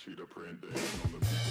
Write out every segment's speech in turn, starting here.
cheetah print day on the people.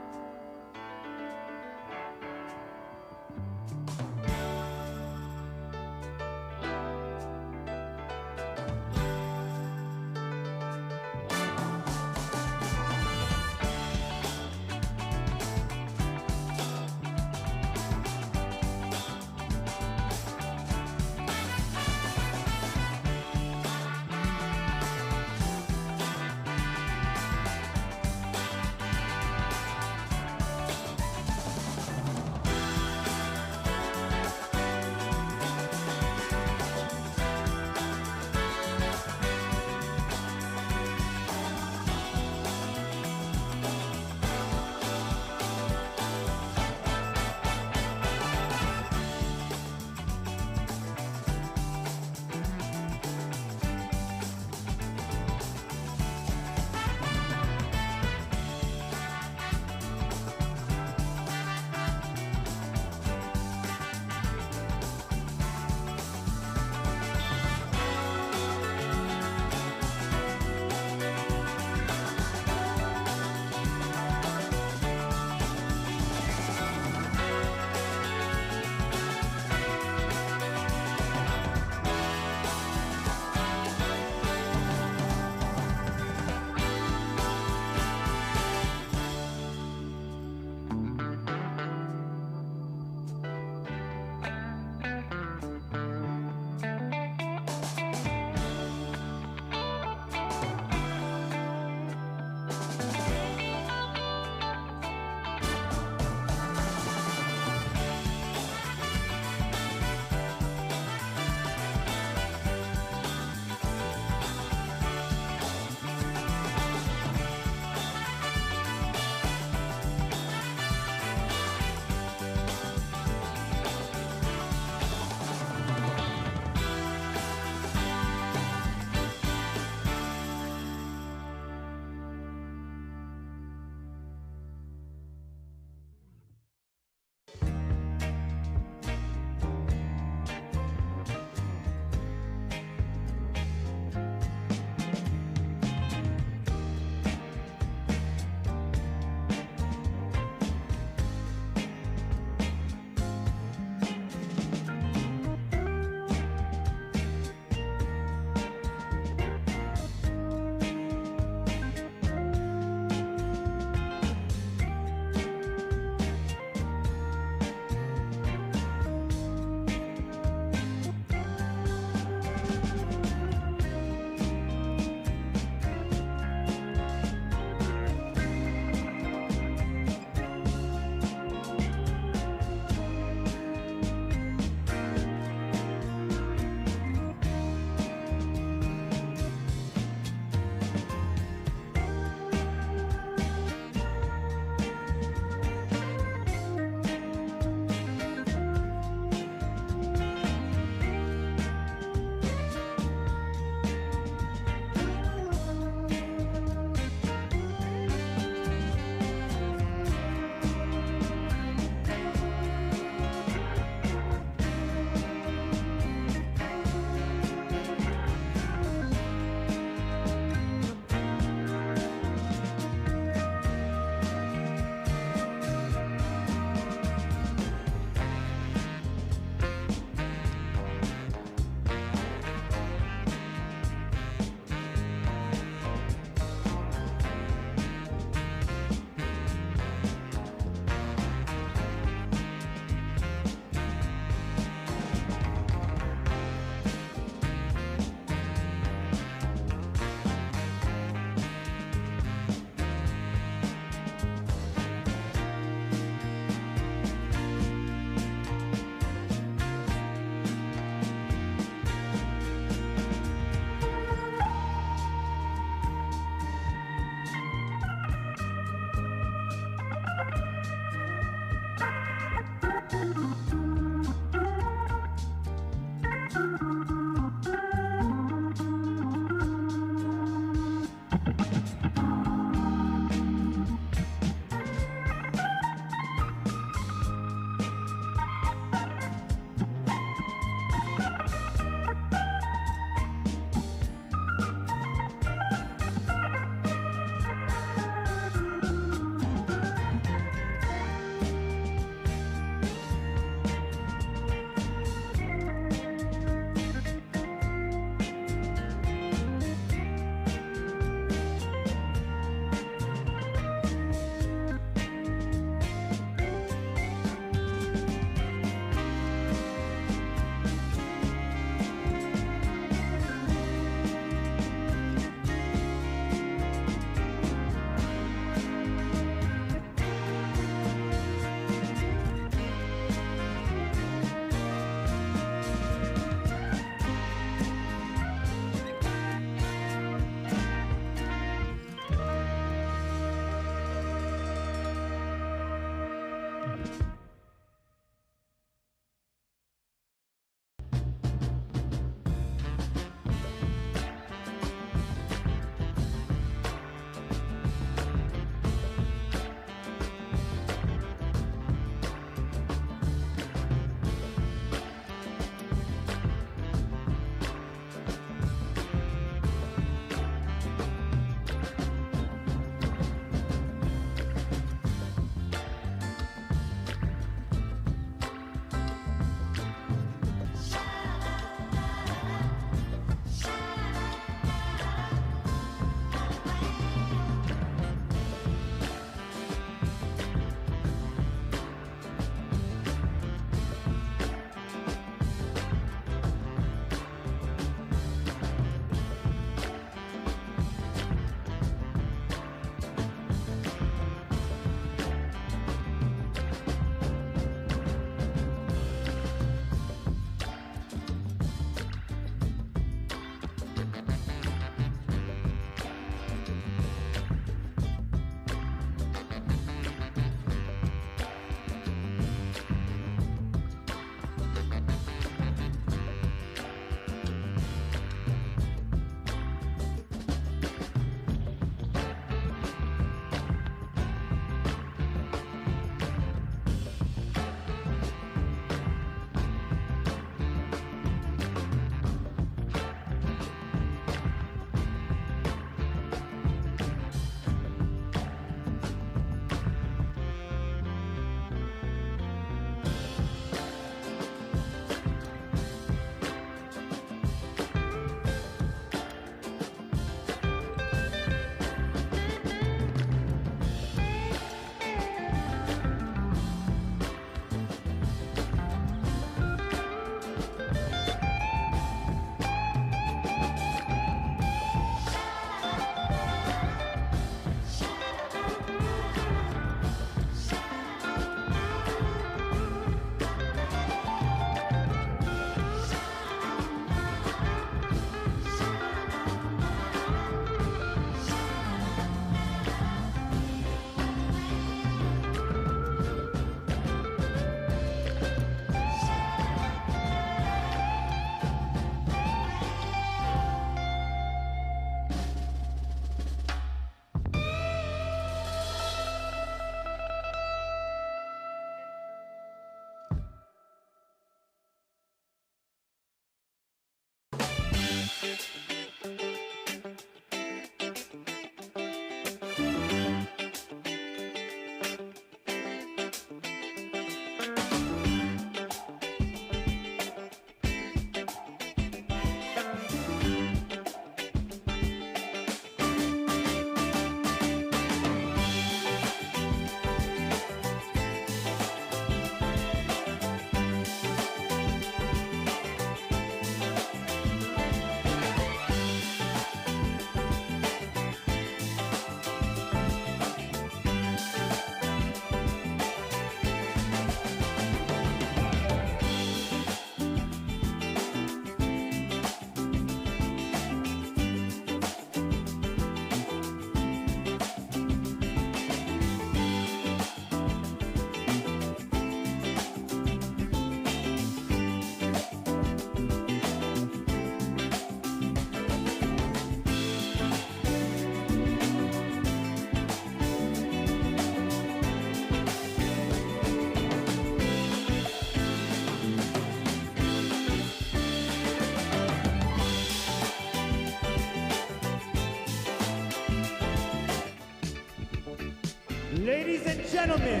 gentlemen,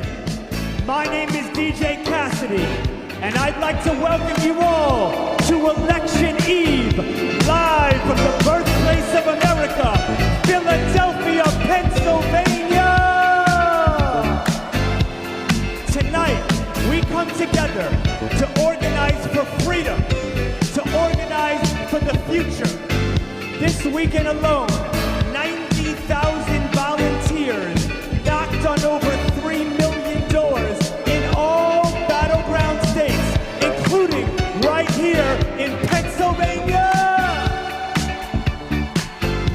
my name is DJ Cassidy, and I'd like to welcome you all to Election Eve, live from the birthplace of America, Philadelphia, Pennsylvania. Tonight, we come together to organize for freedom, to organize for the future. This weekend alone, 90,000 volunteers knocked on over 3 million doors in all battleground states, including right here in Pennsylvania.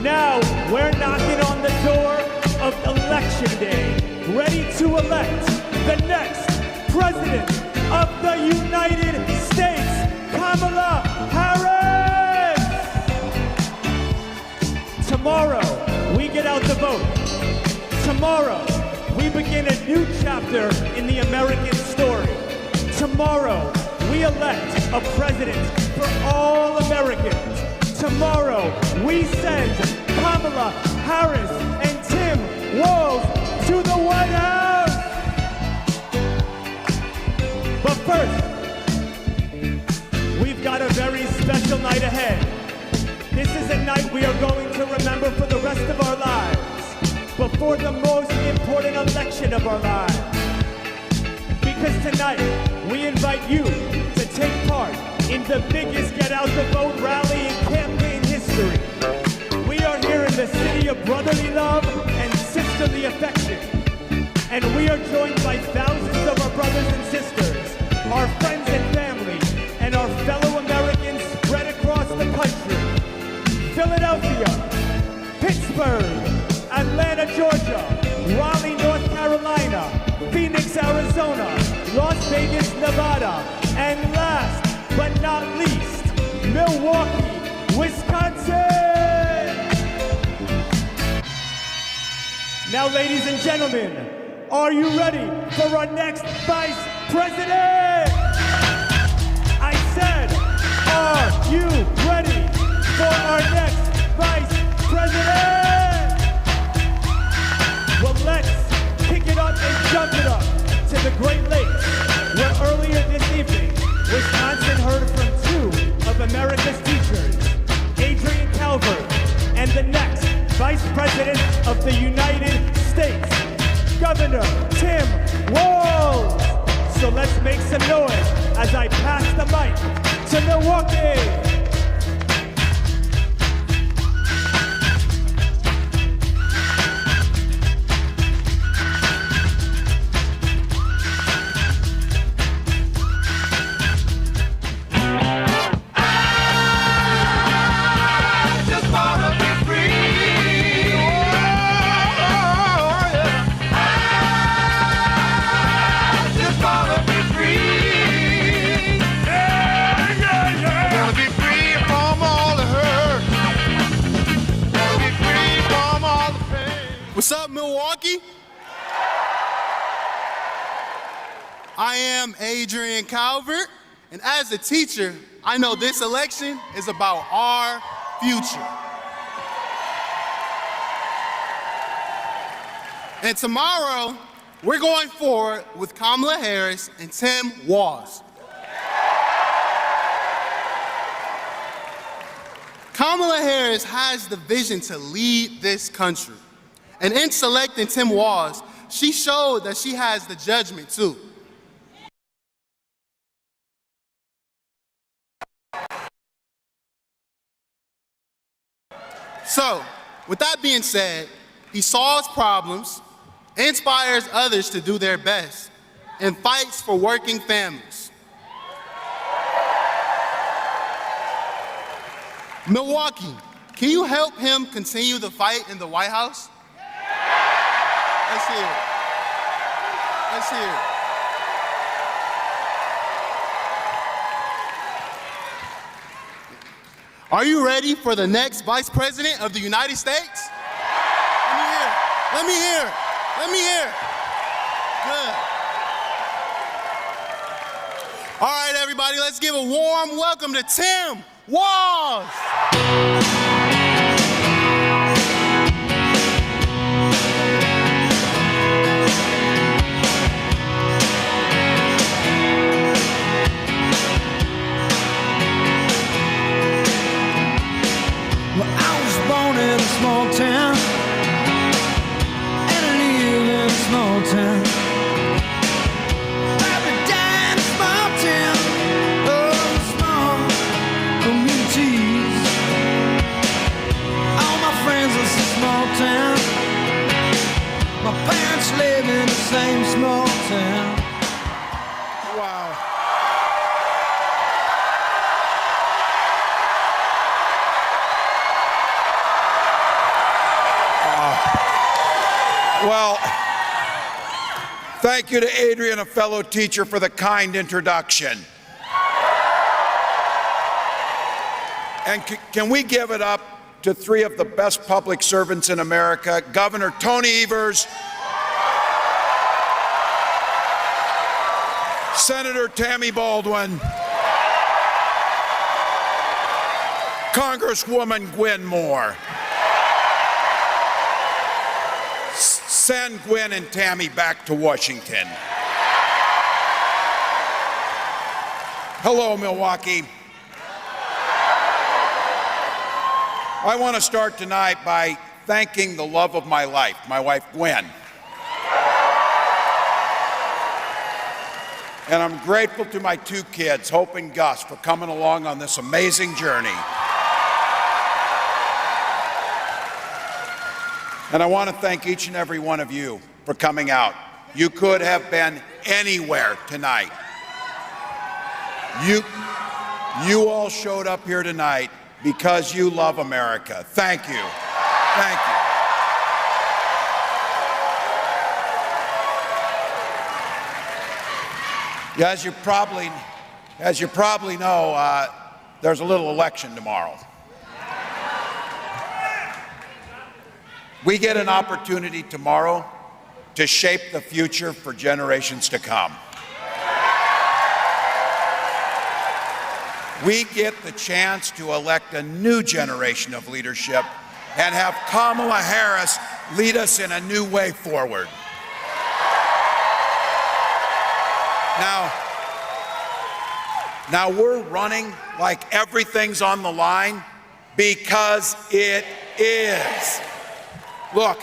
Now we're knocking on the door of Election Day, ready to elect the next President of the United States, Kamala Harris. Tomorrow, we get out the vote. Tomorrow, we begin a new chapter in the American story. Tomorrow, we elect a president for all Americans. Tomorrow, we send Kamala Harris and Tim Walz to the White House. But first, we've got a very special night ahead. This is a night we are going to remember for the rest of our lives, before the most important election of our lives. Because tonight, we invite you to take part in the biggest Get Out the Vote rally in campaign history. We are here in the city of brotherly love and sisterly affection. And we are joined by thousands of our brothers and sisters, our friends and family, and our fellow Americans spread across the country. Philadelphia, Pittsburgh, Atlanta, Georgia, Raleigh, North Carolina, Phoenix, Arizona, Las Vegas, Nevada, and last but not least, Milwaukee, Wisconsin. Now, ladies and gentlemen, are you ready for our next Vice President? I said, are you ready for our next Vice President? Well, let's kick it up and jump it up to the Great Lakes, where earlier this evening, Wisconsin heard from two of America's teachers, Adrian Calvert, and the next Vice President of the United States, Governor Tim Walz. So let's make some noise as I pass the mic to Milwaukee. What's up, Milwaukee? I am Adrian Calvert, and as a teacher, I know this election is about our future. And tomorrow, we're going forward with Kamala Harris and Tim Walz. Kamala Harris has the vision to lead this country. And in selecting Tim Walz, she showed that she has the judgment too. So, with that being said, he solves problems, inspires others to do their best, and fights for working families. Milwaukee, can you help him continue the fight in the White House? Let's hear it. Let's hear it. Are you ready for the next Vice President of the United States? Let me hear it. Let me hear it. Let me hear it. Good. All right, everybody, let's give a warm welcome to Tim Walz. Well, thank you to Adrian, a fellow teacher, for the kind introduction. And can we give it up to three of the best public servants in America, Governor Tony Evers, Senator Tammy Baldwin, Congresswoman Gwen Moore. Send Gwen and Tammy back to Washington. Hello, Milwaukee. I want to start tonight by thanking the love of my life, my wife, Gwen. And I'm grateful to my two kids, Hope and Gus, for coming along on this amazing journey. And I want to thank each and every one of you for coming out. You could have been anywhere tonight. You all showed up here tonight because you love America. Thank you. Thank you. As you probably know, there's a little election tomorrow. We get an opportunity tomorrow to shape the future for generations to come. We get the chance to elect a new generation of leadership and have Kamala Harris lead us in a new way forward. Now we're running like everything's on the line because it is. Look,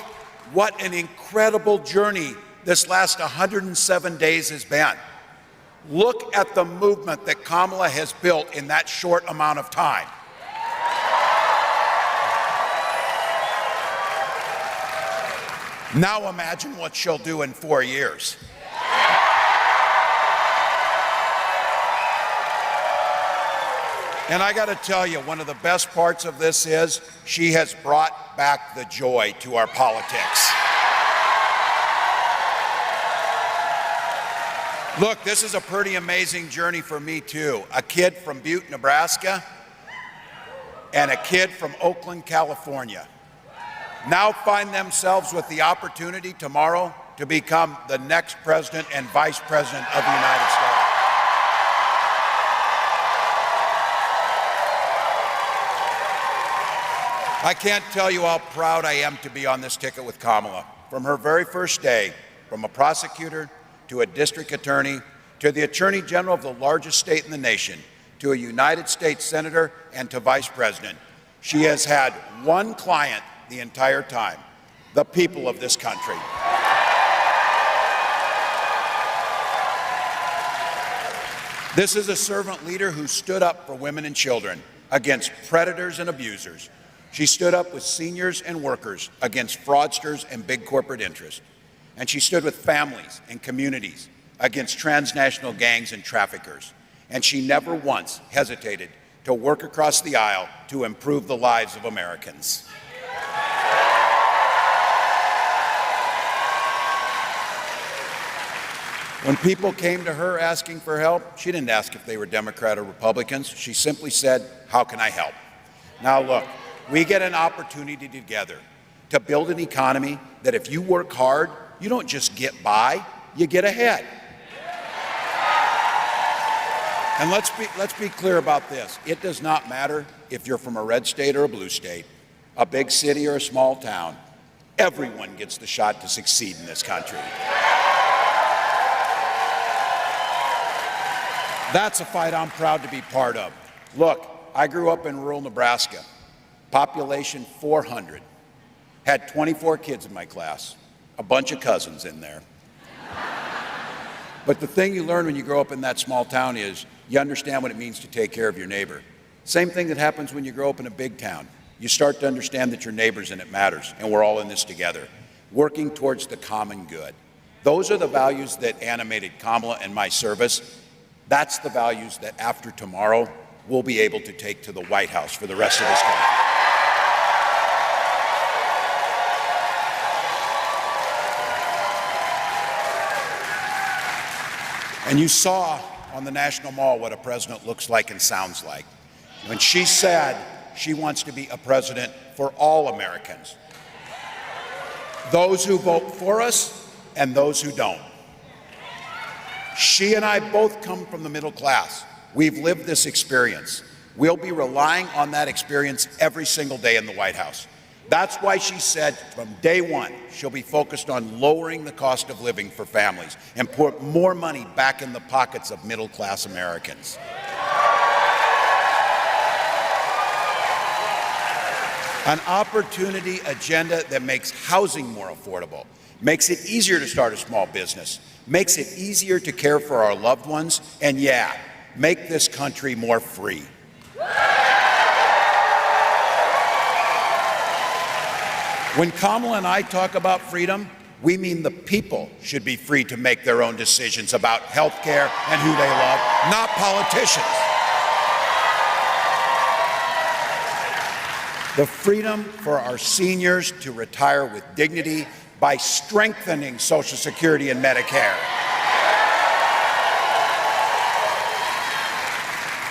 what an incredible journey this last 107 days has been. Look at the movement that Kamala has built in that short amount of time. Now imagine what she'll do in 4 years. And I got to tell you, one of the best parts of this is she has brought back the joy to our politics. Look, this is a pretty amazing journey for me too. A kid from Butte, Nebraska, and a kid from Oakland, California, now find themselves with the opportunity tomorrow to become the next president and vice president of the United States. I can't tell you how proud I am to be on this ticket with Kamala. From her very first day, from a prosecutor to a district attorney to the attorney general of the largest state in the nation, to a United States senator and to vice president, she has had one client the entire time: the people of this country. This is a servant leader who stood up for women and children against predators and abusers. She stood up with seniors and workers against fraudsters and big corporate interests. And she stood with families and communities against transnational gangs and traffickers. And she never once hesitated to work across the aisle to improve the lives of Americans. When people came to her asking for help, she didn't ask if they were Democrat or Republicans. She simply said, "How can I help?" Now look, we get an opportunity together to build an economy that if you work hard, you don't just get by, you get ahead. And let's be clear about this. It does not matter if you're from a red state or a blue state, a big city or a small town. Everyone gets the shot to succeed in this country. That's a fight I'm proud to be part of. Look, I grew up in rural Nebraska. Population 400. Had 24 kids in my class, a bunch of cousins in there. But the thing you learn when you grow up in that small town is you understand what it means to take care of your neighbor. Same thing that happens when you grow up in a big town. You start to understand that your neighbors and it matters, and we're all in this together, working towards the common good. Those are the values that animated Kamala and my service. That's the values that after tomorrow we'll be able to take to the White House for the rest of this country. And you saw on the National Mall what a president looks like and sounds like. When she said she wants to be a president for all Americans, those who vote for us and those who don't. She and I both come from the middle class. We've lived this experience. We'll be relying on that experience every single day in the White House. That's why she said from day one, she'll be focused on lowering the cost of living for families and put more money back in the pockets of middle-class Americans. An opportunity agenda that makes housing more affordable, makes it easier to start a small business, makes it easier to care for our loved ones, and yeah, make this country more free. When Kamala and I talk about freedom, we mean the people should be free to make their own decisions about health care and who they love, not politicians. The freedom for our seniors to retire with dignity by strengthening Social Security and Medicare.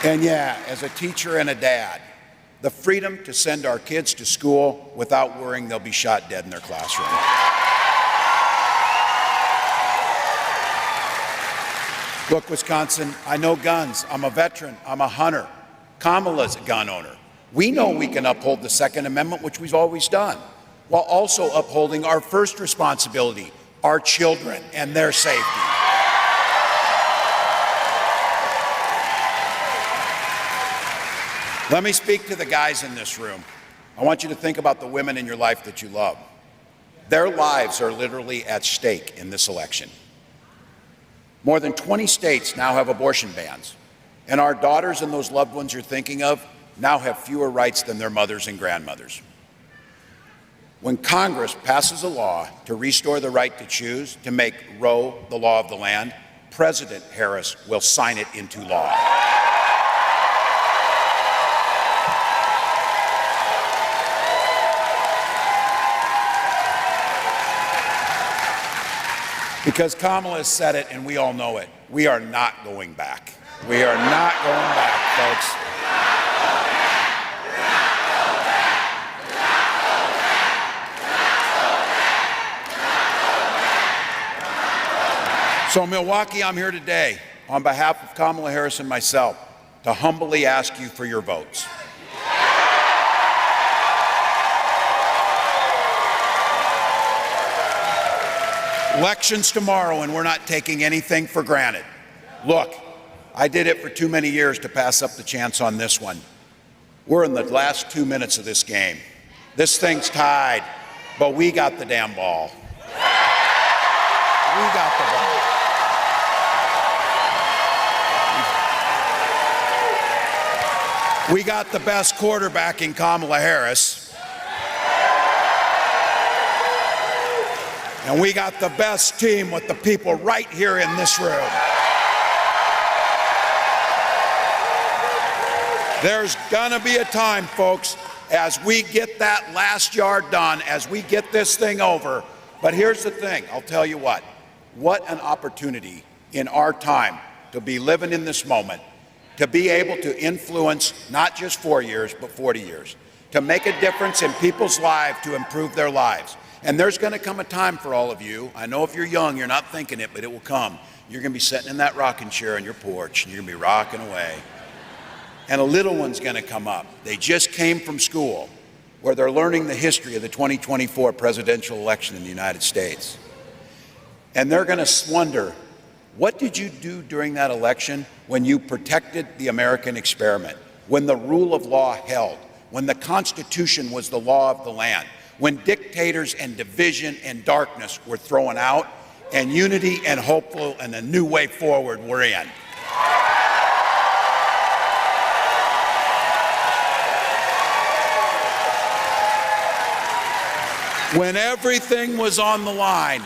And yeah, as a teacher and a dad, the freedom to send our kids to school without worrying they'll be shot dead in their classroom. Look, Wisconsin, I know guns. I'm a veteran. I'm a hunter. Kamala's a gun owner. We know we can uphold the Second Amendment, which we've always done, while also upholding our first responsibility, our children and their safety. Let me speak to the guys in this room. I want you to think about the women in your life that you love. Their lives are literally at stake in this election. More than 20 states now have abortion bans, and our daughters and those loved ones you're thinking of now have fewer rights than their mothers and grandmothers. When Congress passes a law to restore the right to choose, to make Roe the law of the land, President Harris will sign it into law. Because Kamala has said it, and we all know it. We are not going back. We are not going back, folks. So, Milwaukee, I'm here today on behalf of Kamala Harris and myself to humbly ask you for your votes. Elections tomorrow, and we're not taking anything for granted. Look, I did it for too many years to pass up the chance on this one. We're in the last 2 minutes of this game. This thing's tied, but we got the damn ball. We got the ball. We got the best quarterback in Kamala Harris. And we got the best team with the people right here in this room. There's gonna be a time, folks, as we get that last yard done, as we get this thing over. But here's the thing, I'll tell you what an opportunity in our time to be living in this moment, to be able to influence not just 4 years, but 40 years, to make a difference in people's lives, to improve their lives. And there's going to come a time for all of you. I know if you're young, you're not thinking it, but it will come. You're going to be sitting in that rocking chair on your porch, and you're going to be rocking away. And a little one's going to come up. They just came from school where they're learning the history of the 2024 presidential election in the United States. And they're going to wonder, what did you do during that election when you protected the American experiment, when the rule of law held, when the Constitution was the law of the land, when dictators and division and darkness were thrown out, and unity and hopeful and a new way forward were in. When everything was on the line,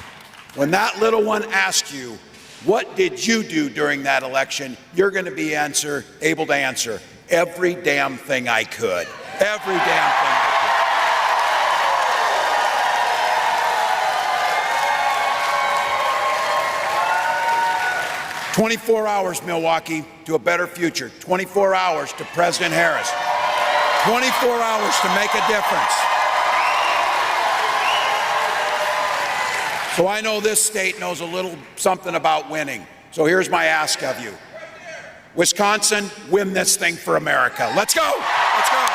when that little one asked you, what did you do during that election? You're going to be able to answer, every damn thing I could. Every damn thing I could. 24 hours, Milwaukee, to a better future. 24 hours to President Harris. 24 hours to make a difference. So I know this state knows a little something about winning. So here's my ask of you. Wisconsin, win this thing for America. Let's go. Let's go.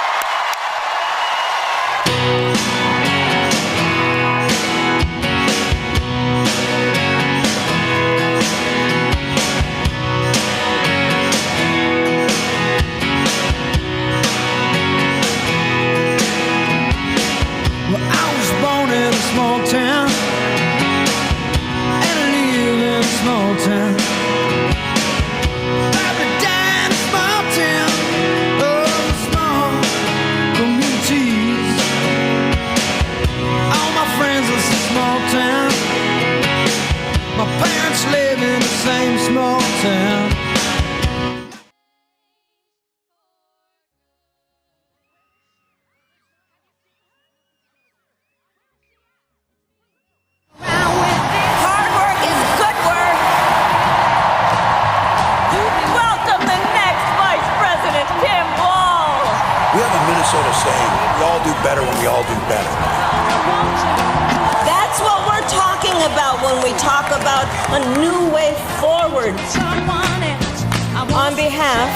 Well, I was born in a small town, and I live in a small town. Probably died in a small town, oh, small communities. All my friends live in a small town. My parents live in the same small town. Hard work is good work. Welcome the next Vice President, Tim Walz. We have a Minnesota saying, we all do better when we all do better. That's what we're talking about when we talk about a new way forward. On behalf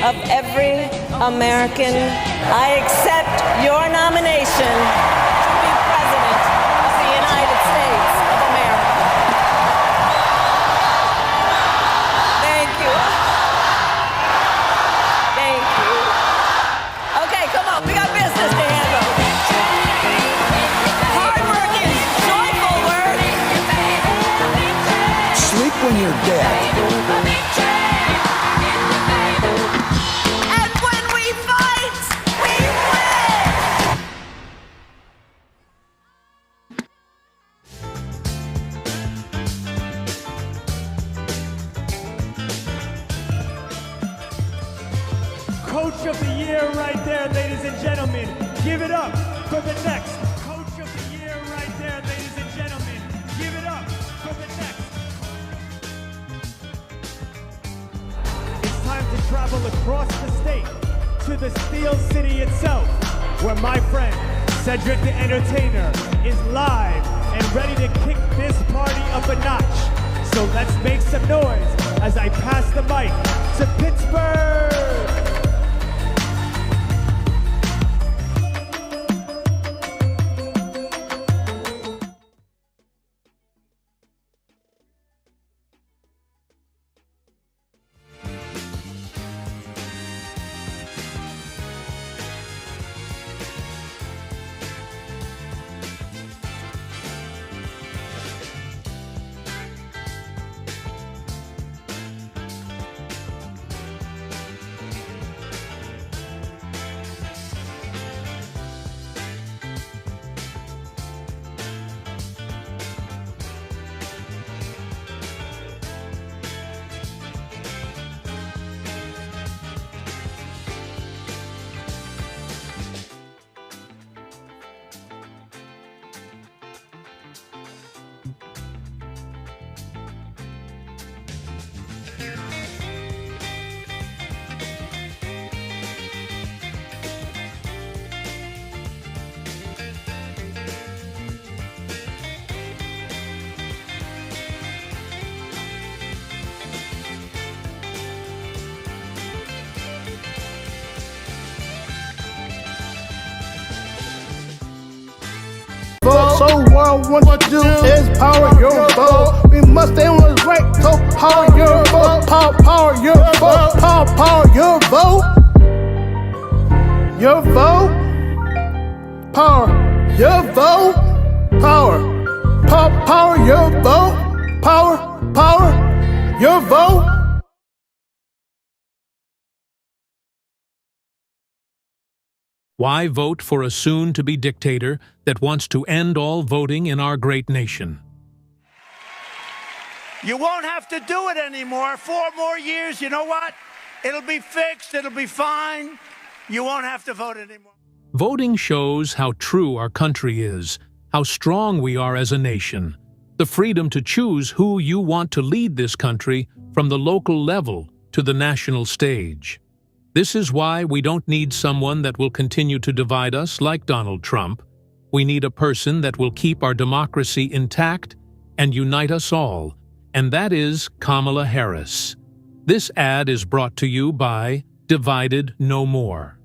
of every American, I accept your nomination to be President of the United States of America. Thank you. Thank you. Okay, come on, we got business to handle. Hard work is joyful work. Sleep when you're dead. And when we fight, we win. Coach of the Year right there, ladies and gentlemen. Give it up for the next Coach of the Year right there, ladies and gentlemen. Give it up for the next. It's time to travel across the state to the Steel City itself, where my friend Cedric the Entertainer is live and ready to kick this party up a notch. So let's make some noise as I pass the mic to Pittsburgh. So what to do is power your vote. We must stay on what's right, so power your vote. Power your vote. Power your vote. Your vote. Power your vote. Power your vote. Power your vote. Why vote for a soon-to-be dictator that wants to end all voting in our great nation? You won't have to do it anymore. 4 more years, you know what? It'll be fixed, it'll be fine. You won't have to vote anymore. Voting shows how true our country is, how strong we are as a nation. the freedom to choose who you want to lead this country from the local level to the national stage. This is why we don't need someone that will continue to divide us like Donald Trump. We need a person that will keep our democracy intact and unite us all, and that is Kamala Harris. This ad is brought to you by Divided No More.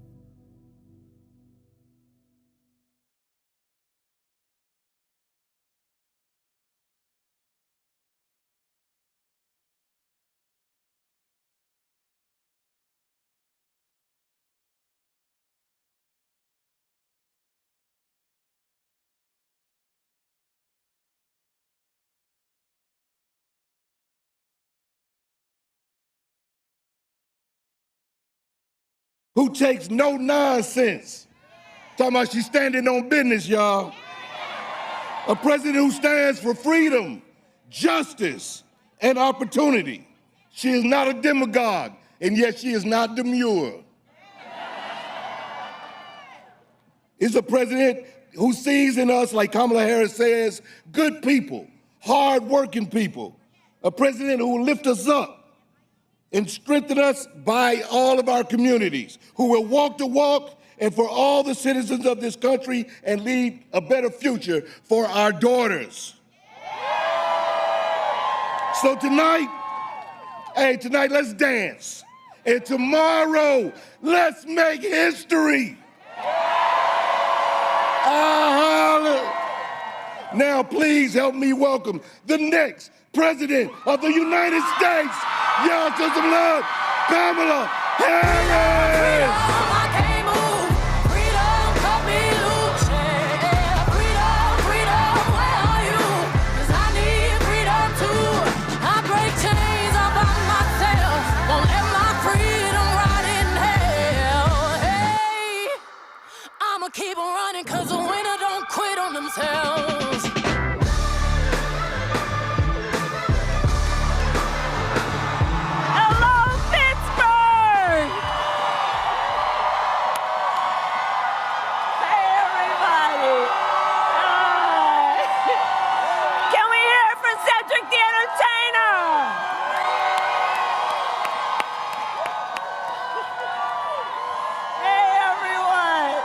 Who takes no nonsense. Talking about she's standing on business, y'all. A president who stands for freedom, justice, and opportunity. She is not a demagogue, and yet she is not demure. Is a president who sees in us, like Kamala Harris says, good people, hard-working people. A president who will lift us up and strengthen us by all of our communities, who will walk the walk and for all the citizens of this country and lead a better future for our daughters. So tonight, let's dance. And tomorrow, let's make history. Now, please help me welcome the next President of the United States. Y'all show some love, Kamala Harris. Keep on running, cause the winner don't quit on themselves. Hello, Pittsburgh! Hey, everybody. Can we hear it for Cedric the Entertainer? Hey, everyone.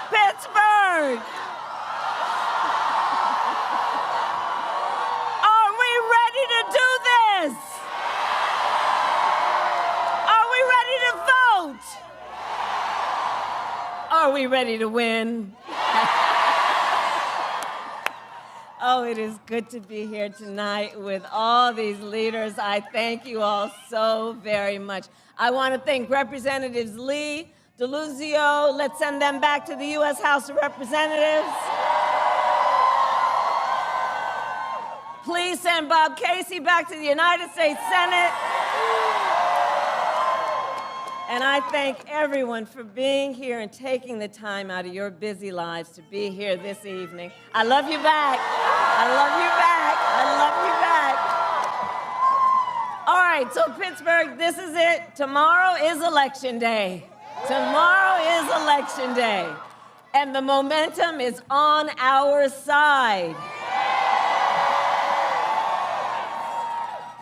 Pittsburgh! Are we ready to do this? Are we ready to vote? Are we ready to win? Oh, it is good to be here tonight with all these leaders. I thank you all so very much. I want to thank Representatives Lee, DeLuzio. Let's send them back to the U.S. House of Representatives. Please send Bob Casey back to the United States Senate. And I thank everyone for being here and taking the time out of your busy lives to be here this evening. I love you back. I love you back. I love you back. All right, so Pittsburgh, this is it. Tomorrow is Election Day. Tomorrow is Election Day. And the momentum is on our side.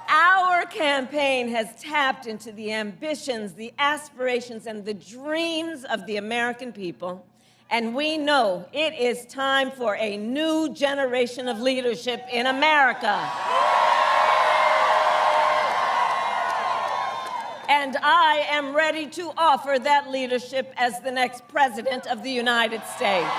Our campaign has tapped into the ambitions, the aspirations, and the dreams of the American people. And we know it is time for a new generation of leadership in America. And I am ready to offer that leadership as the next President of the United States.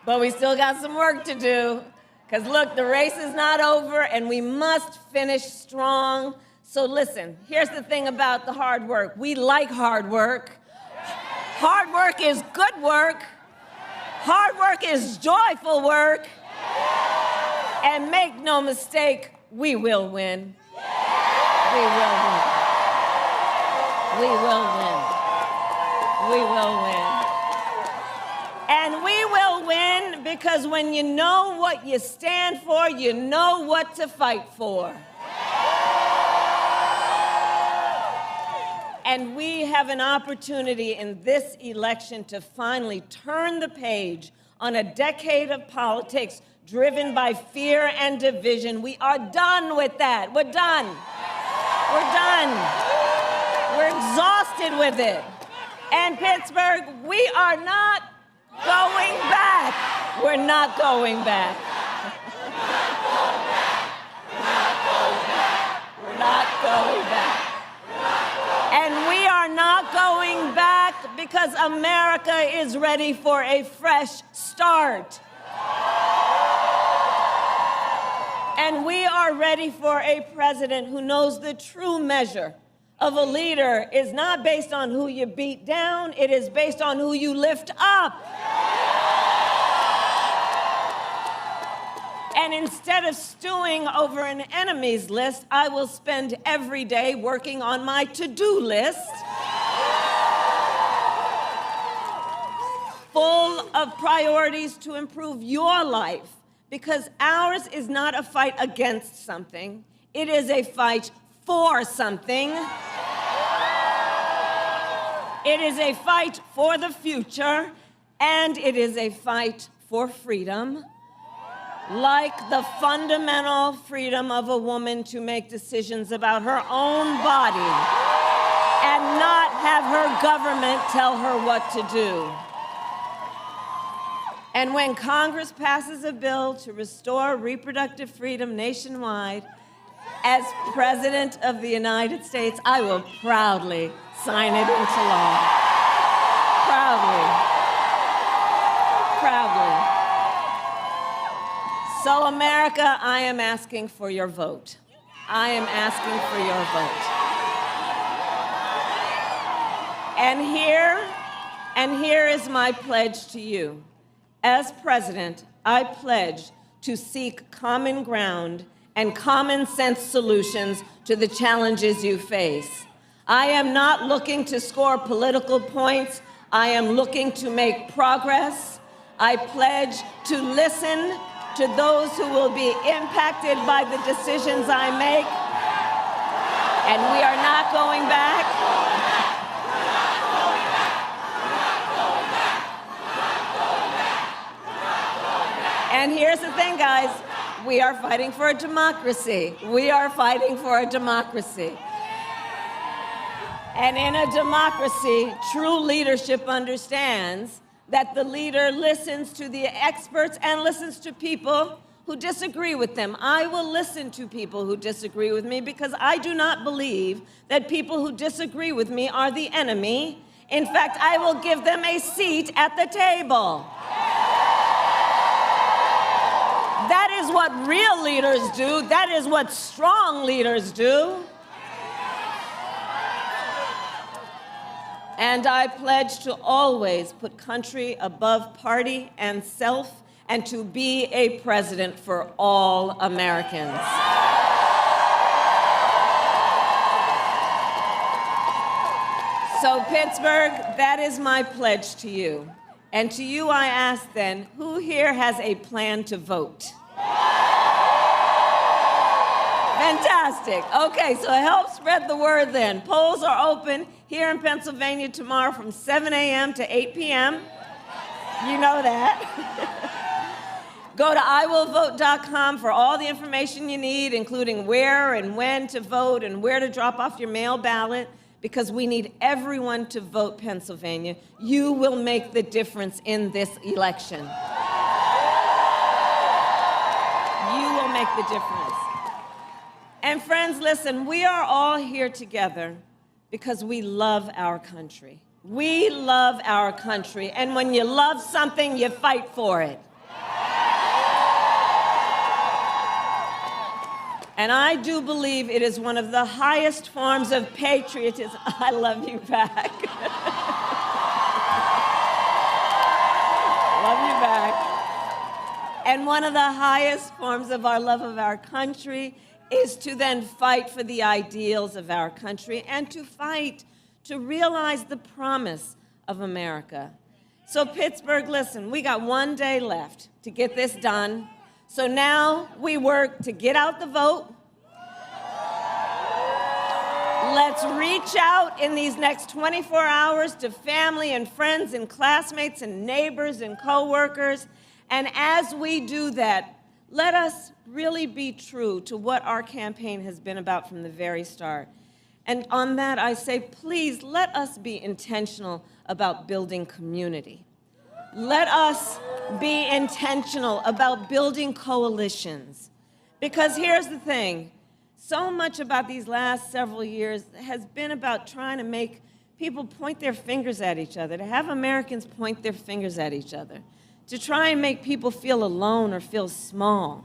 But we still got some work to do, because look, the race is not over and we must finish strong. So listen, here's the thing about the hard work. We like hard work. Hard work is good work. Hard work is joyful work. And make no mistake, we will win. We will win. We will win. We will win. And we will Because when you know what you stand for, you know what to fight for. And we have an opportunity in this election to finally turn the page on a decade of politics driven by fear and division. We are done with that. We're done. We're done. We're exhausted with it. And Pittsburgh, we are not going back. We're not going back. We're not going back. And we are not going back because America is ready for a fresh start. And we are ready for a president who knows the true measure of a leader is not based on who you beat down, it is based on who you lift up. And instead of stewing over an enemy's list, I will spend every day working on my to-do list, full of priorities to improve your life, because ours is not a fight against something, it is a fight for something. It is a fight for the future, and it is a fight for freedom. Like the fundamental freedom of a woman to make decisions about her own body and not have her government tell her what to do. And when Congress passes a bill to restore reproductive freedom nationwide, as President of the United States, I will proudly sign it into law. Proudly. Proudly. So, America, I am asking for your vote. I am asking for your vote. And here is my pledge to you. As president, I pledge to seek common ground and common sense solutions to the challenges you face. I am not looking to score political points. I am looking to make progress. I pledge to listen to those who will be impacted by the decisions I make. And we are not going back. And here's the thing, guys. We are fighting for a democracy. We are fighting for a democracy. And in a democracy, true leadership understands that the leader listens to the experts and listens to people who disagree with them. I will listen to people who disagree with me because I do not believe that people who disagree with me are the enemy. In fact, I will give them a seat at the table. That is what real leaders do. That is what strong leaders do. And I pledge to always put country above party and self, and to be a president for all Americans. So, Pittsburgh, that is my pledge to you. And to you I ask then, who here has a plan to vote? Fantastic. Okay, so help spread the word then. Polls are open here in Pennsylvania tomorrow from 7 a.m. to 8 p.m. You know that. Go to iwillvote.com for all the information you need, including where and when to vote and where to drop off your mail ballot, because we need everyone to vote, Pennsylvania. You will make the difference in this election. You will make the difference. And friends, listen, we are all here together because we love our country. We love our country. And when you love something, you fight for it. And I do believe it is one of the highest forms of patriotism. I love you back. Love you back. And one of the highest forms of our love of our country is to then fight for the ideals of our country and to fight to realize the promise of America. So Pittsburgh, listen, we got 1 day left to get this done. So now we work to get out the vote. Let's reach out in these next 24 hours to family and friends and classmates and neighbors and coworkers. And as we do that, let us really be true to what our campaign has been about from the very start. And on that, I say, please, let us be intentional about building community. Let us be intentional about building coalitions. Because here's the thing, so much about these last several years has been about trying to make people point their fingers at each other, to have Americans point their fingers at each other, to try and make people feel alone or feel small.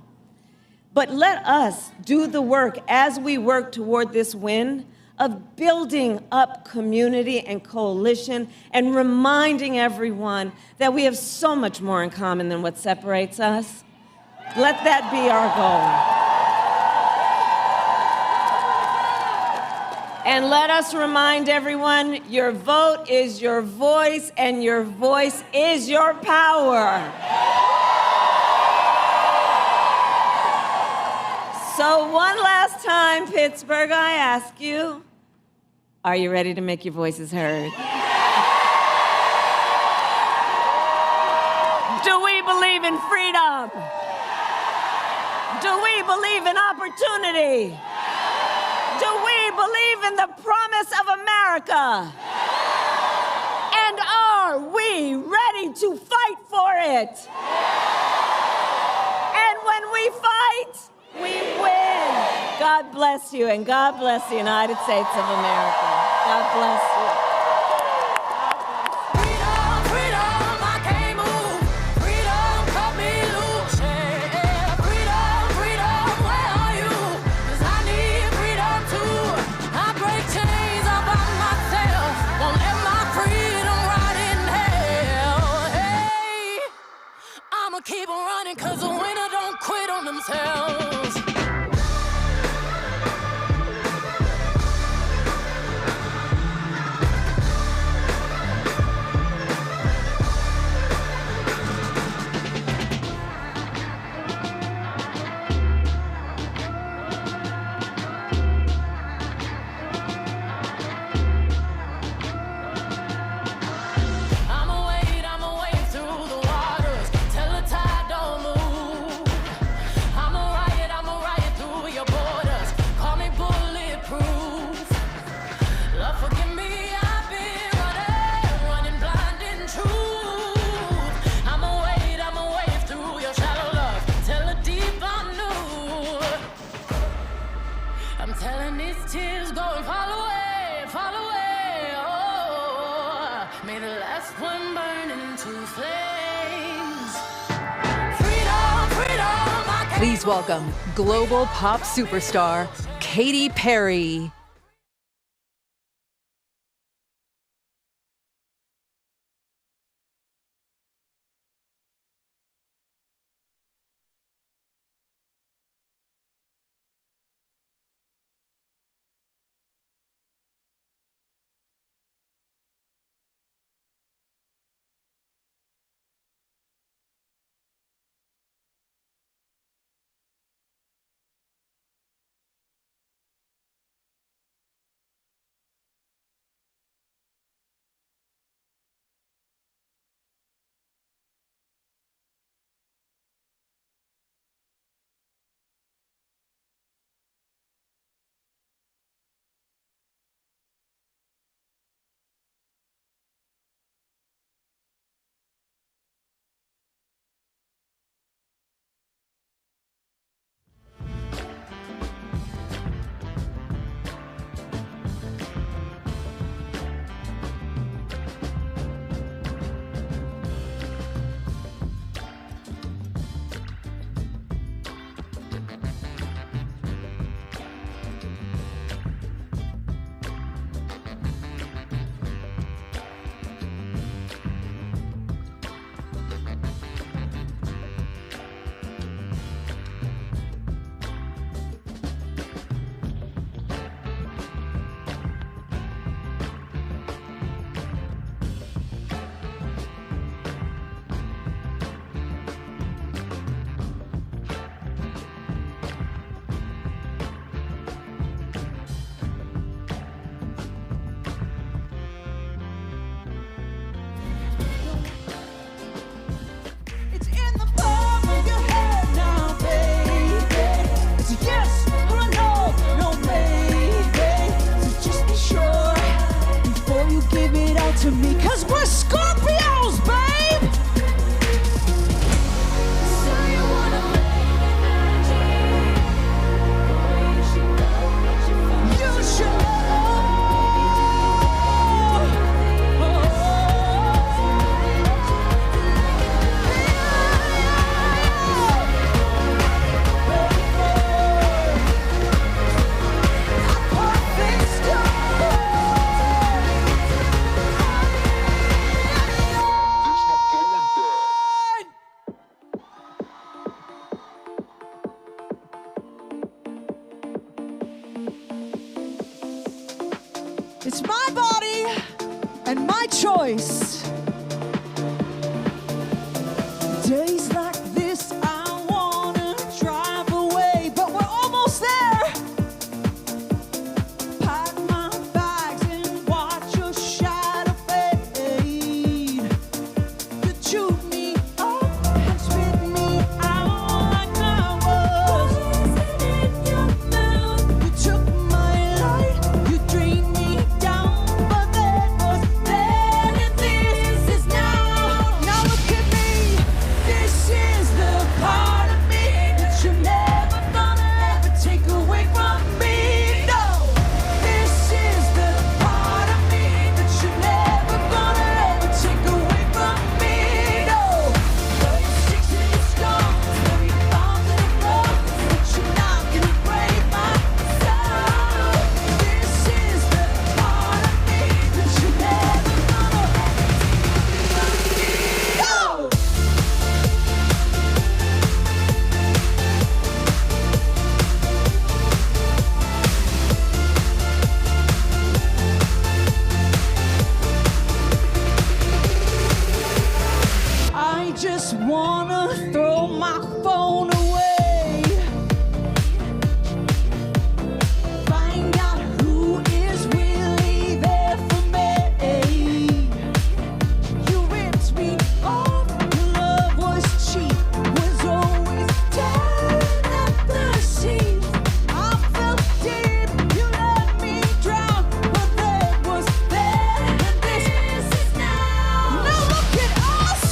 But let us do the work as we work toward this win of building up community and coalition and reminding everyone that we have so much more in common than what separates us. Let that be our goal. And let us remind everyone, your vote is your voice, and your voice is your power. So one last time, Pittsburgh, I ask you, are you ready to make your voices heard? Do we believe in freedom? Do we believe in opportunity? Do we believe in the promise of America? And are we ready to fight for it? And when we fight, we win. God bless you, and God bless the United States of America. God bless you. Keep on running, cause the winner don't quit on themselves. Please welcome global pop superstar Katy Perry. give it all to me, 'cause we're Scorpios, babe! So you wanna you should It's my body and my choice. Days like this, I wanna drive away, but we're almost there. Pack my bags and watch your shadow fade. You chewed me up and spit me out like I was poison in your mouth. You took my light, you drained me down, but that was then and this is now. Now look at me. This is the part of me that you're never gonna ever take away from me. No, this is the part of me that you're never gonna ever take away from me. No, though your sticks and your stones, though your bombs and your blows, but you're not gonna break my soul. This is the part of me that you're never gonna ever take away from me. No. I just wanna throw my phone away. Find out who is really there for me. You ripped me off, your love was cheap, was always down at the seams. I felt deep, you let me drown, but that was then and this is now. Now look at us.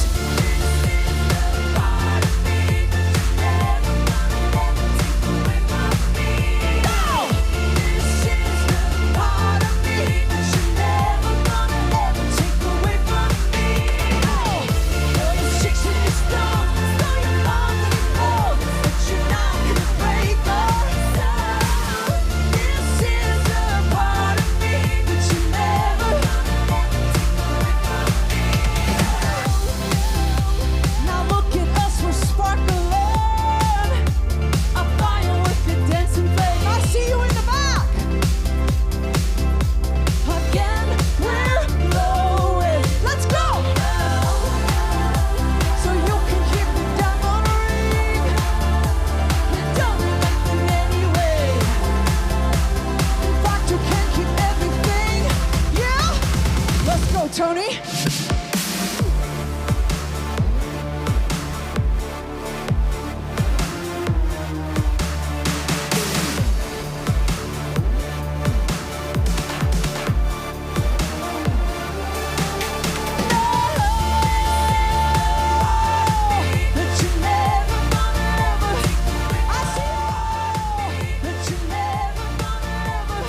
Now look at us, we're sparkling. A fire with a dancing flame. I see you in the back. Again, we're glowing. Let's go. So you can keep the diamond ring. You don't like them anyway. In fact, you can't keep everything. Yeah. Let's go, Tony. That you never gonna ever. I see that you never gonna ever.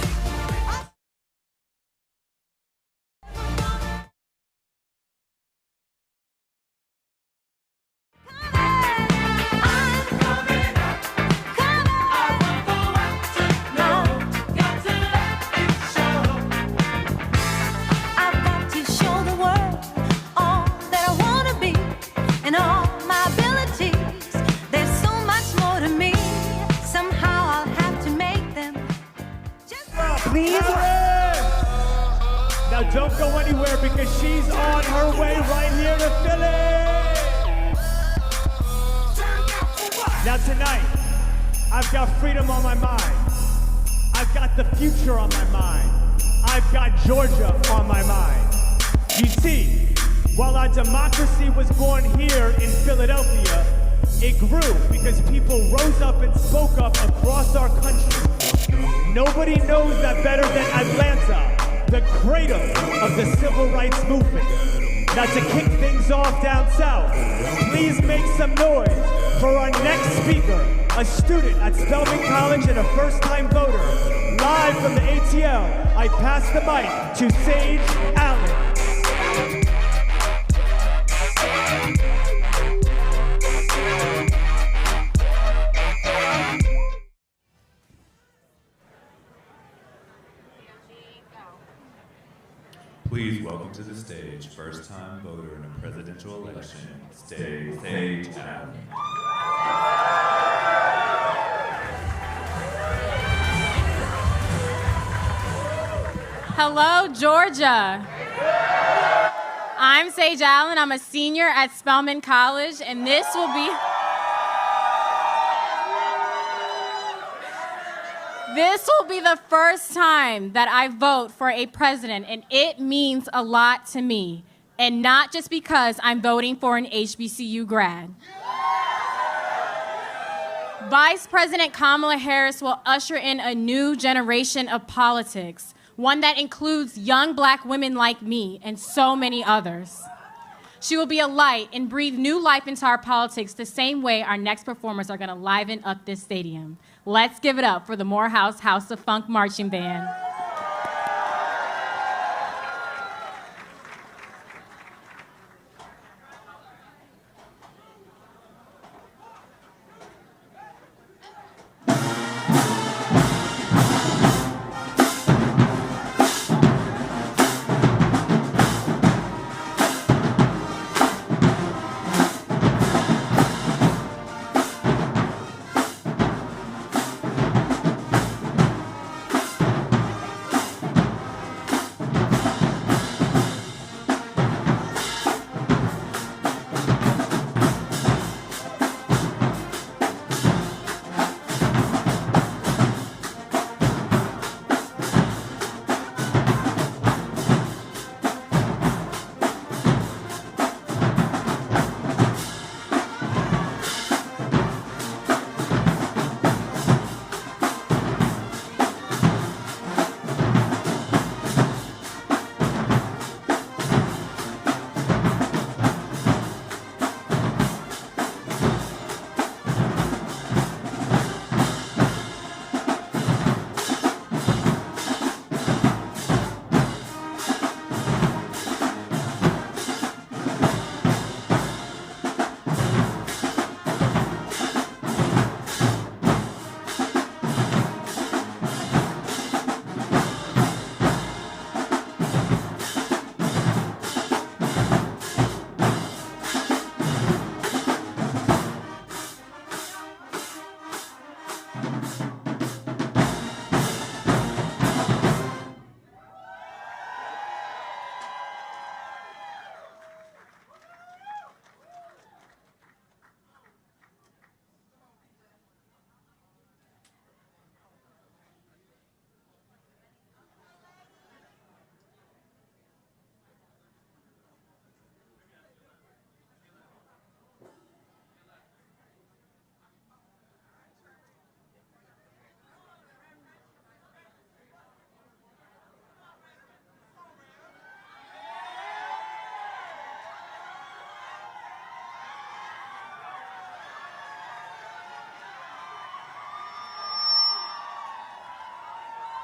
I've got to show the world all that I wanna be and all my abilities. There's so much more to me. Somehow I'll have to make them. Please. Now don't go anywhere because she's on her way right here to Philly. Now tonight, I've got freedom on my mind. I've got the future on my mind. I've got Georgia on my mind. You see, while our democracy was born here in Philadelphia, it grew because people rose up and spoke up across our country. Nobody knows that better than Atlanta. the cradle of the civil rights movement. Now to kick things off down south, please make some noise for our next speaker, a student at Spelman College and a first-time voter. Live from the ATL, I pass the mic to Sage Allen. Please welcome to the stage, first-time voter in a presidential election, Sage Allen. Hello, Georgia. I'm Sage Allen. I'm a senior at Spelman College, and this will be the first time that I vote for a president, and it means a lot to me, and not just because I'm voting for an HBCU grad. Vice President Kamala Harris will usher in a new generation of politics, one that includes young black women like me and so many others. She will be a light and breathe new life into our politics the same way our next performers are going to liven up this stadium. Let's give it up for the Morehouse House of Funk Marching Band.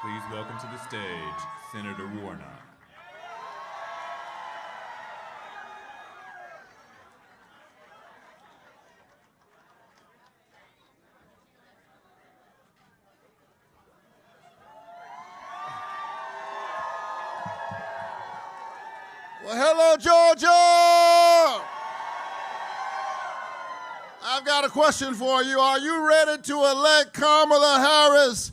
Please welcome to the stage, Senator Warnock. Well, hello, Georgia! I've got a question for you. Are you ready to elect Kamala Harris?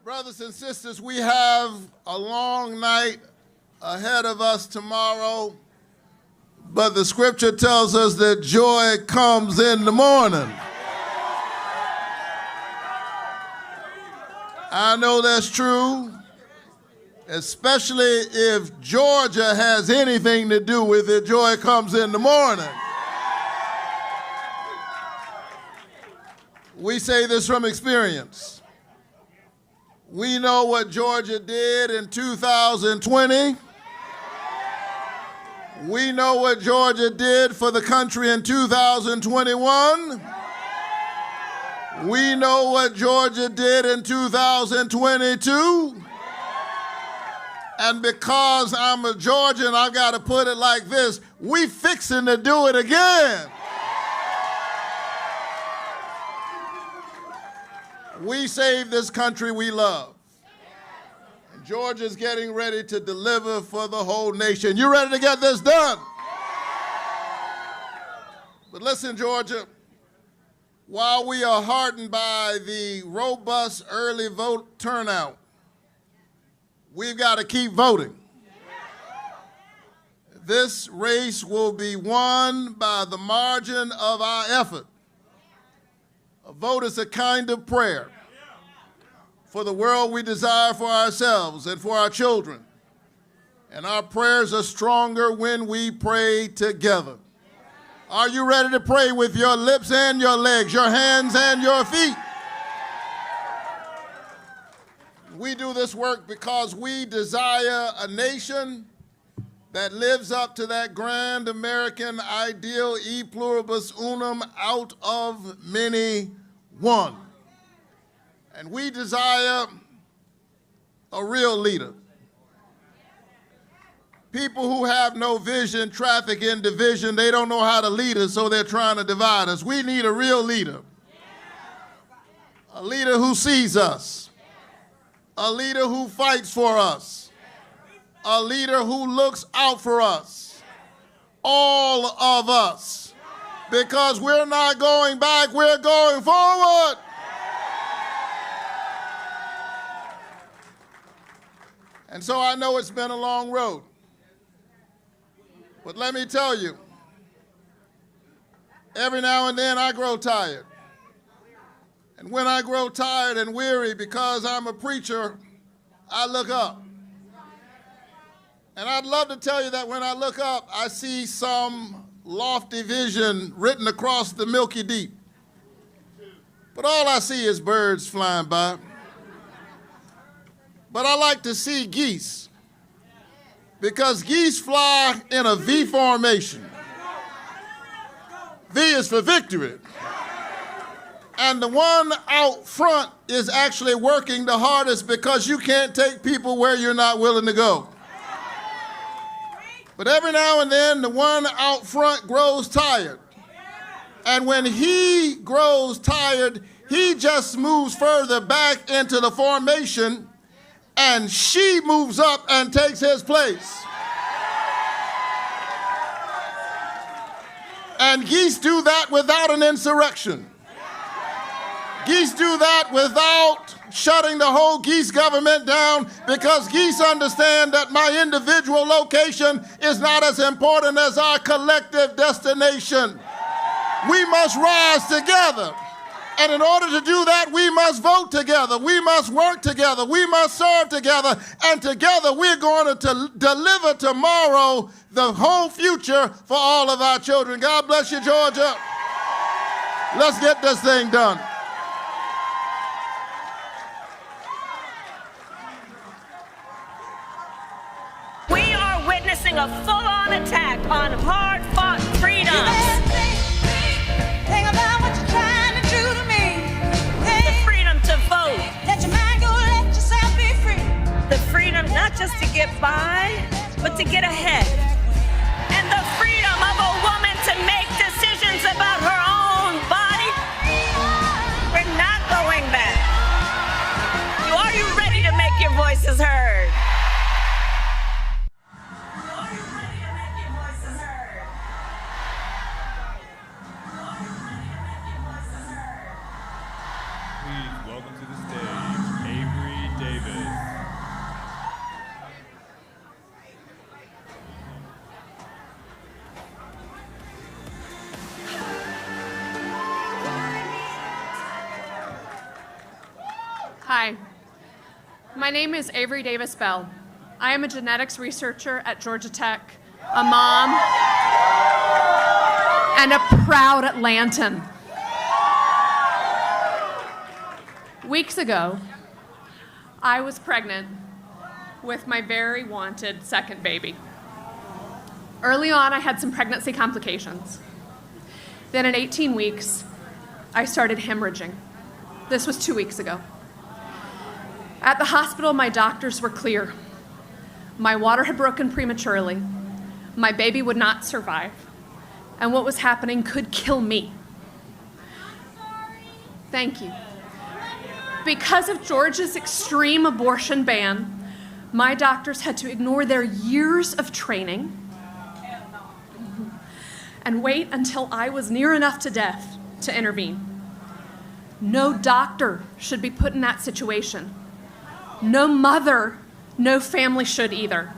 Brothers and sisters, we have a long night ahead of us tomorrow, but the scripture tells us that joy comes in the morning. I know that's true, especially if Georgia has anything to do with it. Joy comes in the morning. We say this from experience. We know what Georgia did in 2020. We know what Georgia did for the country in 2021. We know what Georgia did in 2022. And because I'm a Georgian, I've got to put it like this: we fixing to do it again. We saved this country we love. And Georgia's getting ready to deliver for the whole nation. You ready to get this done? But listen, Georgia, while we are heartened by the robust early vote turnout, we've got to keep voting. This race will be won by the margin of our effort. A vote is a kind of prayer for the world we desire for ourselves and for our children. And our prayers are stronger when we pray together. Are you ready to pray with your lips and your legs, your hands and your feet? We do this work because we desire a nation that lives up to that grand American ideal, e pluribus unum, out of many, one. And we desire a real leader. People who have no vision traffic in division. They don't know how to lead us, so they're trying to divide us. We need a real leader. A leader who sees us. A leader who fights for us. A leader who looks out for us, all of us, because we're not going back, we're going forward. And so I know it's been a long road, but let me tell you, every now and then I grow tired. And when I grow tired and weary, because I'm a preacher, I look up. And I'd love to tell you that when I look up, I see some lofty vision written across the milky deep. But all I see is birds flying by. But I like to see geese, because geese fly in a V formation. V is for victory. And the one out front is actually working the hardest, because you can't take people where you're not willing to go. But every now and then, the one out front grows tired. And when he grows tired, he just moves further back into the formation, and she moves up and takes his place. And geese do that without an insurrection. Geese do that without shutting the whole geese government down, because geese understand that my individual location is not as important as our collective destination. We must rise together. And in order to do that, we must vote together. We must work together. We must serve together. And together we're going to deliver tomorrow the whole future for all of our children. God bless you, Georgia. Let's get this thing done. We are witnessing a full-on attack on hard-fought freedoms. Think about what you're trying to do to me. The freedom to vote. Let your mind go, let yourself be free. The freedom not just to get by, but to get ahead. And the freedom of a woman to make decisions about her own body. We're not going back. Are you ready to make your voices heard? Welcome to the stage, Avery Davis. Hi, my name is Avery Davis Bell. I am a genetics researcher at Georgia Tech, a mom, and a proud Atlantan. Weeks ago, I was pregnant with my very wanted second baby. Early on, I had some pregnancy complications. Then at 18 weeks, I started hemorrhaging. This was 2 weeks ago. At the hospital, my doctors were clear. My water had broken prematurely. My baby would not survive. And what was happening could kill me. Thank you. Because of Georgia's extreme abortion ban, my doctors had to ignore their years of training and wait until I was near enough to death to intervene. No doctor should be put in that situation. No mother, no family should either.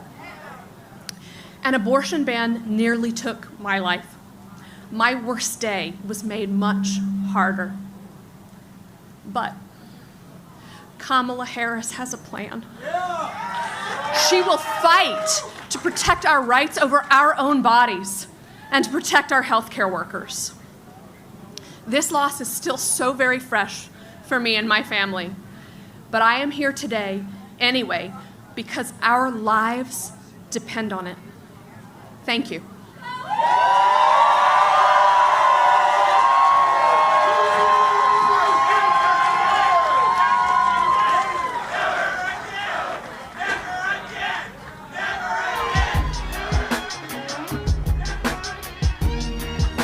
An abortion ban nearly took my life. My worst day was made much harder. But Kamala Harris has a plan. She will fight to protect our rights over our own bodies and to protect our healthcare workers. This loss is still so very fresh for me and my family, but I am here today anyway because our lives depend on it. Thank you.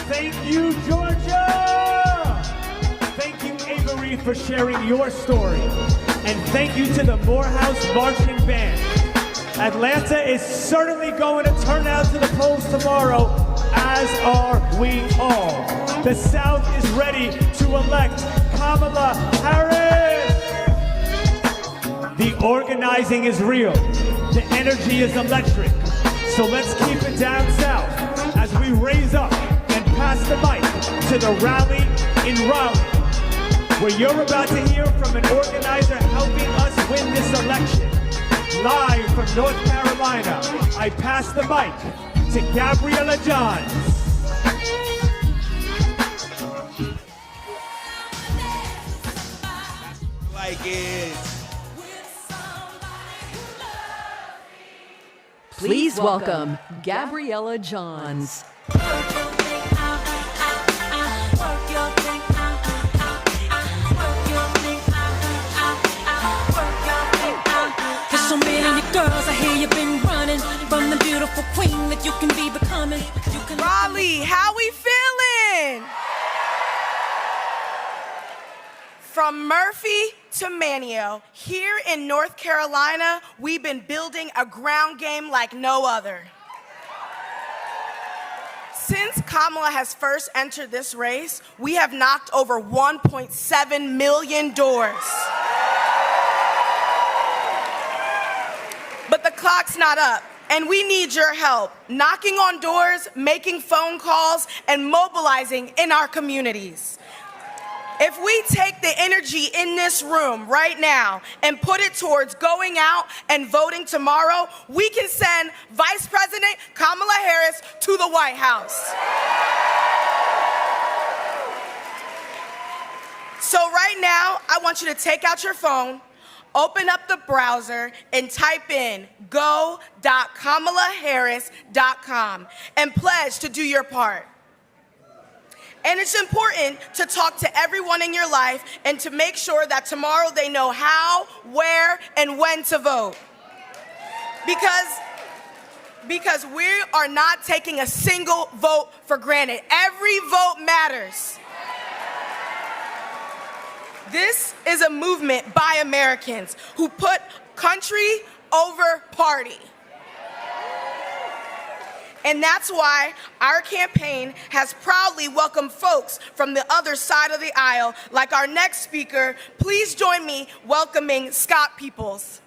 Thank you, Georgia! Thank you, Avery, for sharing your story. And thank you to the Morehouse Marching Band. Atlanta is certainly going to turn out to the polls tomorrow, as are we all. The South is ready to elect Kamala Harris. The organizing is real. The energy is electric. So let's keep it down south as we raise up and pass the mic to the rally in Raleigh, where you're about to hear from an organizer helping us win this election. Live from North Carolina, I pass the mic to Gabriella Johns. Like it. Please welcome Gabriella Johns. So many girls, I hear you've been running from the beautiful queen that you can be becoming. Raleigh, how we feeling? From Murphy to Manio, here in North Carolina, we've been building a ground game like no other. Since Kamala has first entered this race, we have knocked over 1.7 million doors. But the clock's not up, and we need your help, knocking on doors, making phone calls, and mobilizing in our communities. If we take the energy in this room right now and put it towards going out and voting tomorrow, we can send Vice President Kamala Harris to the White House. So right now, I want you to take out your phone, open up the browser, and type in go.kamalaharris.com and pledge to do your part. And it's important to talk to everyone in your life and to make sure that tomorrow they know how, where, and when to vote. Because we are not taking a single vote for granted. Every vote matters. This is a movement by Americans who put country over party. And that's why our campaign has proudly welcomed folks from the other side of the aisle, like our next speaker. Please join me welcoming Scott Peoples.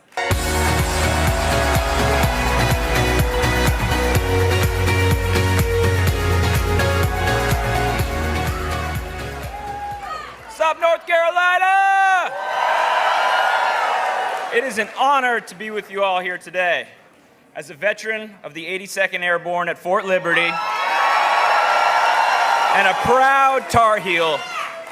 What's up, North Carolina? It is an honor to be with you all here today. As a veteran of the 82nd Airborne at Fort Liberty and a proud Tar Heel,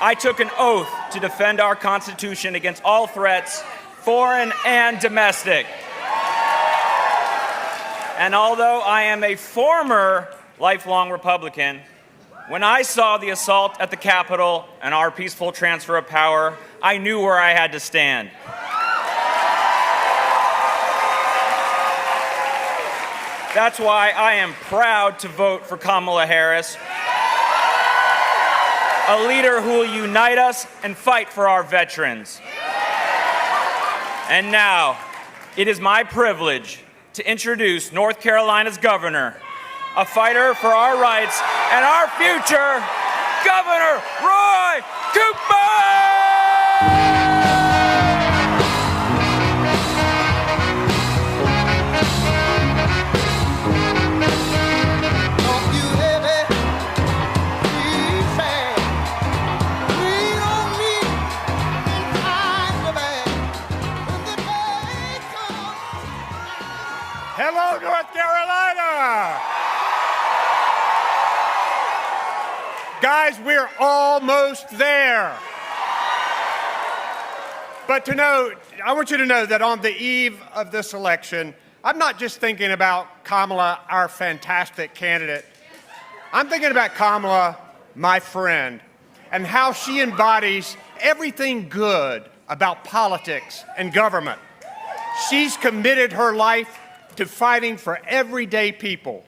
I took an oath to defend our Constitution against all threats, foreign and domestic. And although I am a former lifelong Republican, when I saw the assault at the Capitol and our peaceful transfer of power, I knew where I had to stand. That's why I am proud to vote for Kamala Harris, a leader who will unite us and fight for our veterans. And now, it is my privilege to introduce North Carolina's governor, a fighter for our rights and our future, Governor Roy Cooper! Hello, North Carolina! Guys, we're almost there. But I want you to know that on the eve of this election, I'm not just thinking about Kamala, our fantastic candidate. I'm thinking about Kamala, my friend, and how she embodies everything good about politics and government. She's committed her life to fighting for everyday people.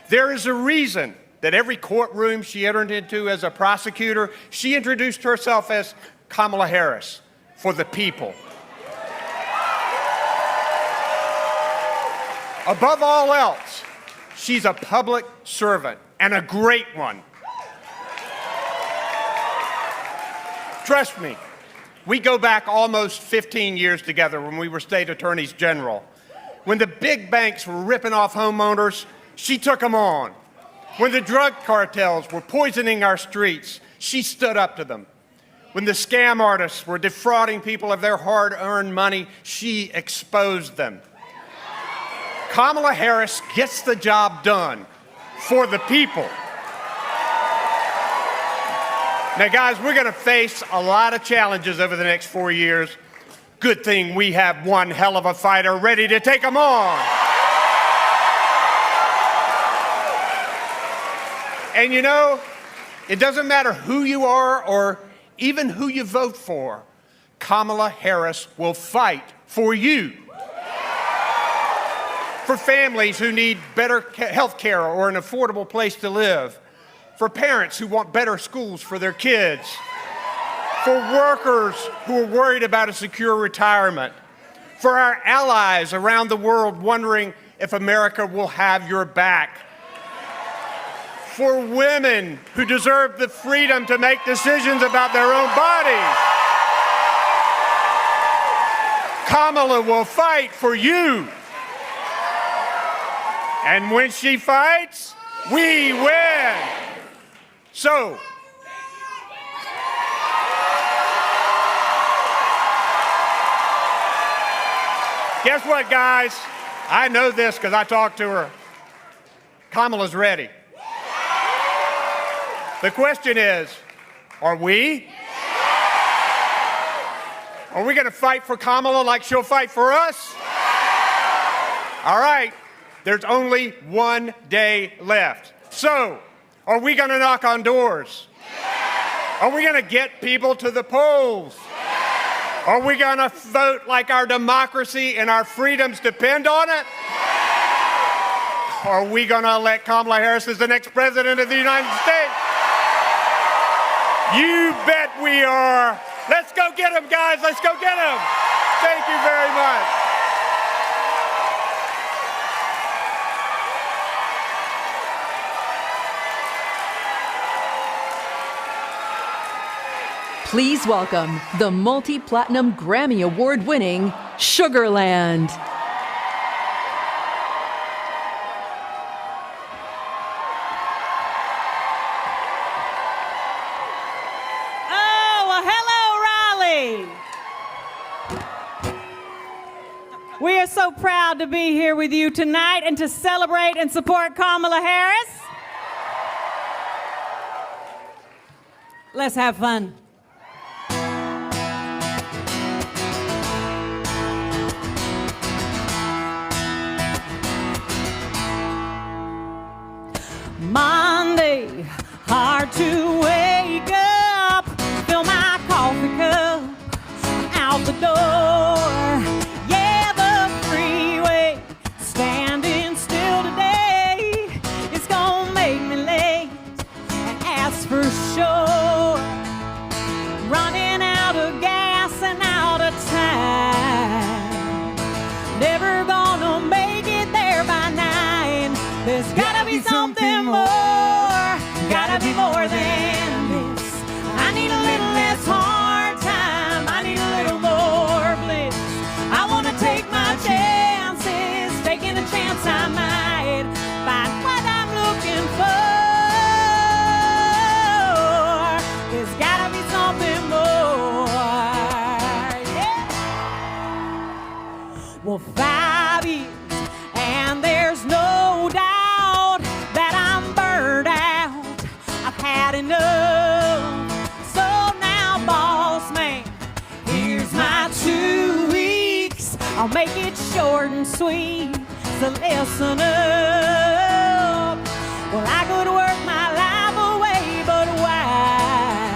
There is a reason that every courtroom she entered into as a prosecutor, she introduced herself as Kamala Harris, for the people. Above all else, she's a public servant, and a great one. Trust me, we go back almost 15 years together when we were state attorneys general. When the big banks were ripping off homeowners, she took them on. When the drug cartels were poisoning our streets, she stood up to them. When the scam artists were defrauding people of their hard-earned money, she exposed them. Kamala Harris gets the job done for the people. Now, guys, we're going to face a lot of challenges over the next 4 years. Good thing we have one hell of a fighter ready to take them on. And you know, it doesn't matter who you are or even who you vote for. Kamala Harris will fight for you. For families who need better health care or an affordable place to live. For parents who want better schools for their kids. For workers who are worried about a secure retirement. For our allies around the world wondering if America will have your back. For women who deserve the freedom to make decisions about their own bodies. Kamala will fight for you. And when she fights, we win. So, guess what, guys? I know this because I talked to her. Kamala's ready. The question is, are we? Are we going to fight for Kamala like she'll fight for us? All right, there's only one day left. So, are we going to knock on doors? Are we going to get people to the polls? Are we going to vote like our democracy and our freedoms depend on it? Are we going to elect Kamala Harris as the next president of the United States? You bet we are. Let's go get them, guys. Let's go get them. Thank you very much. Please welcome the multi-platinum Grammy Award-winning Sugarland. Oh, well, hello, Raleigh. We are so proud to be here with you tonight and to celebrate and support Kamala Harris. Let's have fun. be more than this. I need a little less hard time. I need a little more bliss. I want to take my chances, taking a chance I might find what I'm looking for. There's gotta be something more. Yeah. Well, 5 years, and there's no doubt that I'm burned out. I've had enough. So now, boss man, here's my 2 weeks. I'll make it short and sweet, so listen up. Well, I could work my life away, but why?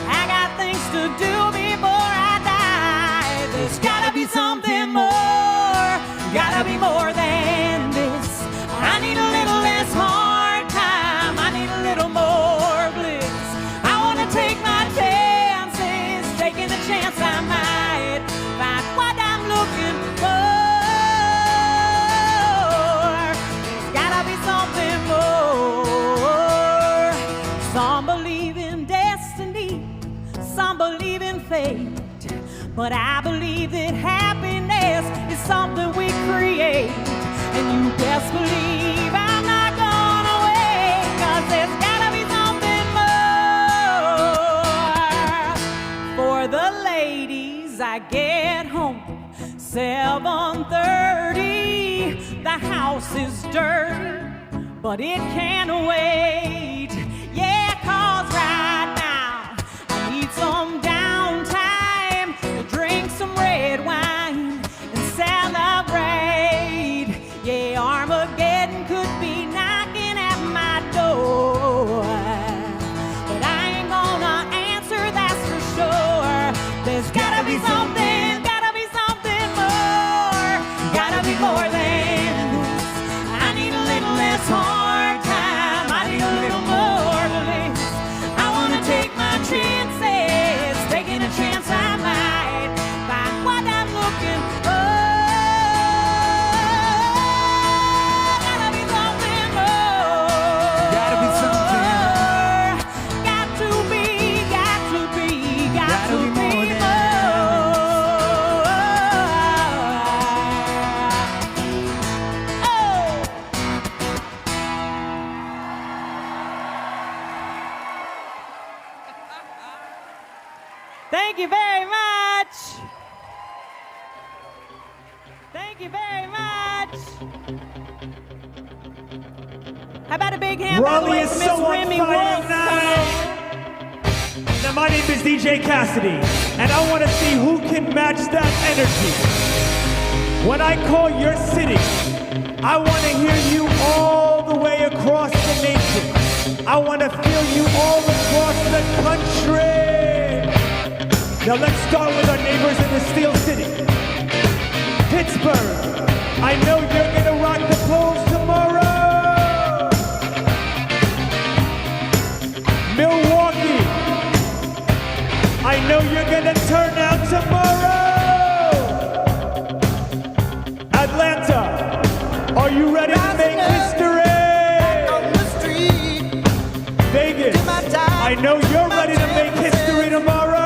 I got things to do before I die. There's gotta be something more, gotta be more than this. I need a little less hard time, I need a little more bliss. I wanna take my chances, taking a chance I might find what I'm looking for. There's gotta be something more. Some believe in destiny, some believe in fate, but I believe that happiness is something we create. And you best believe I'm not gonna wait, 'cause there's gotta be something more. For the ladies, I get home 7:30. The house is dirty, but it can wait. Yeah, 'cause right now I need some downtime to drink some red wine and celebrate. Yeah, Armageddon could be knocking at my door, but I ain't gonna answer, that's for sure. There's gotta be something, gotta be something more, gotta be more than this. I need a little less hard time, I need a little more bliss. I wanna take my chances, taking a chance I might find what I'm looking for. Gotta be something more. Gotta be something more. Got to be, got to be, got to be more. Thank you very much. Thank you very much. How about a big hand by the Raleigh way is for so Miss on Remy fire Wolf tonight. Now, my name is DJ Cassidy, and I want to see who can match that energy. When I call your city, I want to hear you all the way across the nation. I want to feel you all across the country. Now let's start with our neighbors in the Steel City. Pittsburgh, I know you're gonna rock the polls tomorrow. Milwaukee, I know you're gonna turn out tomorrow. Atlanta, are you ready to make history? Vegas, I know you're ready to make history tomorrow.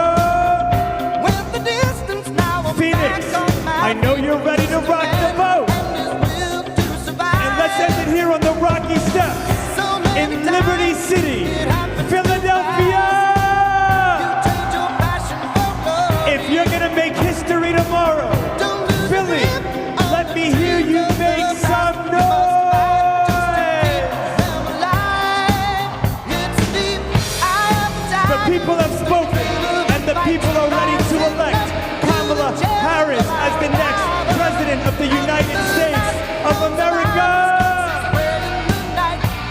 Phoenix, I know you're ready to rock the boat. And let's end it here on the Rocky Steps in Liberty City, Philadelphia. If you're gonna make history tomorrow, Philly, let me hear you make some noise. The people have spoken, and the people are ready to elect Kamala Harris as the next President of the United States of America.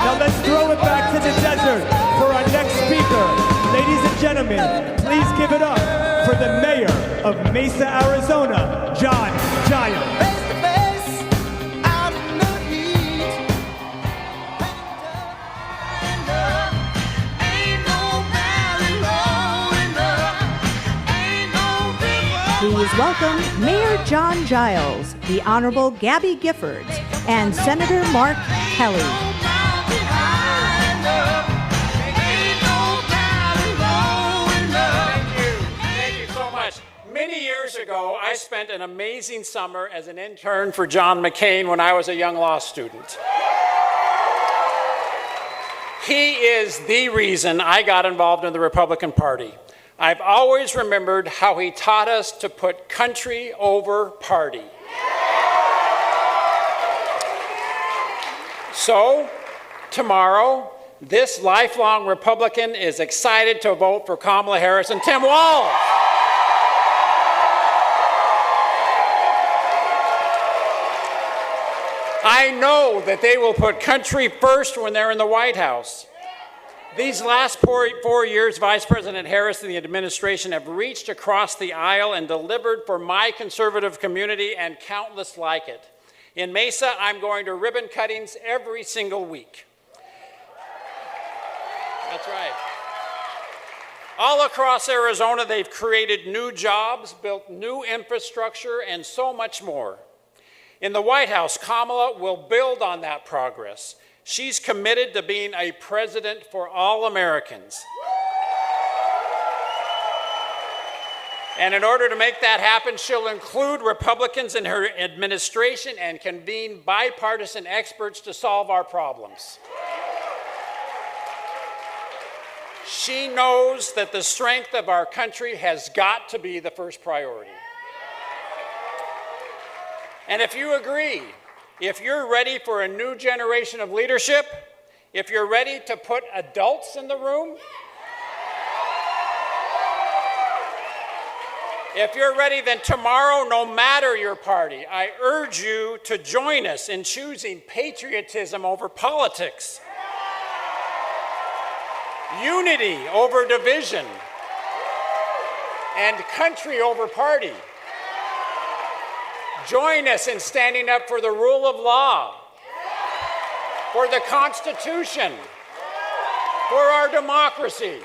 Now let's throw it back to the desert for our next speaker. Ladies and gentlemen, please give it up for the mayor of Mesa, Arizona, John Giles. Please welcome Mayor John Giles, the Honorable Gabby Giffords, and Senator Mark Kelly. ago, I spent an amazing summer as an intern for John McCain when I was a young law student. He is the reason I got involved in the Republican Party. I've always remembered how he taught us to put country over party. So, tomorrow, this lifelong Republican is excited to vote for Kamala Harris and Tim Walz. I know that they will put country first when they're in the White House. These last 4 years, Vice President Harris and the administration have reached across the aisle and delivered for my conservative community and countless like it. In Mesa, I'm going to ribbon cuttings every single week. That's right. All across Arizona, they've created new jobs, built new infrastructure, and so much more. In the White House, Kamala will build on that progress. She's committed to being a president for all Americans. And in order to make that happen, she'll include Republicans in her administration and convene bipartisan experts to solve our problems. She knows that the strength of our country has got to be the first priority. And if you agree, if you're ready for a new generation of leadership, if you're ready to put adults in the room, if you're ready, then tomorrow, no matter your party, I urge you to join us in choosing patriotism over politics, unity over division, and country over party. Join us in standing up for the rule of law, for the Constitution, for our democracy.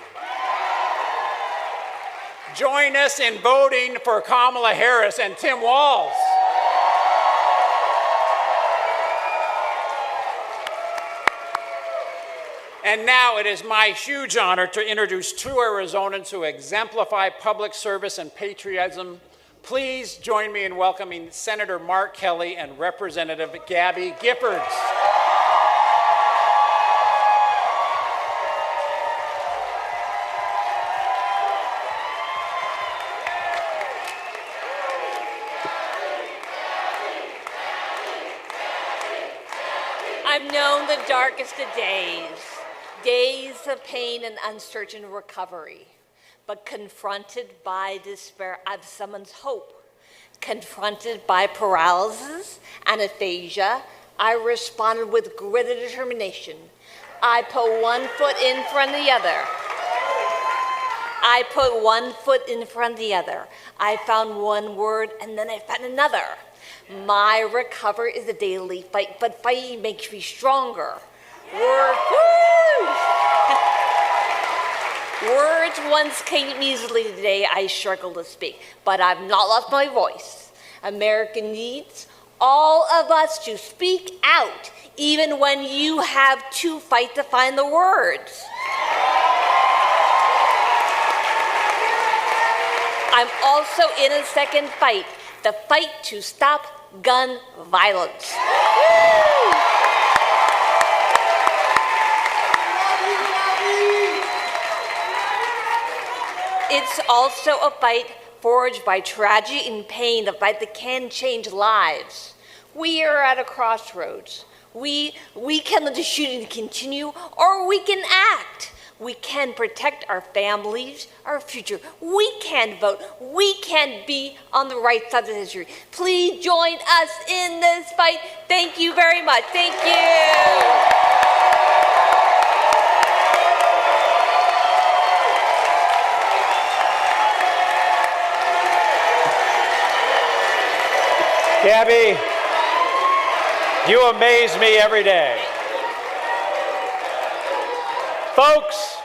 Join us in voting for Kamala Harris and Tim Walz. And now it is my huge honor to introduce two Arizonans who exemplify public service and patriotism. Please join me in welcoming Senator Mark Kelly and Representative Gabby Giffords. I've known the darkest of days, days of pain and uncertain recovery. But confronted by despair, I've summoned hope. Confronted by paralysis and aphasia, I responded with grit and determination. I put one foot in front of the other. I put one foot in front of the other. I found one word and then I found another. My recovery is a daily fight, but fighting makes me stronger. Words once came easily, today I struggle to speak, but I've not lost my voice. America needs all of us to speak out, even when you have to fight to find the words. I'm also in a second fight, the fight to stop gun violence. It's also a fight forged by tragedy and pain, a fight that can change lives. We are at a crossroads. We can let the shooting continue, or we can act. We can protect our families, our future. We can vote. We can be on the right side of history. Please join us in this fight. Thank you very much. Thank you. Gabby, you amaze me every day. Folks,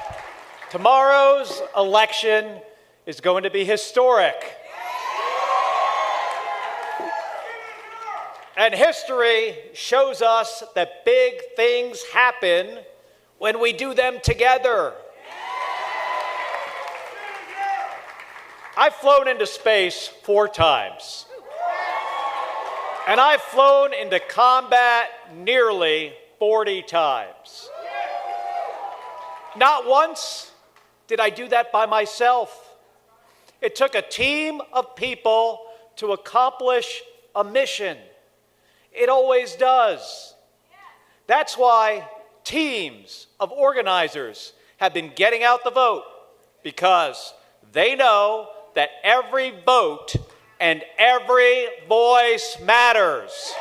tomorrow's election is going to be historic. And history shows us that big things happen when we do them together. I've flown into space 4 times. And I've flown into combat nearly 40 times. Not once did I do that by myself. It took a team of people to accomplish a mission. It always does. That's why teams of organizers have been getting out the vote, because they know that every vote and every voice matters.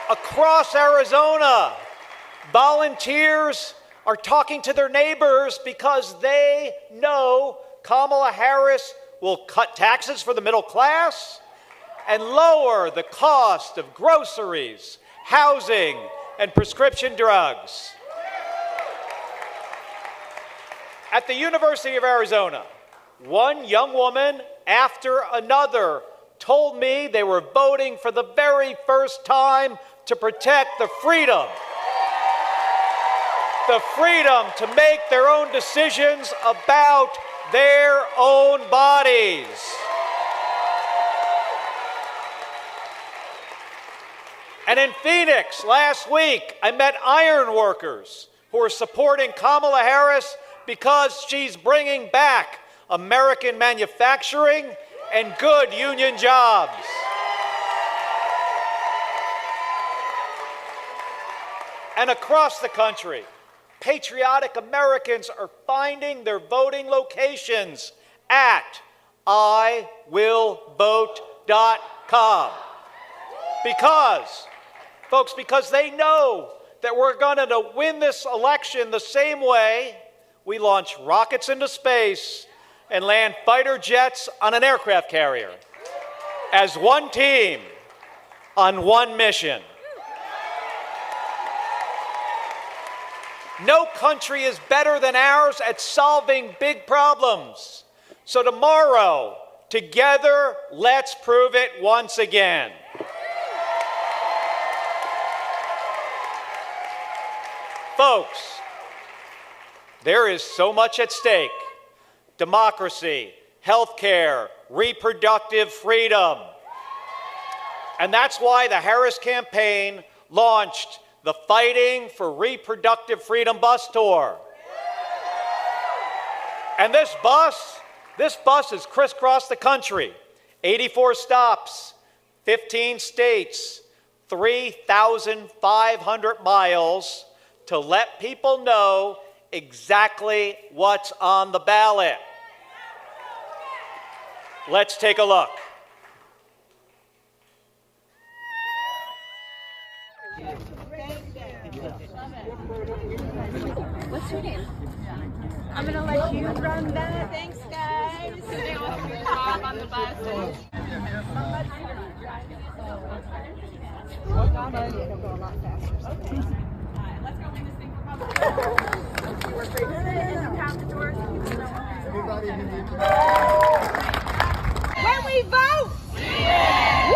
Across Arizona, volunteers are talking to their neighbors because they know Kamala Harris will cut taxes for the middle class and lower the cost of groceries, housing, and prescription drugs. At the University of Arizona, one young woman after another told me they were voting for the very first time to protect the freedom to make their own decisions about their own bodies. And in Phoenix last week, I met iron workers who are supporting Kamala Harris because she's bringing back American manufacturing and good union jobs. And across the country, patriotic Americans are finding their voting locations at iwillvote.com. Because they know that we're going to win this election the same way we launch rockets into space and land fighter jets on an aircraft carrier, as one team on one mission. No country is better than ours at solving big problems. So tomorrow, together, let's prove it once again. Folks, there is so much at stake: democracy, healthcare, reproductive freedom. And that's why the Harris campaign launched the Fighting for Reproductive Freedom bus tour. And this bus has crisscrossed the country, 84 stops, 15 states, 3,500 miles, to let people know exactly what's on the ballot. Let's take a look. What's your name? I'm gonna let you run that. Thanks, guys. Sitting on your job on the bus. Okay. Let's go win this thing for public. When we vote! Yeah.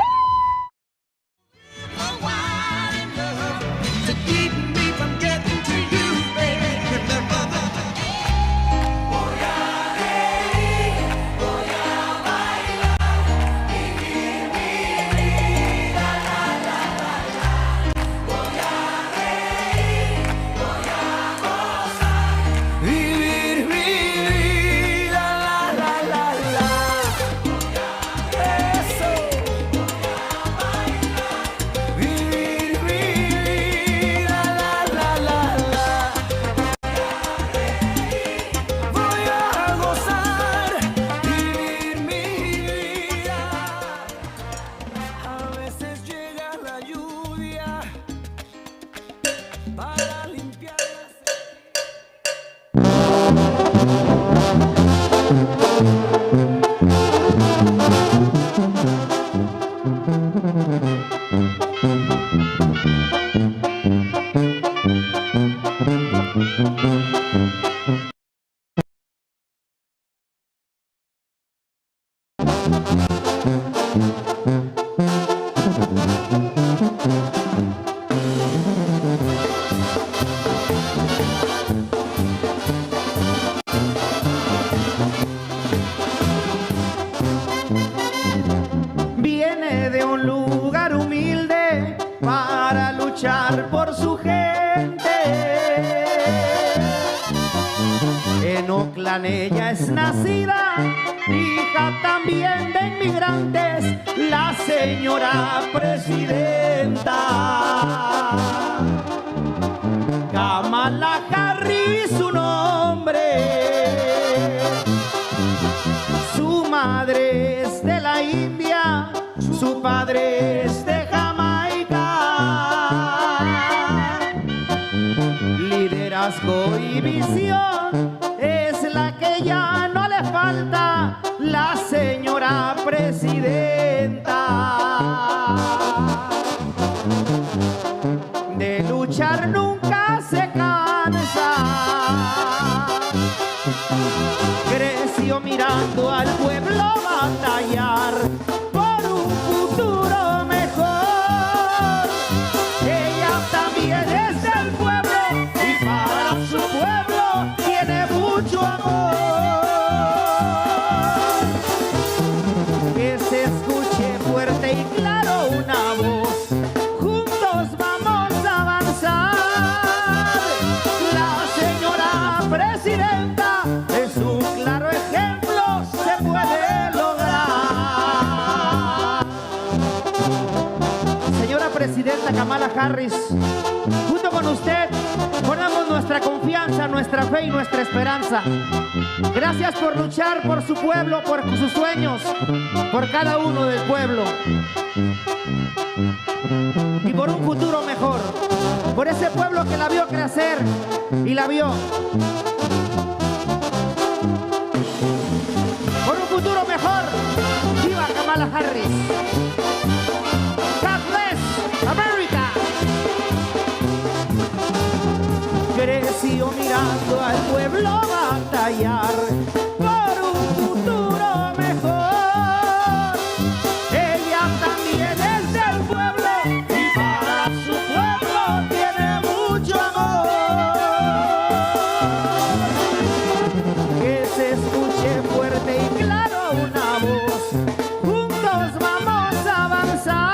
ella es nacida, hija también de inmigrantes, la señora presidenta. Kamala Harris, su nombre. Su madre es de la India, su padre es de Jamaica. Liderazgo y visión es la que ya no le falta, la señora presidenta. De luchar nunca se cansa, creció mirando al pueblo batallar por un futuro mejor. Ella también es del pueblo y para su pueblo tiene mucho amor. Que se escuche fuerte y claro una voz, juntos vamos a avanzar. La señora presidenta es un claro ejemplo, se puede lograr. Señora presidenta Kamala Harris, junto con usted ponemos nuestra confianza, nuestra fe y nuestra esperanza. Gracias por luchar por su pueblo, por sus sueños, por cada uno del pueblo y por un futuro mejor, por ese pueblo que la vio crecer y la vio. Por un futuro mejor. ¡Viva Kamala Harris! God bless America. Creció mirando al pueblo batallar por un futuro mejor. Ella también es del pueblo y para su pueblo tiene mucho amor. Que se escuche fuerte y claro una voz, juntos vamos a avanzar.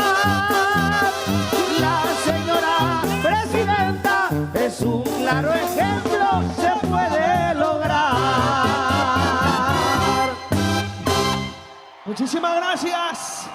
La señora presidenta es un claro ejemplo, se puede lograr. Muchísimas gracias.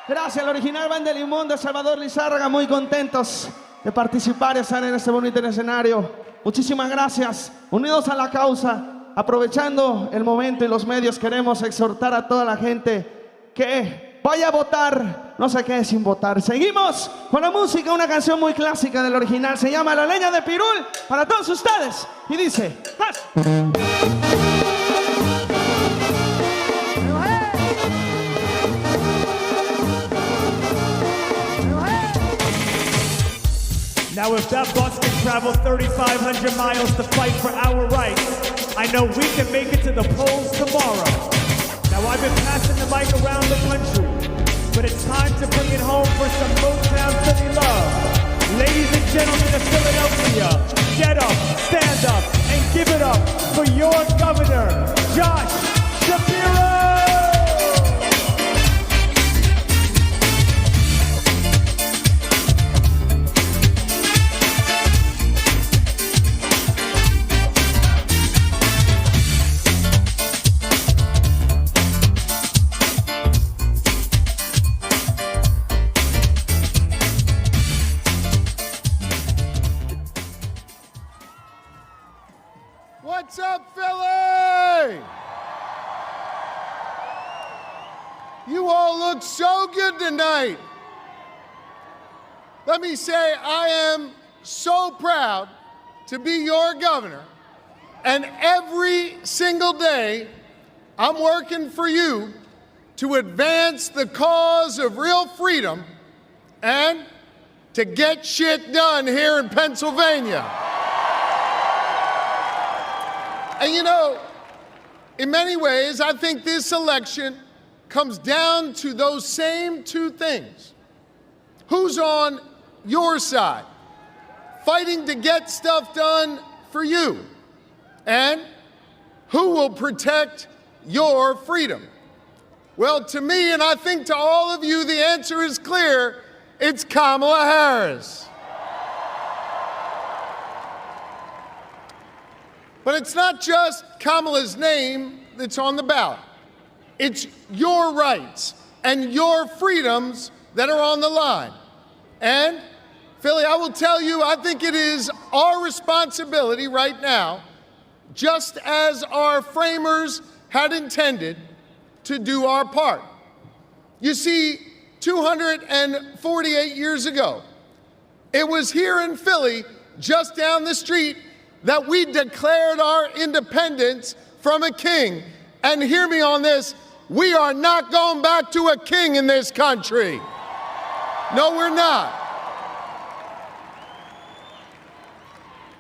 Gracias al original Band de Limón de Salvador Lizárraga, muy contentos de participar y estar en este bonito escenario. Muchísimas gracias. Unidos a la causa, aprovechando el momento y los medios, queremos exhortar a toda la gente que vaya a votar, no se quede sin votar. Seguimos con la música, una canción muy clásica del original, se llama La Leña de Pirul, para todos ustedes, y dice... Now if that bus can travel 3,500 miles to fight for our rights, I know we can make it to the polls tomorrow. Now I've been passing the mic around the country, but it's time to bring it home for some Motown Philly love. Ladies and gentlemen of Philadelphia, get up, stand up, and give it up for your governor, Josh Shapiro! What's up, Philly? You all look so good tonight. Let me say, I am so proud to be your governor, and every single day I'm working for you to advance the cause of real freedom and to get shit done here in Pennsylvania. And you know, in many ways, I think this election comes down to those same two things. Who's on your side, fighting to get stuff done for you? And who will protect your freedom? Well, to me, and I think to all of you, the answer is clear. It's Kamala Harris. But it's not just Kamala's name that's on the ballot. It's your rights and your freedoms that are on the line. And, Philly, I will tell you, I think it is our responsibility right now, just as our framers had intended, to do our part. You see, 248 years ago, it was here in Philly, just down the street, that we declared our independence from a king. And hear me on this, we are not going back to a king in this country. No, we're not.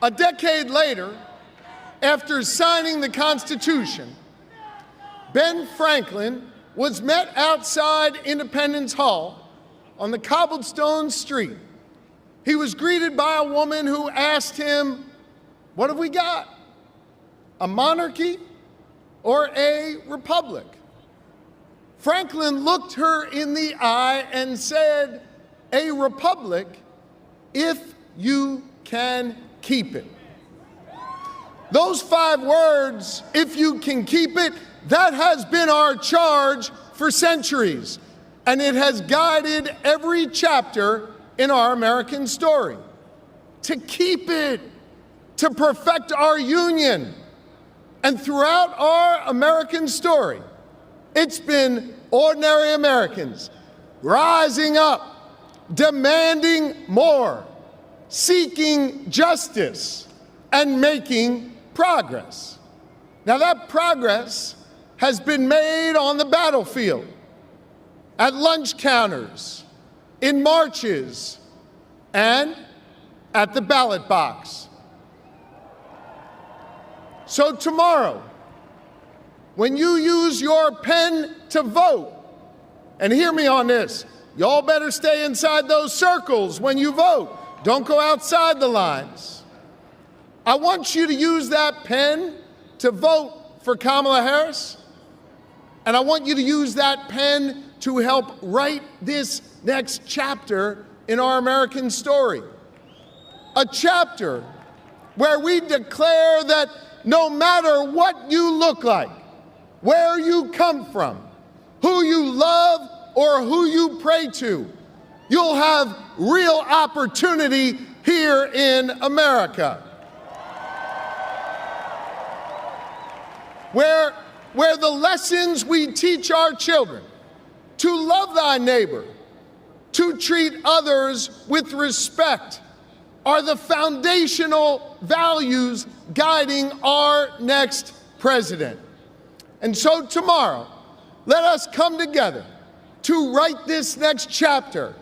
A decade later, after signing the Constitution, Ben Franklin was met outside Independence Hall on the cobblestone street. He was greeted by a woman who asked him, "What have we got? A monarchy or a republic?" Franklin looked her in the eye and said, "A republic if you can keep it." Those 5 words, "if you can keep it," that has been our charge for centuries, and it has guided every chapter in our American story. To keep it, to perfect our union. And throughout our American story, it's been ordinary Americans rising up, demanding more, seeking justice, and making progress. Now, that progress has been made on the battlefield, at lunch counters, in marches, and at the ballot box. So tomorrow, when you use your pen to vote, and hear me on this, y'all better stay inside those circles when you vote. Don't go outside the lines. I want you to use that pen to vote for Kamala Harris, and I want you to use that pen to help write this next chapter in our American story. A chapter where we declare that no matter what you look like, where you come from, who you love or who you pray to, you'll have real opportunity here in America. Where the lessons we teach our children, to love thy neighbor, to treat others with respect, are the foundational values guiding our next president. And so tomorrow, let us come together to write this next chapter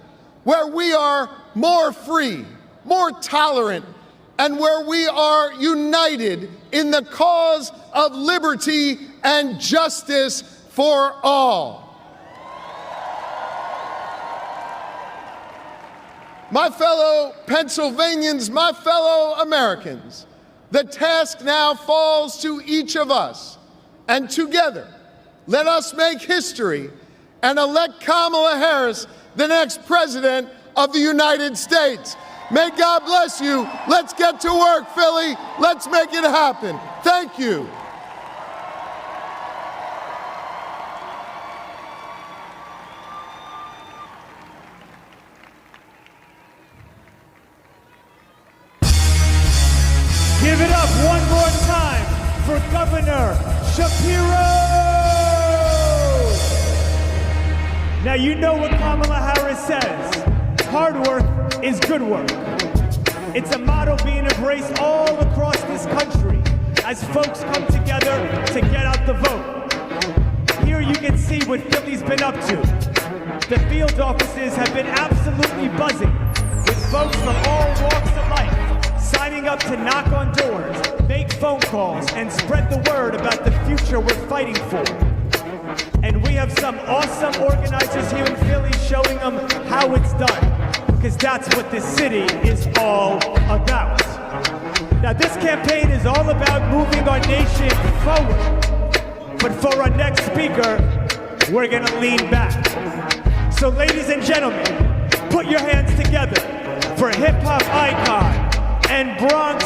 where we are more free, more tolerant, and where we are united in the cause of liberty and justice for all. My fellow Pennsylvanians, my fellow Americans, the task now falls to each of us. And together, let us make history and elect Kamala Harris the next president of the United States. May God bless you. Let's get to work, Philly. Let's make it happen. Thank you. Give it up one more time for Governor Shapiro! Now you know what Kamala Harris says. Hard work is good work. It's a motto being embraced all across this country as folks come together to get out the vote. Here you can see what Philly's been up to. The field offices have been absolutely buzzing with folks from all walks of life signing up to knock on doors, make phone calls, and spread the word about the future we're fighting for. And we have some awesome organizers here in Philly showing them how it's done, because that's what this city is all about. Now this campaign is all about moving our nation forward, but for our next speaker, we're gonna lean back. So ladies and gentlemen, put your hands together for hip-hop icon and Bronx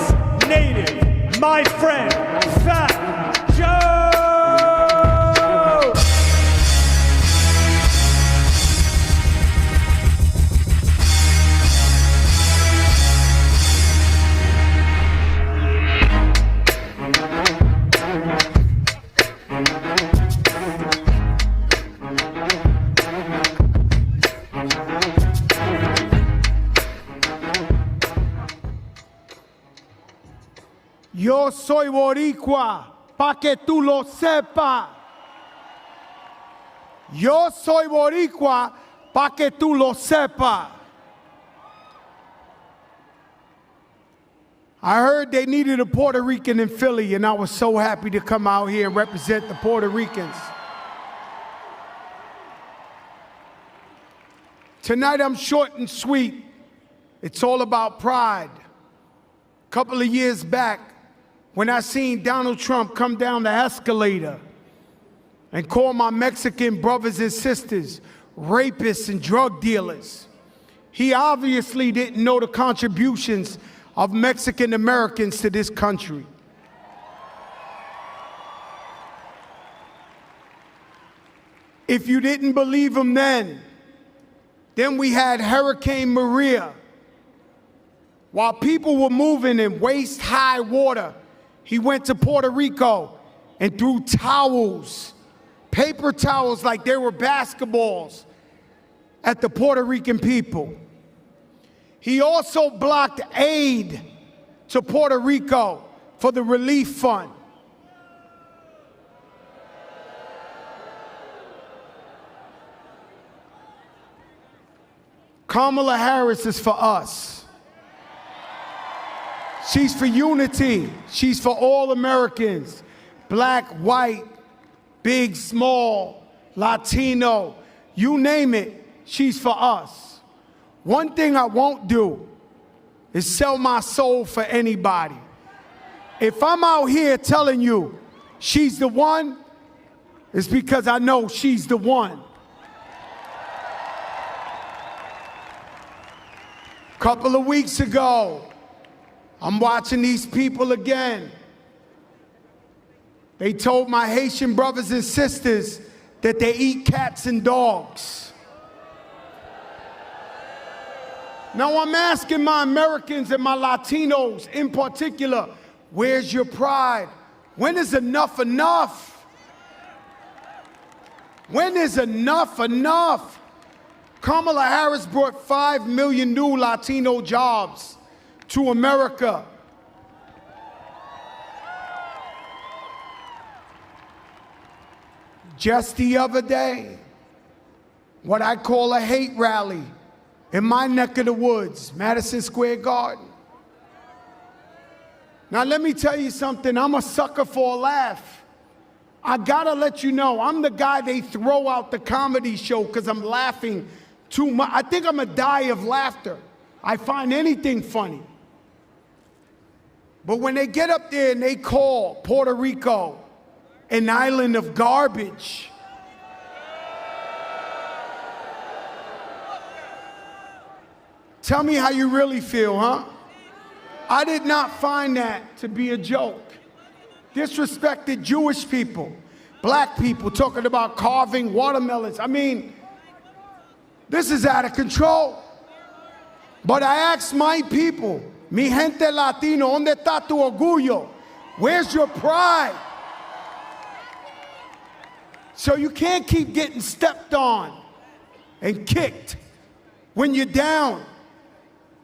native, my friend, Fat Joe! Yo soy boricua, pa' que tú lo sepas. Yo soy boricua, pa' que tú lo sepas. I heard they needed a Puerto Rican in Philly, and I was so happy to come out here and represent the Puerto Ricans. Tonight I'm short and sweet. It's all about pride. A couple of years back, when I seen Donald Trump come down the escalator and call my Mexican brothers and sisters rapists and drug dealers, he obviously didn't know the contributions of Mexican Americans to this country. If you didn't believe him then we had Hurricane Maria. While people were moving in waist-high water, he went to Puerto Rico and threw towels, paper towels like they were basketballs, at the Puerto Rican people. He also blocked aid to Puerto Rico for the relief fund. Kamala Harris is for us. She's for unity. She's for all Americans. Black, white, big, small, Latino, you name it, she's for us. One thing I won't do is sell my soul for anybody. If I'm out here telling you she's the one, it's because I know she's the one. A couple of weeks ago, I'm watching these people again. They told my Haitian brothers and sisters that they eat cats and dogs. Now I'm asking my Americans and my Latinos in particular, where's your pride? When is enough enough? When is enough enough? Kamala Harris brought 5 million new Latino jobs to America. Just the other day, what I call a hate rally in my neck of the woods, Madison Square Garden. Now let me tell you something, I'm a sucker for a laugh. I gotta let you know, I'm the guy they throw out the comedy show because I'm laughing too much. I think I'm gonna die of laughter. I find anything funny. But when they get up there and they call Puerto Rico an island of garbage, tell me how you really feel, huh? I did not find that to be a joke. Disrespected Jewish people, black people talking about carving watermelons. I mean, this is out of control. But I asked my people, mi gente latino, ¿dónde está tu orgullo? Where's your pride? So you can't keep getting stepped on and kicked when you're down.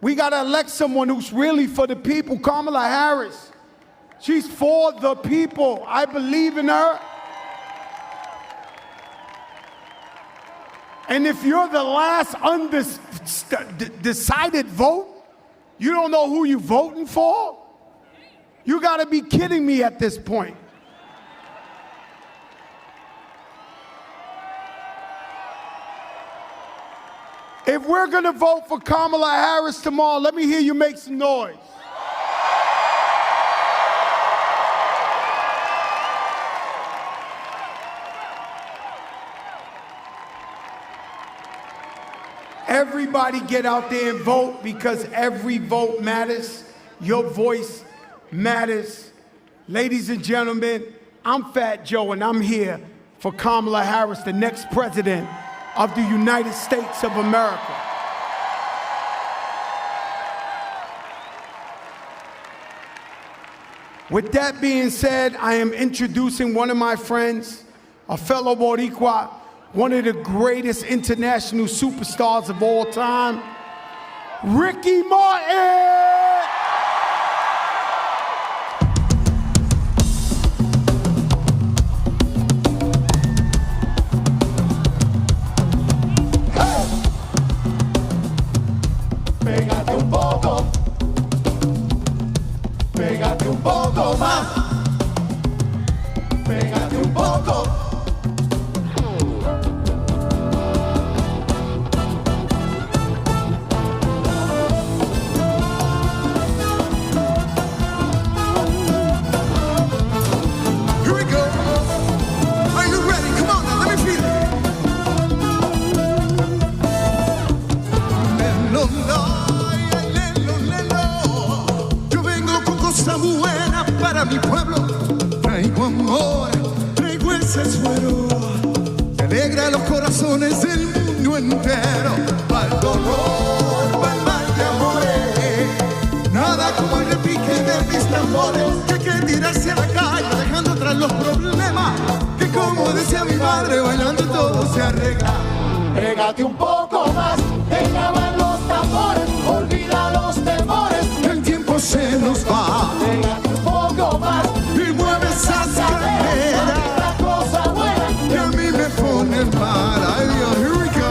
We gotta elect someone who's really for the people. Kamala Harris, she's for the people. I believe in her. And if you're the last undecided vote, you don't know who you're voting for? You gotta be kidding me at this point. If we're gonna vote for Kamala Harris tomorrow, let me hear you make some noise. Everybody get out there and vote because every vote matters. Your voice matters. Ladies and gentlemen, I'm Fat Joe, and I'm here for Kamala Harris, the next president of the United States of America. With that being said, I am introducing one of my friends, a fellow Boricua, one of the greatest international superstars of all time, Ricky Martin! Pégate un poco, pégate un poco más, pégate un poco. Here we go. Are you ready? Come on now, let me feel it. Buena para mi pueblo, traigo amor, traigo ese suero, que alegra los corazones del mundo entero. Pa'l dolor, pa'l mal de amores, nada como el repique de mis tambores, que hay que tirarse a la calle dejando atrás los problemas, que como decía mi madre, bailando todo se arregla. Pégate un poco más, te llaman los tambores, olvida los temores, el tiempo se nos va. Pégate un poco más y mueve esas caderas, la cosa buena que a mí me pone mal. Ay Dios, here we go.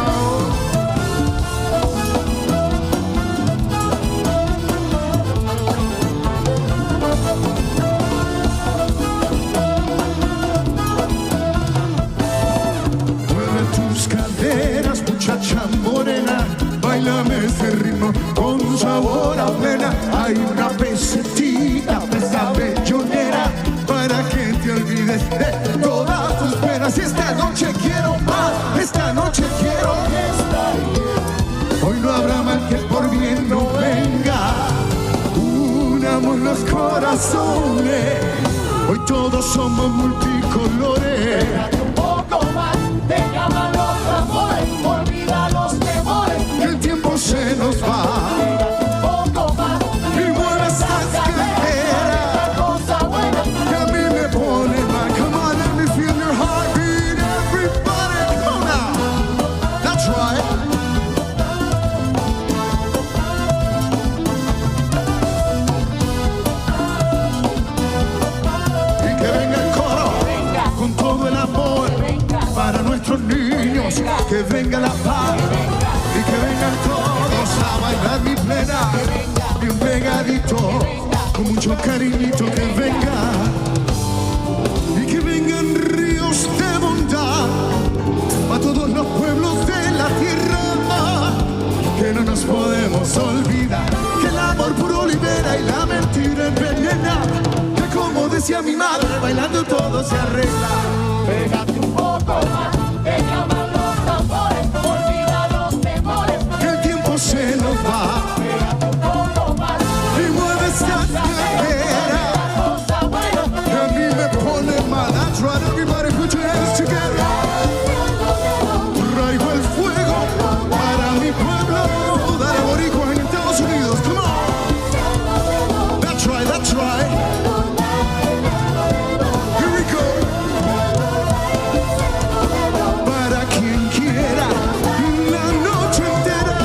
Mueve tus caderas, muchacha morena, bailame ese ritmo con sabor a plena. Hay una pesetita, esa bellonera, para que te olvides de todas tus penas. Y esta noche quiero más, esta noche quiero estar bien. Hoy no habrá mal que por bien no venga. Unamos los corazones, hoy todos somos multicolores. Pégate un poco más, te llaman los amores, olvida los temores, que el tiempo se nos va. Pégate un poco más y mueve esas caderas, la cosa buena que a mí me pone mal. Come on, let me feel your heartbeat, everybody, come on now. That's right. Y que venga el coro con todo el amor para nuestros niños, que venga la paz y que vengan todos a bailar mi plena, bien pegadito, con mucho cariñito, que venga y que vengan ríos de bondad a todos los pueblos de la tierra, que no nos podemos olvidar, que el amor puro libera y la mentira envenena, que como decía mi madre, bailando todo se arregla. Pégate un poco más, te llaman los tambores, olvida los temores, que el tiempo se nos va. Pégate un poco más y mueve esa cadera, la cosa buena que a mí me pone mal. That's right, everybody put your hands together. Traigo el fuego para mi pueblo, dale boricua en Estados Unidos, come on. That's right, that's right. Here we go. Para quien quiera la noche entera.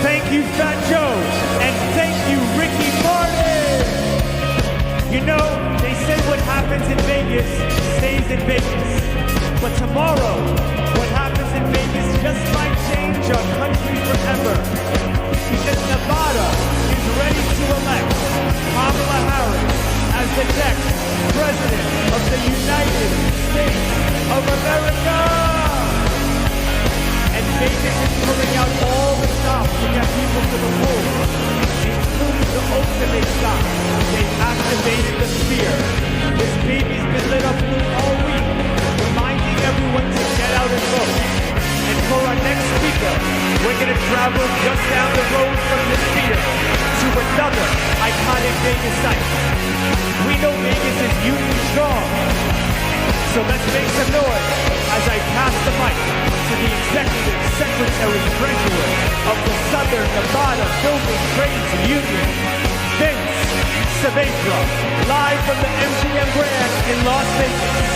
Thank you, Fat Joe, and thank you, Ricky Martin. You know, they say what happens in Vegas stays in Vegas. But tomorrow, what happens in Vegas just might change our country forever. Because Nevada is ready to elect the next President of the United States of America. And Vegas is pulling out all the stops to get people to the polls, including the ultimate stop. They've activated the sphere. This baby's been lit up all week, reminding everyone to get out and vote. And for our next speaker, we're going to travel just down the road from the sphere to another iconic Vegas site. We know Vegas is union strong, so let's make some noise as I pass the mic to the Executive Secretary Treasurer of the Southern Nevada Building Trades Union, Vince Saavedra, live from the MGM Grand in Las Vegas.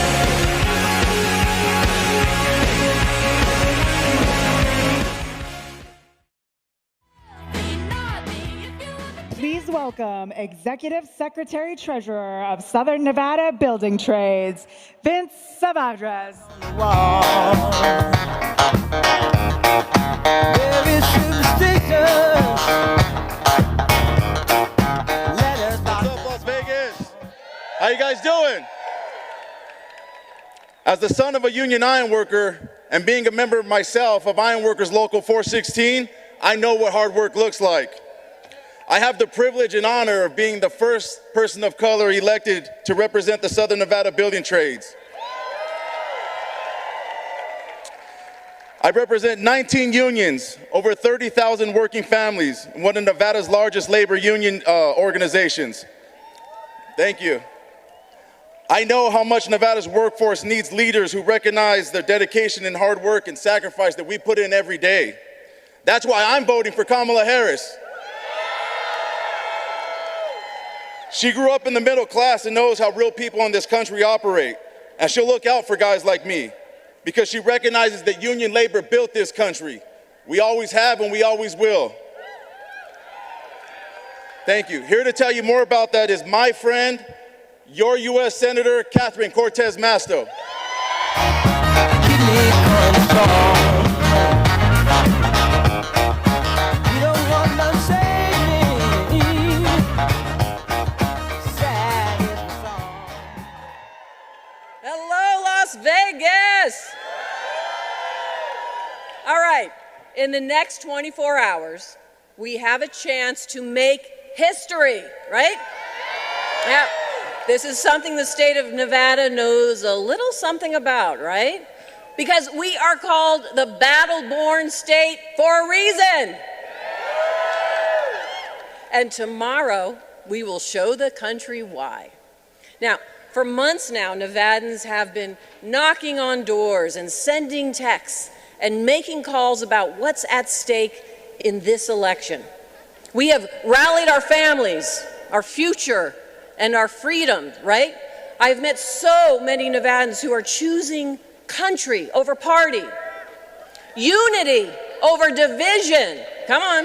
Please welcome Executive Secretary Treasurer of Southern Nevada Building Trades, Vince Saavedra. What's up, Las Vegas? How you guys doing? As the son of a union iron worker and being a member myself of Iron Workers Local 416, I know what hard work looks like. I have the privilege and honor of being the first person of color elected to represent the Southern Nevada building trades. I represent 19 unions, over 30,000 working families, and one of Nevada's largest labor union organizations. Thank you. I know how much Nevada's workforce needs leaders who recognize the dedication and hard work and sacrifice that we put in every day. That's why I'm voting for Kamala Harris. She grew up in the middle class and knows how real people in this country operate. And she'll look out for guys like me because she recognizes that union labor built this country. We always have and we always will. Thank you. Here to tell you more about that is my friend, your U.S. Senator, Catherine Cortez Masto. Vegas! All right, in the next 24 hours, we have a chance to make history, right? Yeah. This is something the state of Nevada knows a little something about, right? Because we are called the battle-born state for a reason. And tomorrow, we will show the country why. Now, for months now, Nevadans have been knocking on doors and sending texts and making calls about what's at stake in this election. We have rallied our families, our future, and our freedom, right? I've met so many Nevadans who are choosing country over party, unity over division, come on,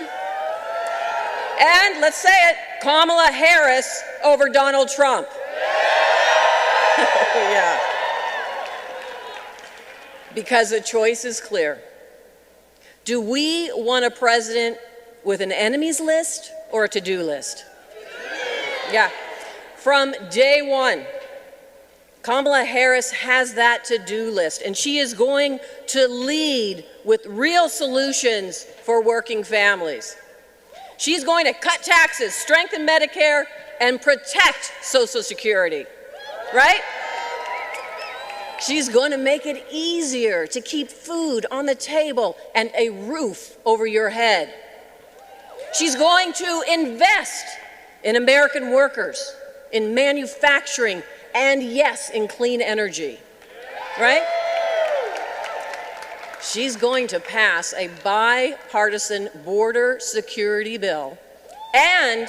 and let's say it, Kamala Harris over Donald Trump. Yeah. Because the choice is clear. Do we want a president with an enemies list or a to-do list? Yeah. From day one, Kamala Harris has that to-do list, and she is going to lead with real solutions for working families. She's going to cut taxes, strengthen Medicare, and protect Social Security. Right? She's going to make it easier to keep food on the table and a roof over your head. She's going to invest in American workers, in manufacturing, and yes, in clean energy. Right? She's going to pass a bipartisan border security bill and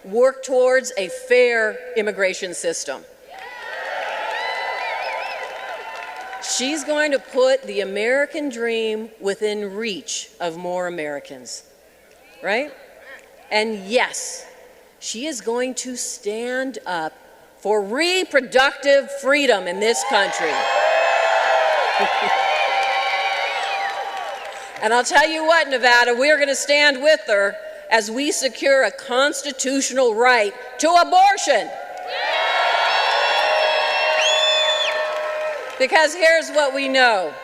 work towards a fair immigration system. She's going to put the American dream within reach of more Americans, right? And yes, she is going to stand up for reproductive freedom in this country. And I'll tell you what, Nevada, we're going to stand with her as we secure a constitutional right to abortion. Because here's what we know.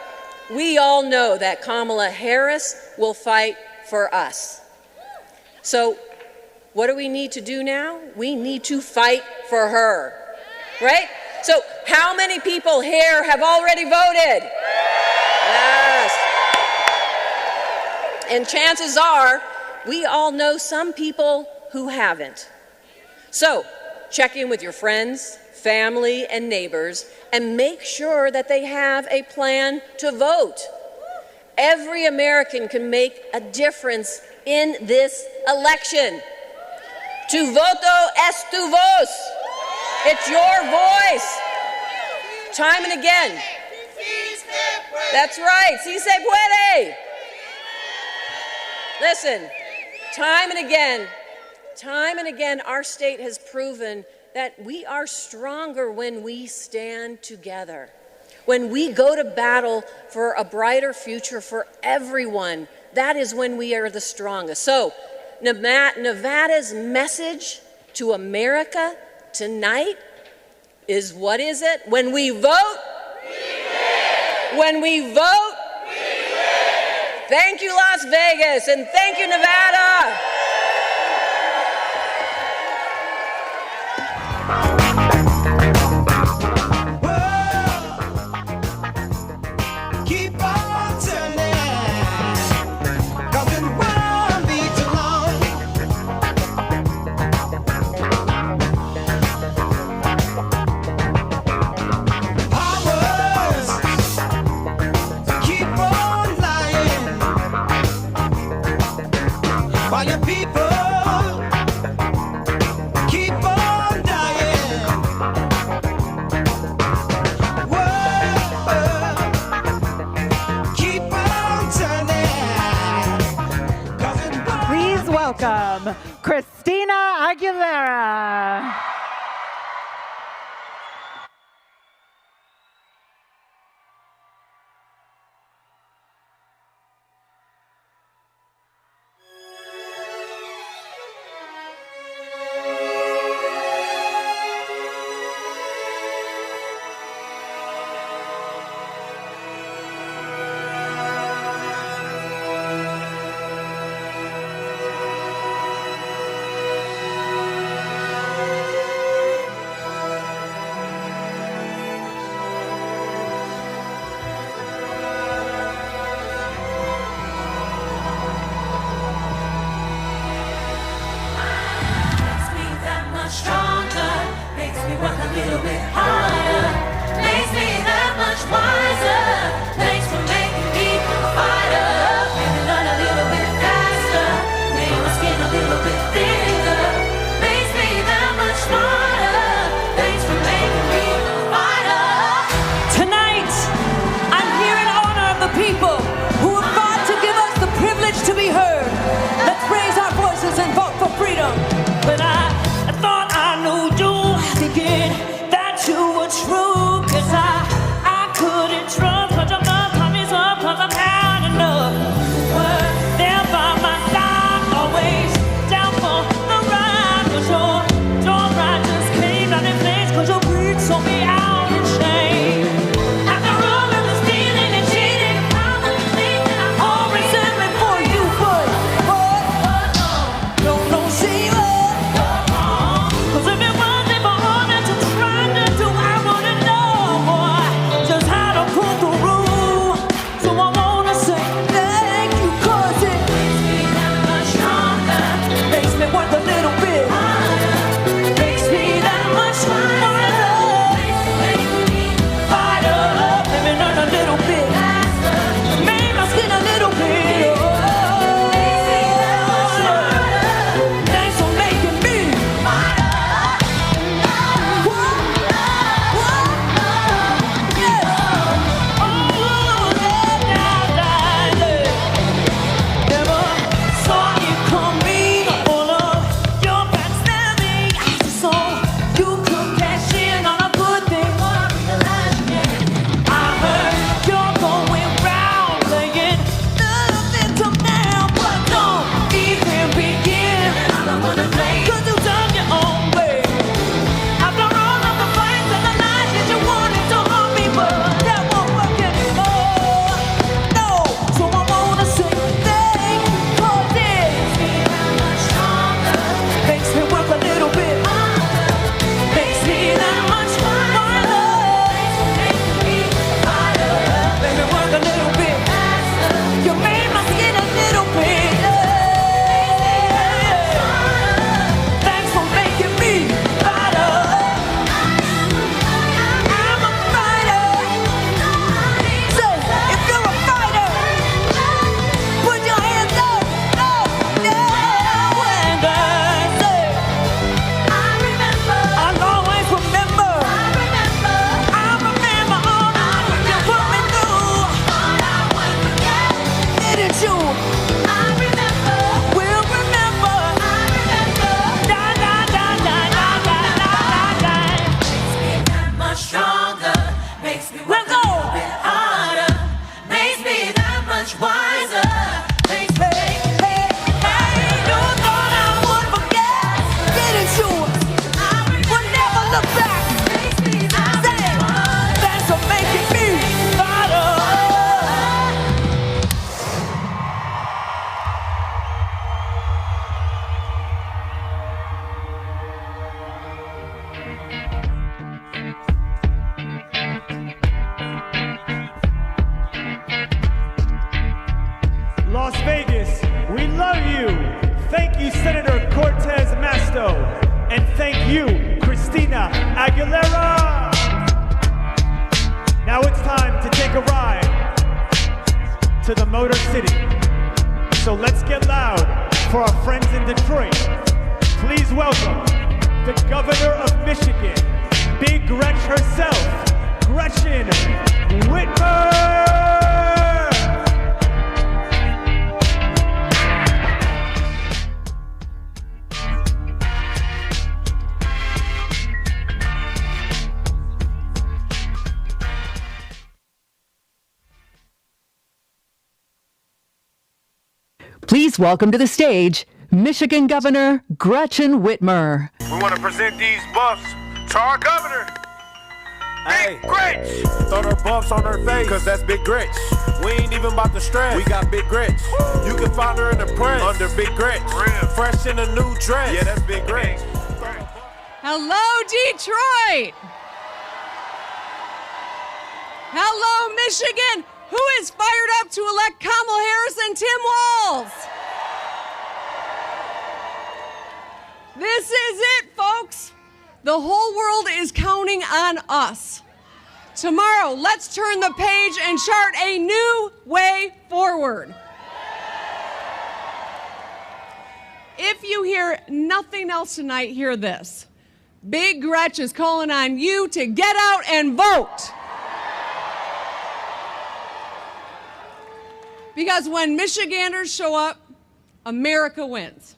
We all know that Kamala Harris will fight for us. So what do we need to do now? We need to fight for her, right? So how many people here have already voted? Yes. And chances are, we all know some people who haven't. So check in with your friends, family, and neighbors, and make sure that they have a plan to vote. Every American can make a difference in this election. Tu voto es tu voz. It's your voice. Time and again. That's right. Si se puede. Listen, time and again, our state has proven that we are stronger when we stand together. When we go to battle for a brighter future for everyone, that is when we are the strongest. So, Nevada's message to America tonight is, what is it? When we vote, we win. When we vote, we win. Thank you, Las Vegas, and thank you, Nevada. Keep on turning, 'cause it won't be too long. Powers keep on lying, while your people keep on dying. Keep on turning. Please welcome Christina Aguilera. Makes me that much stronger, makes me work a little bit harder, makes me that much wiser. Thanks for making me a fighter. Made me learn a little bit faster, made my skin a little bit thicker, makes me that much smarter. Thanks for making me a fighter. Tonight, I'm here in honor of the people who have fought to give us the privilege to be heard. Let's raise our voices and vote for freedom. But I thought I knew you, thinking that you Las Vegas, we love you. Thank you, Senator Cortez Masto. And thank you, Christina Aguilera. Now it's time to take a ride to the Motor City. So let's get loud for our friends in Detroit. Please welcome the Governor of Michigan, Big Gretch herself, Gretchen Whitmer. Please welcome to the stage, Michigan Governor Gretchen Whitmer. We want to present these buffs to our governor, Big Gretch. Throw her buffs on her face, cause that's Big Gretch. We ain't even about to stress, we got Big Gretch. You can find her in the press, under Big Gretch. Fresh in a new dress, yeah, that's Big Gretch. Hello, Detroit. Hello, Michigan. Who is fired up to elect Kamala Harris and Tim Walz? This is it, folks. The whole world is counting on us. Tomorrow, let's turn the page and chart a new way forward. If you hear nothing else tonight, hear this. Big Gretch is calling on you to get out and vote. Because when Michiganders show up, America wins.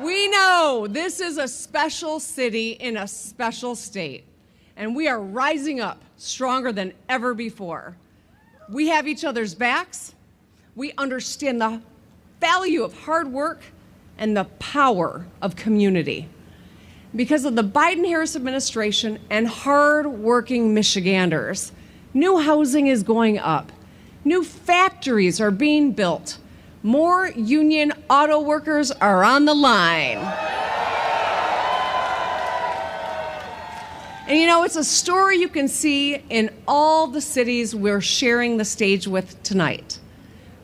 We know this is a special city in a special state, and we are rising up stronger than ever before. We have each other's backs. We understand the value of hard work and the power of community. Because of the Biden-Harris administration and hard-working Michiganders, new housing is going up. New factories are being built. More union auto workers are on the line. And you know, it's a story you can see in all the cities we're sharing the stage with tonight.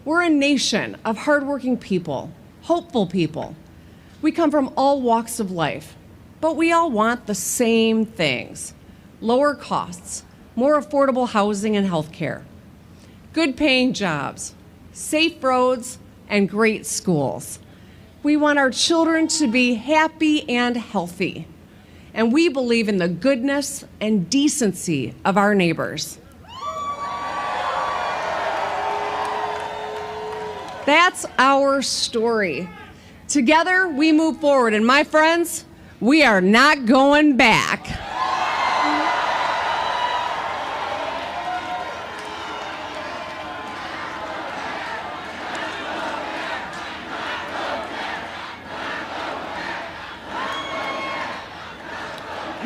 We're a nation of hardworking people, hopeful people. We come from all walks of life, but we all want the same things: lower costs, more affordable housing and health care, good paying jobs, safe roads, and great schools. We want our children to be happy and healthy. And we believe in the goodness and decency of our neighbors. That's our story. Together, we move forward. And my friends, we are not going back.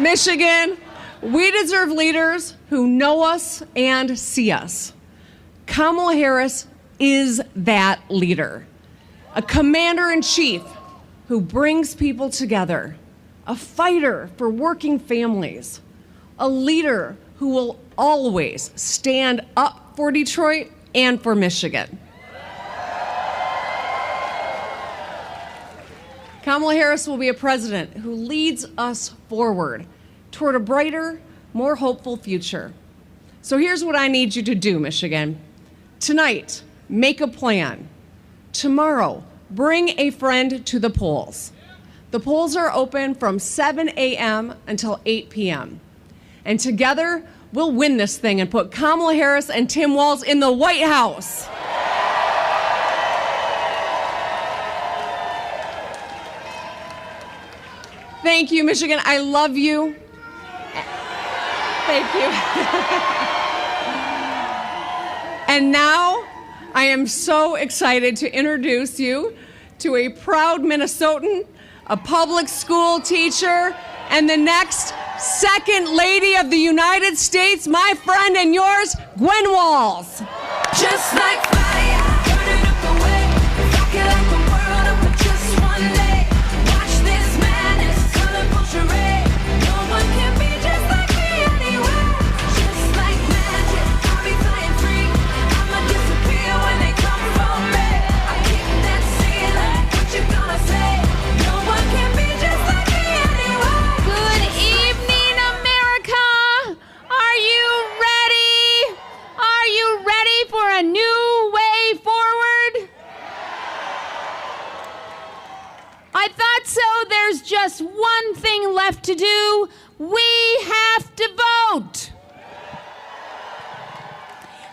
Michigan, we deserve leaders who know us and see us. Kamala Harris is that leader, a commander-in-chief who brings people together, a fighter for working families, a leader who will always stand up for Detroit and for Michigan. Kamala Harris will be a president who leads us forward toward a brighter, more hopeful future. So here's what I need you to do, Michigan. Tonight, make a plan. Tomorrow, bring a friend to the polls. The polls are open from 7 a.m. until 8 p.m. And together, we'll win this thing and put Kamala Harris and Tim Walz in the White House. Thank you, Michigan. I love you. Thank you. And now, I am so excited to introduce you to a proud Minnesotan, a public school teacher, and the next Second Lady of the United States, my friend and yours, Gwen Walz. Just like fire, burning up the way. Rock it like the world up with just one leg. Watch this madness, colorful charade. No one can be just like me anywhere. Just like magic, I'll be flying free. I'ma disappear when they come for so there's just one thing left to do. We have to vote.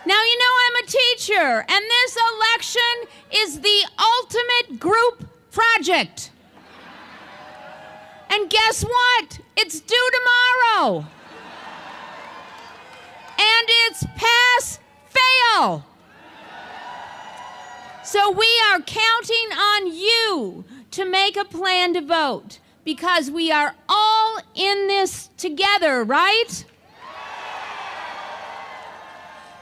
Now, you know I'm a teacher, and this election is the ultimate group project. And guess what? It's due tomorrow. And it's pass, fail. So we are counting on you to make a plan to vote, because we are all in this together, right?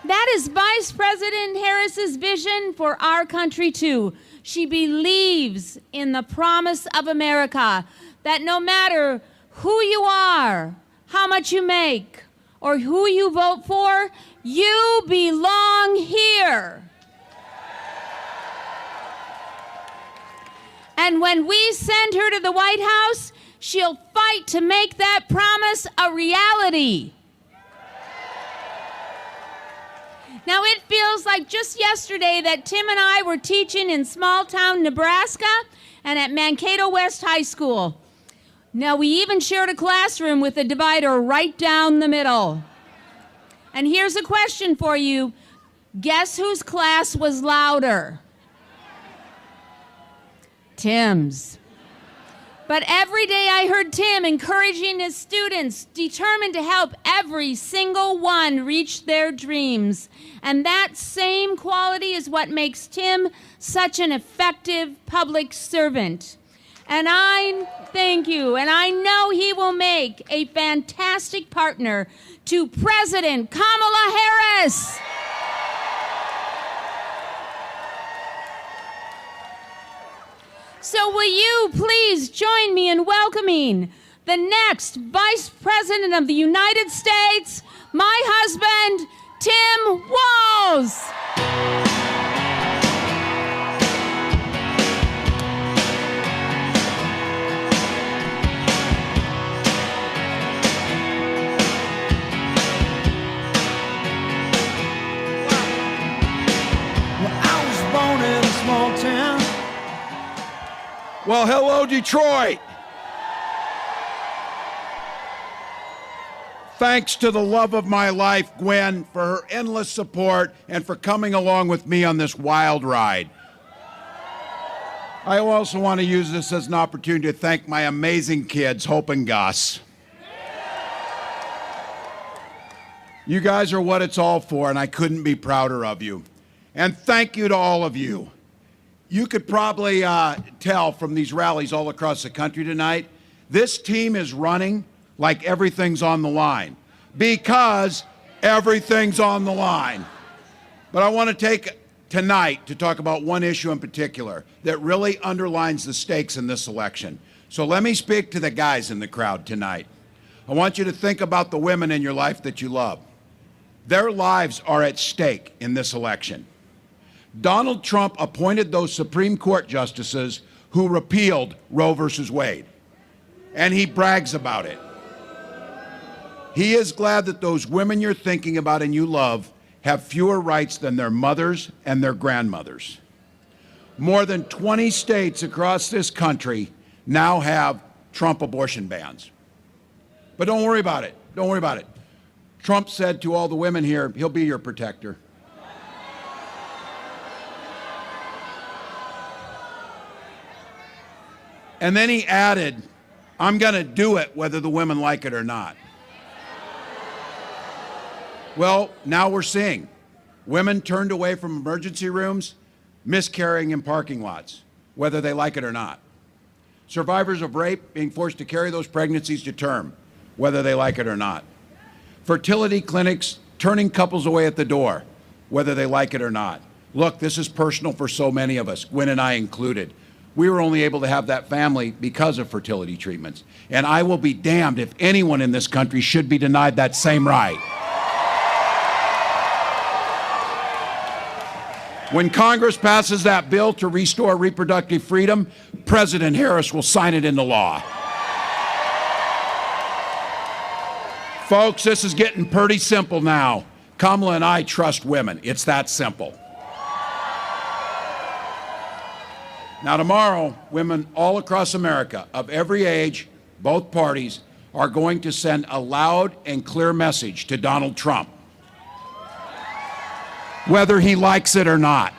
That is Vice President Harris's vision for our country too. She believes in the promise of America, that no matter who you are, how much you make, or who you vote for, you belong here. And when we send her to the White House, she'll fight to make that promise a reality. Now, it feels like just yesterday that Tim and I were teaching in small town Nebraska and at Mankato West High School. Now, we even shared a classroom with a divider right down the middle. And here's a question for you. Guess whose class was louder? Tim's. But every day I heard Tim encouraging his students, determined to help every single one reach their dreams. And that same quality is what makes Tim such an effective public servant. And I thank you, and I know he will make a fantastic partner to President Kamala Harris. So will you please join me in welcoming the next Vice President of the United States, my husband, Tim Walz. Small town. Well, hello, Detroit. Thanks to the love of my life, Gwen, for her endless support and for coming along with me on this wild ride. I also want to use this as an opportunity to thank my amazing kids, Hope and Gus. You guys are what it's all for, and I couldn't be prouder of you. And thank you to all of you. You could probably tell from these rallies all across the country tonight, this team is running like everything's on the line, because everything's on the line. But I want to take tonight to talk about one issue in particular that really underlines the stakes in this election. So let me speak to the guys in the crowd tonight. I want you to think about the women in your life that you love. Their lives are at stake in this election. Donald Trump appointed those Supreme Court justices who repealed Roe versus Wade, and he brags about it. He is glad that those women you're thinking about and you love have fewer rights than their mothers and their grandmothers. More than 20 states across this country now have Trump abortion bans. But don't worry about it. Don't worry about it. Trump said to all the women here, he'll be your protector. And then he added, I'm going to do it whether the women like it or not. Well, now we're seeing women turned away from emergency rooms, miscarrying in parking lots, whether they like it or not. Survivors of rape being forced to carry those pregnancies to term, whether they like it or not. Fertility clinics turning couples away at the door, whether they like it or not. Look, this is personal for so many of us, Gwen and I included. We were only able to have that family because of fertility treatments. And I will be damned if anyone in this country should be denied that same right. When Congress passes that bill to restore reproductive freedom, President Harris will sign it into law. Folks, this is getting pretty simple now. Kamala and I trust women. It's that simple. Now, tomorrow, women all across America, of every age, both parties, are going to send a loud and clear message to Donald Trump, whether he likes it or not.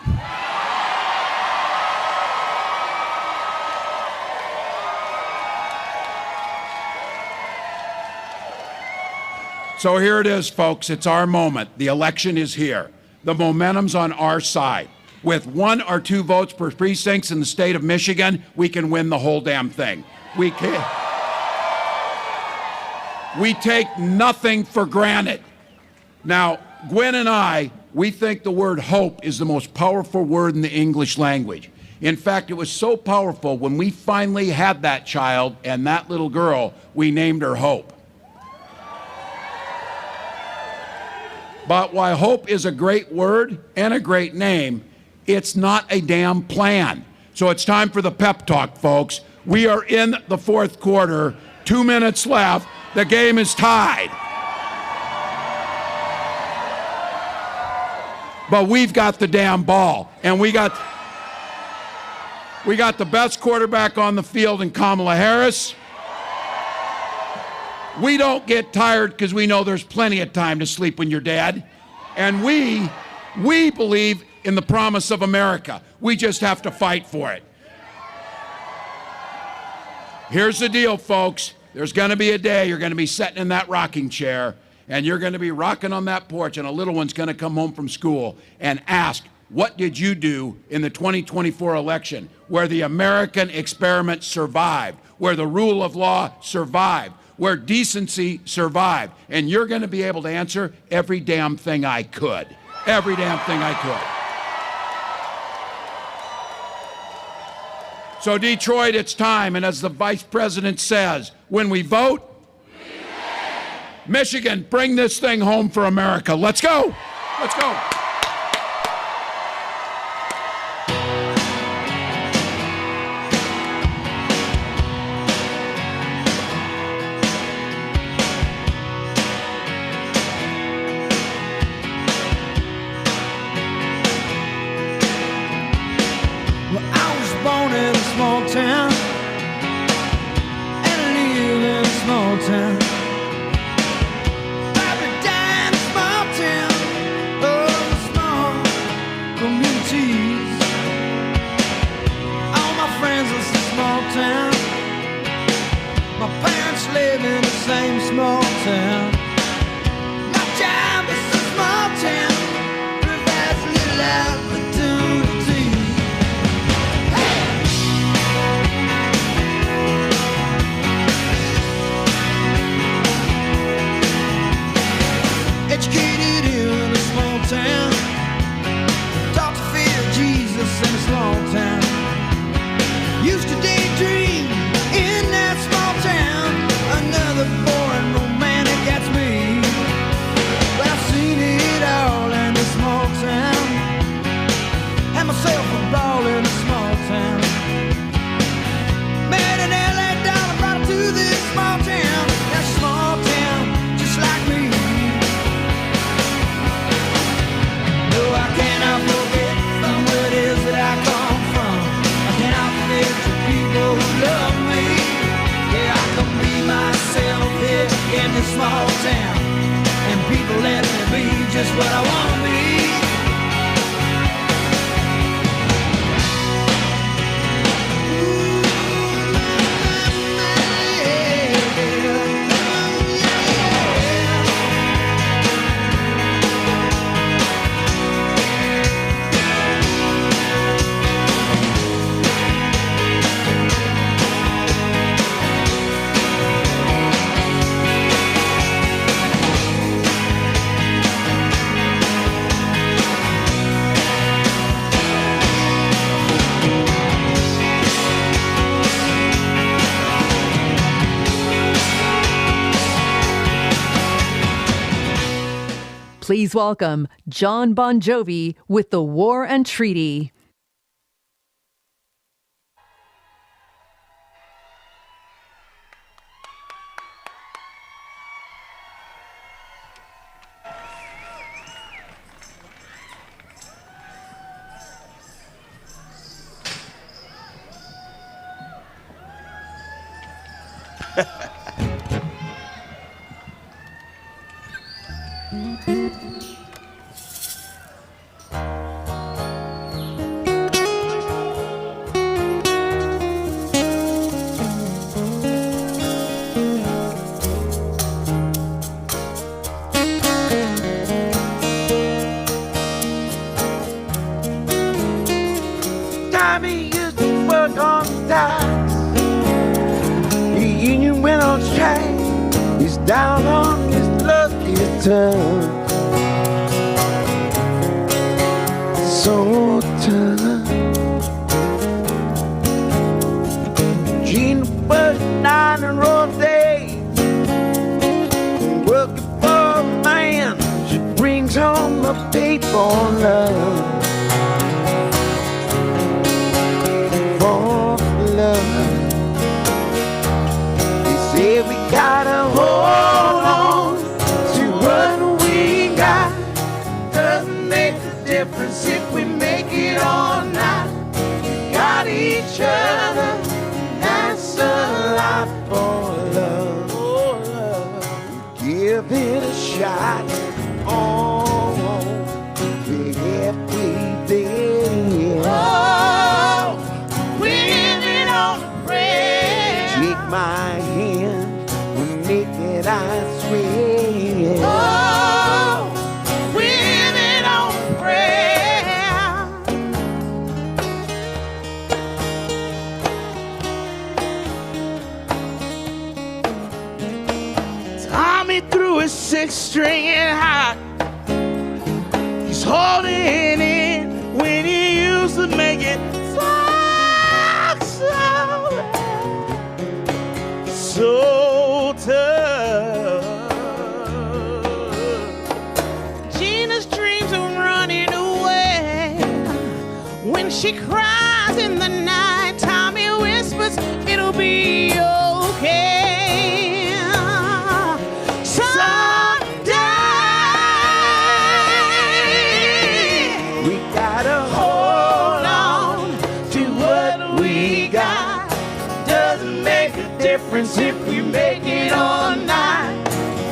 So here it is, folks. It's our moment. The election is here. The momentum's on our side. With 1 or 2 votes per precincts in the state of Michigan, we can win the whole damn thing. We can. We take nothing for granted. Now, Gwen and I, we think the word hope is the most powerful word in the English language. In fact, it was so powerful when we finally had that child and that little girl, we named her Hope. But while hope is a great word and a great name, it's not a damn plan. So it's time for the pep talk, folks. We are in the 4th quarter, 2 minutes left. The game is tied. But we've got the damn ball, and we got the best quarterback on the field in Kamala Harris. We don't get tired because we know there's plenty of time to sleep when you're dead. And we believe in the promise of America. We just have to fight for it. Here's the deal, folks. There's going to be a day you're going to be sitting in that rocking chair, and you're going to be rocking on that porch, and a little one's going to come home from school and ask, what did you do in the 2024 election where the American experiment survived, where the rule of law survived, where decency survived? And you're going to be able to answer every damn thing I could. Every damn thing I could. So Detroit, it's time. And as the vice president says, when we vote, Michigan, bring this thing home for America. Let's go. Let's go. Small town, and I live in a small town. Paradise, small town, oh, small communities. All my friends live in a small town. My parents live in the same small town. My job is a small town, provides little opportunity. Educated in a small town, taught to fear Jesus in a small town. Used to daydream in that small town. Another boring romantic, that's me. But I've seen it all in a small town. Had myself a ball in a small town. Met an LA dollar, brought her to this small town. That small town, just like me. No, I cannot forget from where it is that I come from. I cannot forget the people who love me. Yeah, I can be myself here in this small town, and people let me be just what I want to be. Please welcome John Bon Jovi with The War and Treaty. Tommy used to work on docks. The union went on strike. He's down on his lucky turn. So tough. Gina worked 9 and roll day, working for a man. She brings home a paper love. For love. They say we gotta hold on to what we got. Doesn't make a difference if we make it or not. We got each other, that's a lot for love. Oh, love. Give it a shot. Oh, we halfway there. Oh, we're living on a prayer. Take my hand, we'll make it, I swear. Oh, we're living on a prayer. Tommy threw his 6-string in hot. He's holding it when he used to make it talk so tough. Gina's dreams are running away. When she cries in the night, Tommy whispers, it'll be okay. Someday we gotta hold on to what we got. Doesn't make a difference if we make it or not.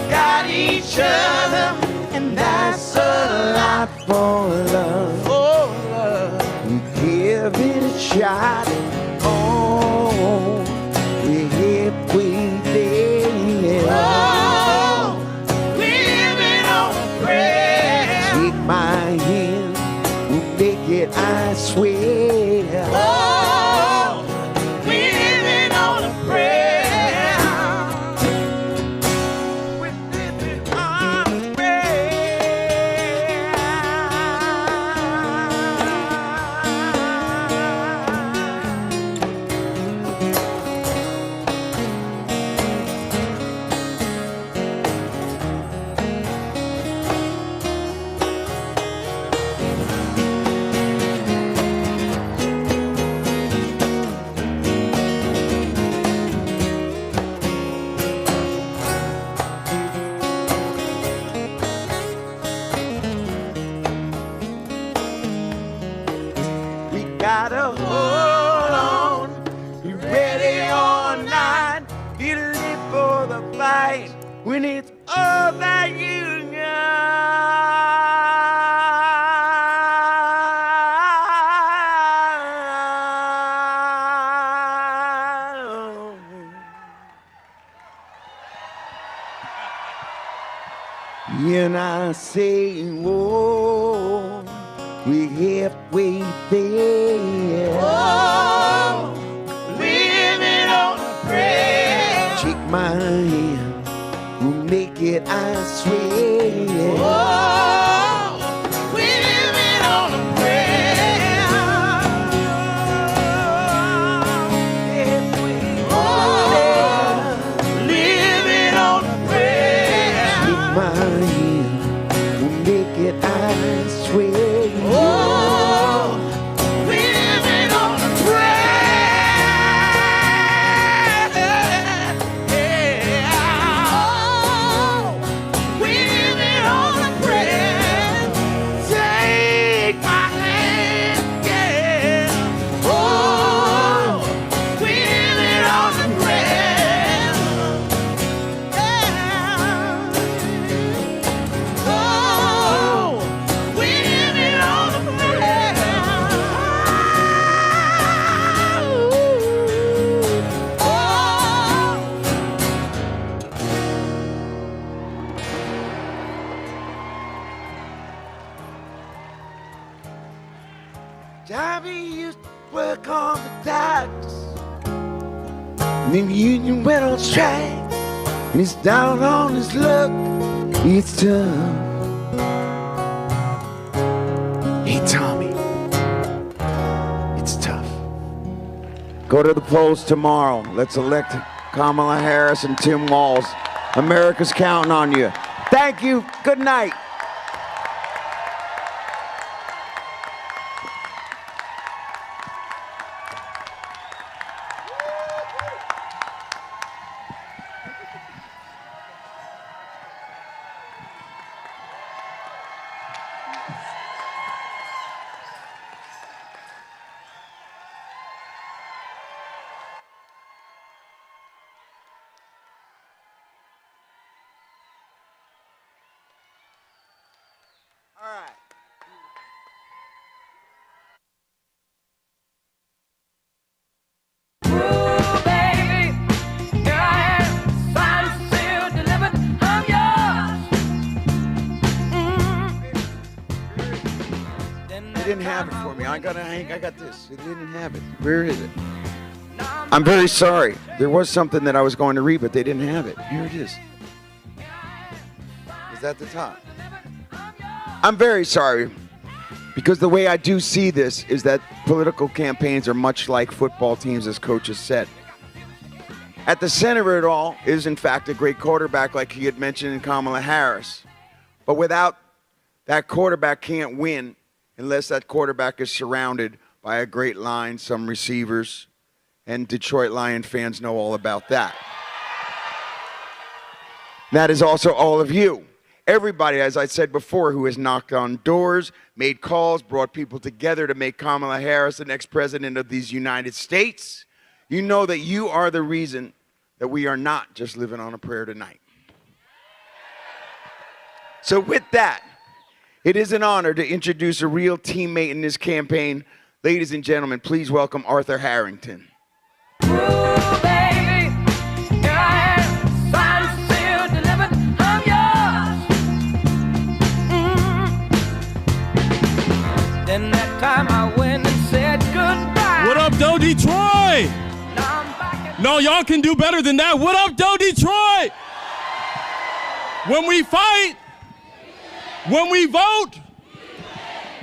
Got each other, and that's a lot for love. For love, we give it a shot. Oh, we're halfway there. Oh, we're living on a prayer. Take my hand, we'll make it, I swear. Oh, we're living on a prayer. We're living on a gotta hold on, be ready all night, be ready for the fight when it's all that you got. And I say, whoa, we're halfway there. Oh, living on a prayer. Take my hand, we'll make it, I swear. Oh, we're living on a prayer. Oh, living on a prayer. Take my hand, we'll make it, I swear. Oh, we're living on a prayer. Oh, we're Johnny used to work on the docks. And then the union went on strike. And he's down on his luck. It's tough. Hey, Tommy. It's tough. Go to the polls tomorrow. Let's elect Kamala Harris and Tim Walz. America's counting on you. Thank you. Good night. They didn't have it for me. I got this. It didn't have it. Where is it? I'm very sorry. There was something that I was going to read, but they didn't have it. Here it is. Is that the top? I'm very sorry, because the way I do see this is that political campaigns are much like football teams, as coaches said. At the center of it all is, in fact, a great quarterback like he had mentioned in Kamala Harris. But without that quarterback can't win unless that quarterback is surrounded by a great line, some receivers, and Detroit Lion fans know all about that. That is also all of you. Everybody, as I said before, who has knocked on doors, made calls, brought people together to make Kamala Harris the next president of these United States. You know that you are the reason that we are not just living on a prayer tonight. So with that, it is an honor to introduce a real teammate in this campaign. Ladies and gentlemen, please welcome Arthur Harrington. Then that time I went and said goodbye. What up, Doe Detroit? No, y'all can do better than that. What up, Doe Detroit? When we fight, when we vote.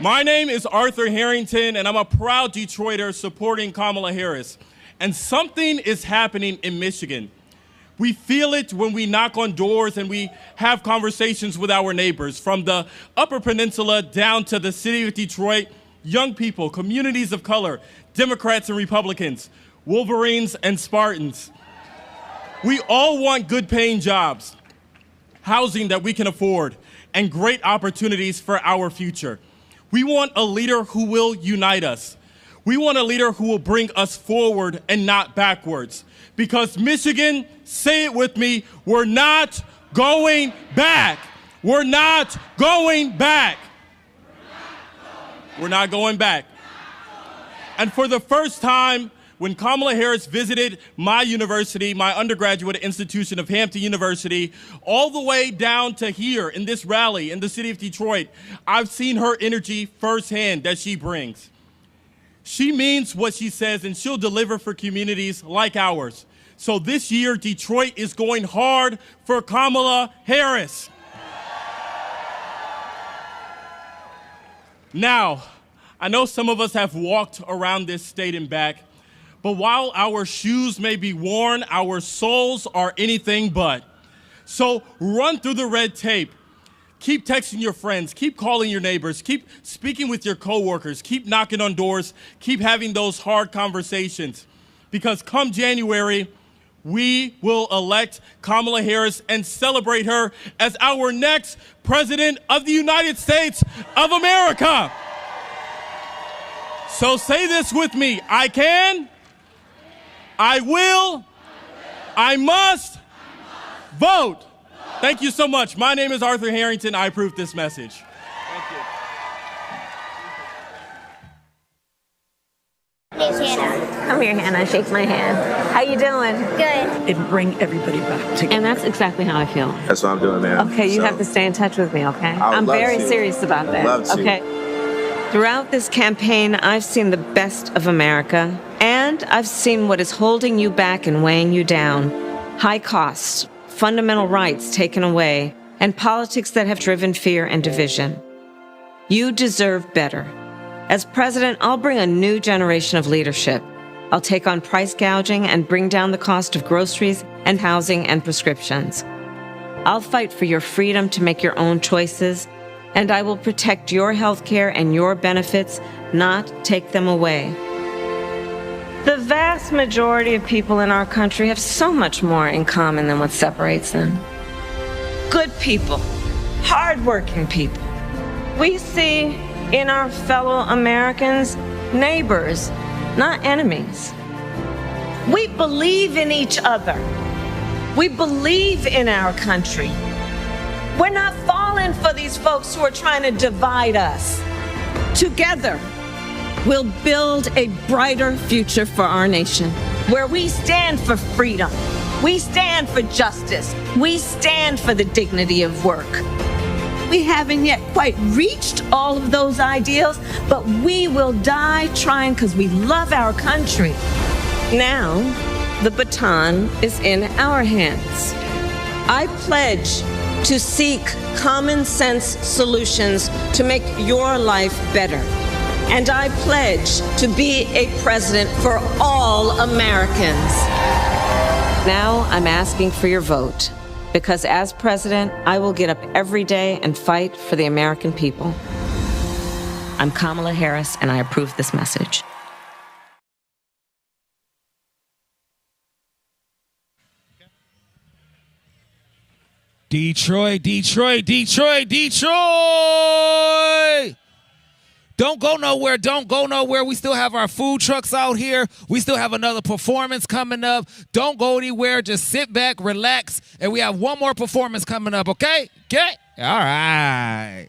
My name is Arthur Harrington, and I'm a proud Detroiter supporting Kamala Harris. And something is happening in Michigan. We feel it when we knock on doors and we have conversations with our neighbors. From the Upper Peninsula down to the city of Detroit, young people, communities of color, Democrats and Republicans, Wolverines and Spartans. We all want good paying jobs, housing that we can afford, and great opportunities for our future. We want a leader who will unite us. We want a leader who will bring us forward and not backwards. Because Michigan, say it with me, we're not going back. We're not going back. We're not going back. And for the first time, when Kamala Harris visited my university, my undergraduate institution of Hampton University, all the way down to here in this rally in the city of Detroit, I've seen her energy firsthand that she brings. She means what she says, and she'll deliver for communities like ours. So this year, Detroit is going hard for Kamala Harris. Now, I know some of us have walked around this state and back, but while our shoes may be worn, our souls are anything but. So run through the red tape. Keep texting your friends, keep calling your neighbors, keep speaking with your coworkers, keep knocking on doors, keep having those hard conversations. Because come January, we will elect Kamala Harris and celebrate her as our next president of the United States of America. So say this with me: I can, I will, I must vote. Thank you so much. My name is Arthur Harrington. I approve this message. Thank you. Name's Hannah. Come here, Hannah. Shake my hand. How you doing? Good. And bring everybody back together. And that's exactly how I feel. That's what I'm doing, man. Okay, you have to stay in touch with me, okay? I'm very serious about that. Love to. Okay. Throughout this campaign, I've seen the best of America, and I've seen what is holding you back and weighing you down. High costs, fundamental rights taken away, and politics that have driven fear and division. You deserve better. As president, I'll bring a new generation of leadership. I'll take on price gouging and bring down the cost of groceries and housing and prescriptions. I'll fight for your freedom to make your own choices, and I will protect your health care and your benefits, not take them away. The vast majority of people in our country have so much more in common than what separates them. Good people, hardworking people. We see in our fellow Americans neighbors, not enemies. We believe in each other. We believe in our country. We're not falling for these folks who are trying to divide us. Together, we'll build a brighter future for our nation, where we stand for freedom, we stand for justice, we stand for the dignity of work. We haven't yet quite reached all of those ideals, but we will die trying because we love our country. Now, the baton is in our hands. I pledge to seek common sense solutions to make your life better. And I pledge to be a president for all Americans. Now I'm asking for your vote, because as president, I will get up every day and fight for the American people. I'm Kamala Harris, and I approve this message. Detroit, Detroit, Detroit, Detroit! Don't go nowhere. Don't go nowhere. We still have our food trucks out here. We still have another performance coming up. Don't go anywhere. Just sit back, relax, and we have one more performance coming up, okay? Okay? All right.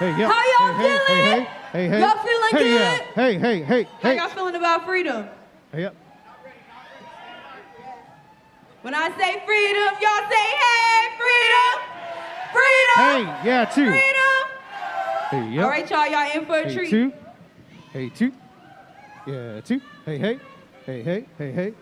Hey, yo. How y'all feeling? Hey, hey. Y'all feeling hey, good? Yeah. Hey. How y'all feeling about freedom? Hey, When I say freedom, y'all say, hey, freedom! Freedom! Hey, yeah, too. Freedom! Hey, yep. All right, y'all in for a Hey, treat. 2. Hey, 2. Yeah, 2. Hey, hey. Hey, hey, hey, hey.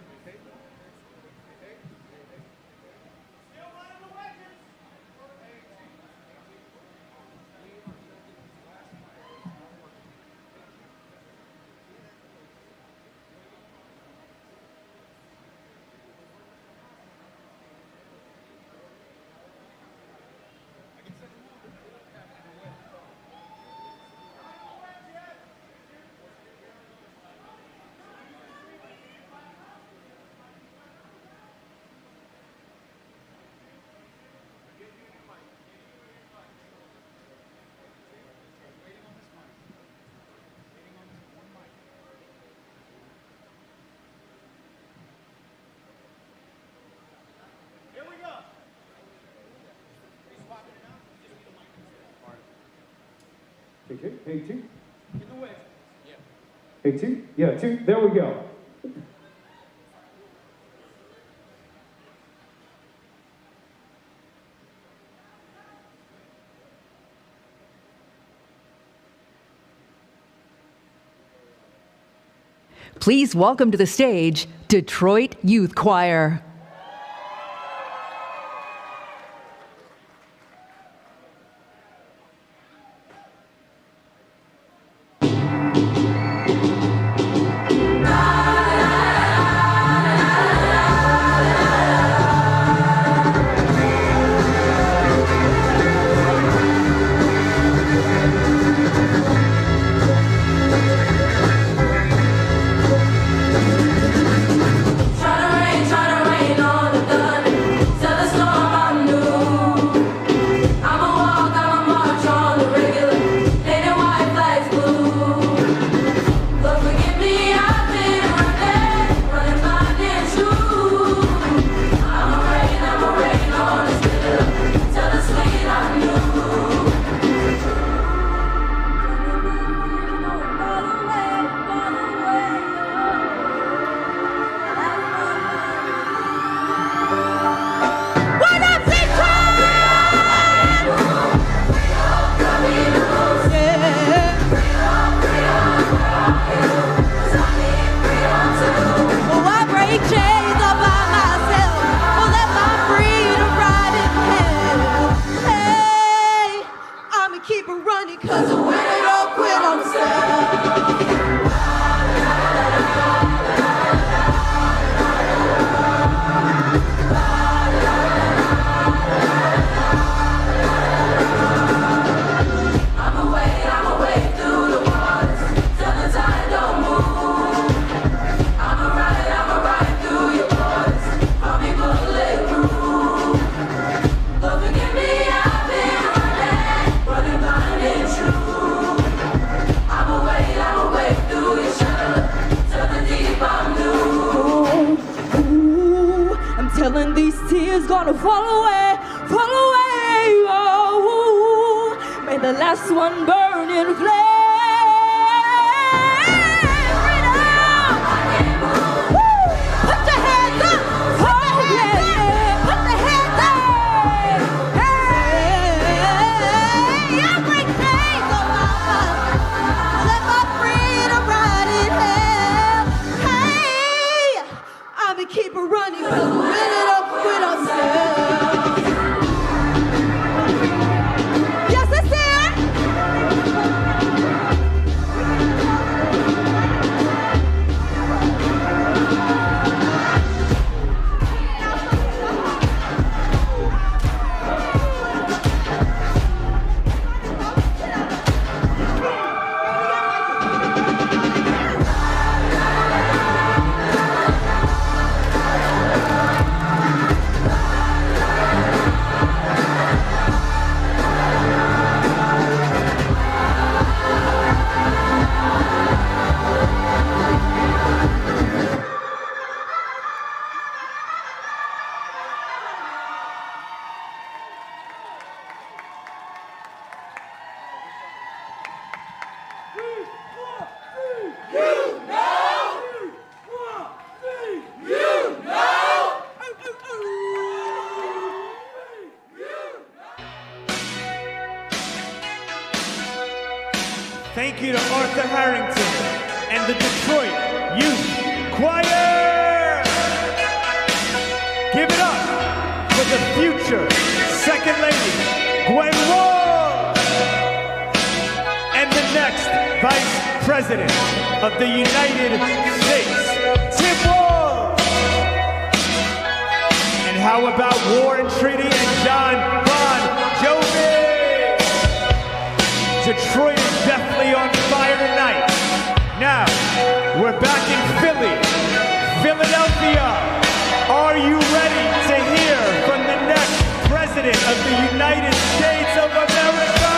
Hey, 2. Hey, 2. Yeah, 2. There we go. Please welcome to the stage Detroit Youth Choir. Telling these tears gonna fall away, oh, may the last one burn in flame. Put your hands up, oh yeah, put the hands up. Hey, every chain's on my mind, let my freedom ride in hell. Hey, I'll be keeping running, 'cause we're winning up with ourselves. Yes, it's here. and the Detroit Youth Choir. Give it up for the future Second Lady, Gwen Wall, and the next Vice President of the United States, Tim Wall. And how about War and Treaty and John Bon Jovi? Detroit is definitely on fire tonight. Now, we're back in Philly, Philadelphia. Are you ready to hear from the next President of the United States of America?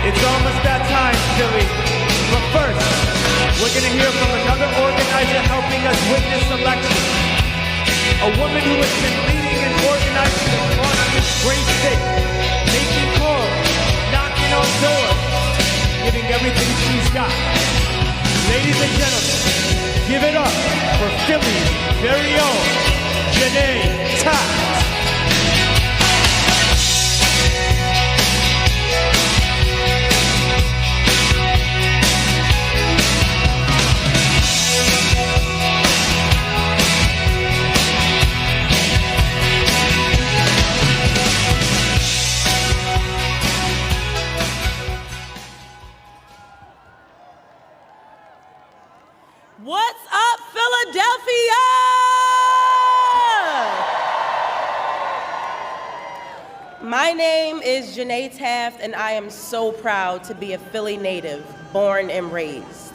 It's almost that time, Philly. But first, we're gonna hear from another organizer helping us witness election. A woman who has been leading and organizing across this great state, making calls, knocking on doors, giving everything she's got. Ladies and gentlemen, give it up for Philly's very own Janae Taft. What's up, Philadelphia? My name is Janae Taft, and I am so proud to be a Philly native, born and raised.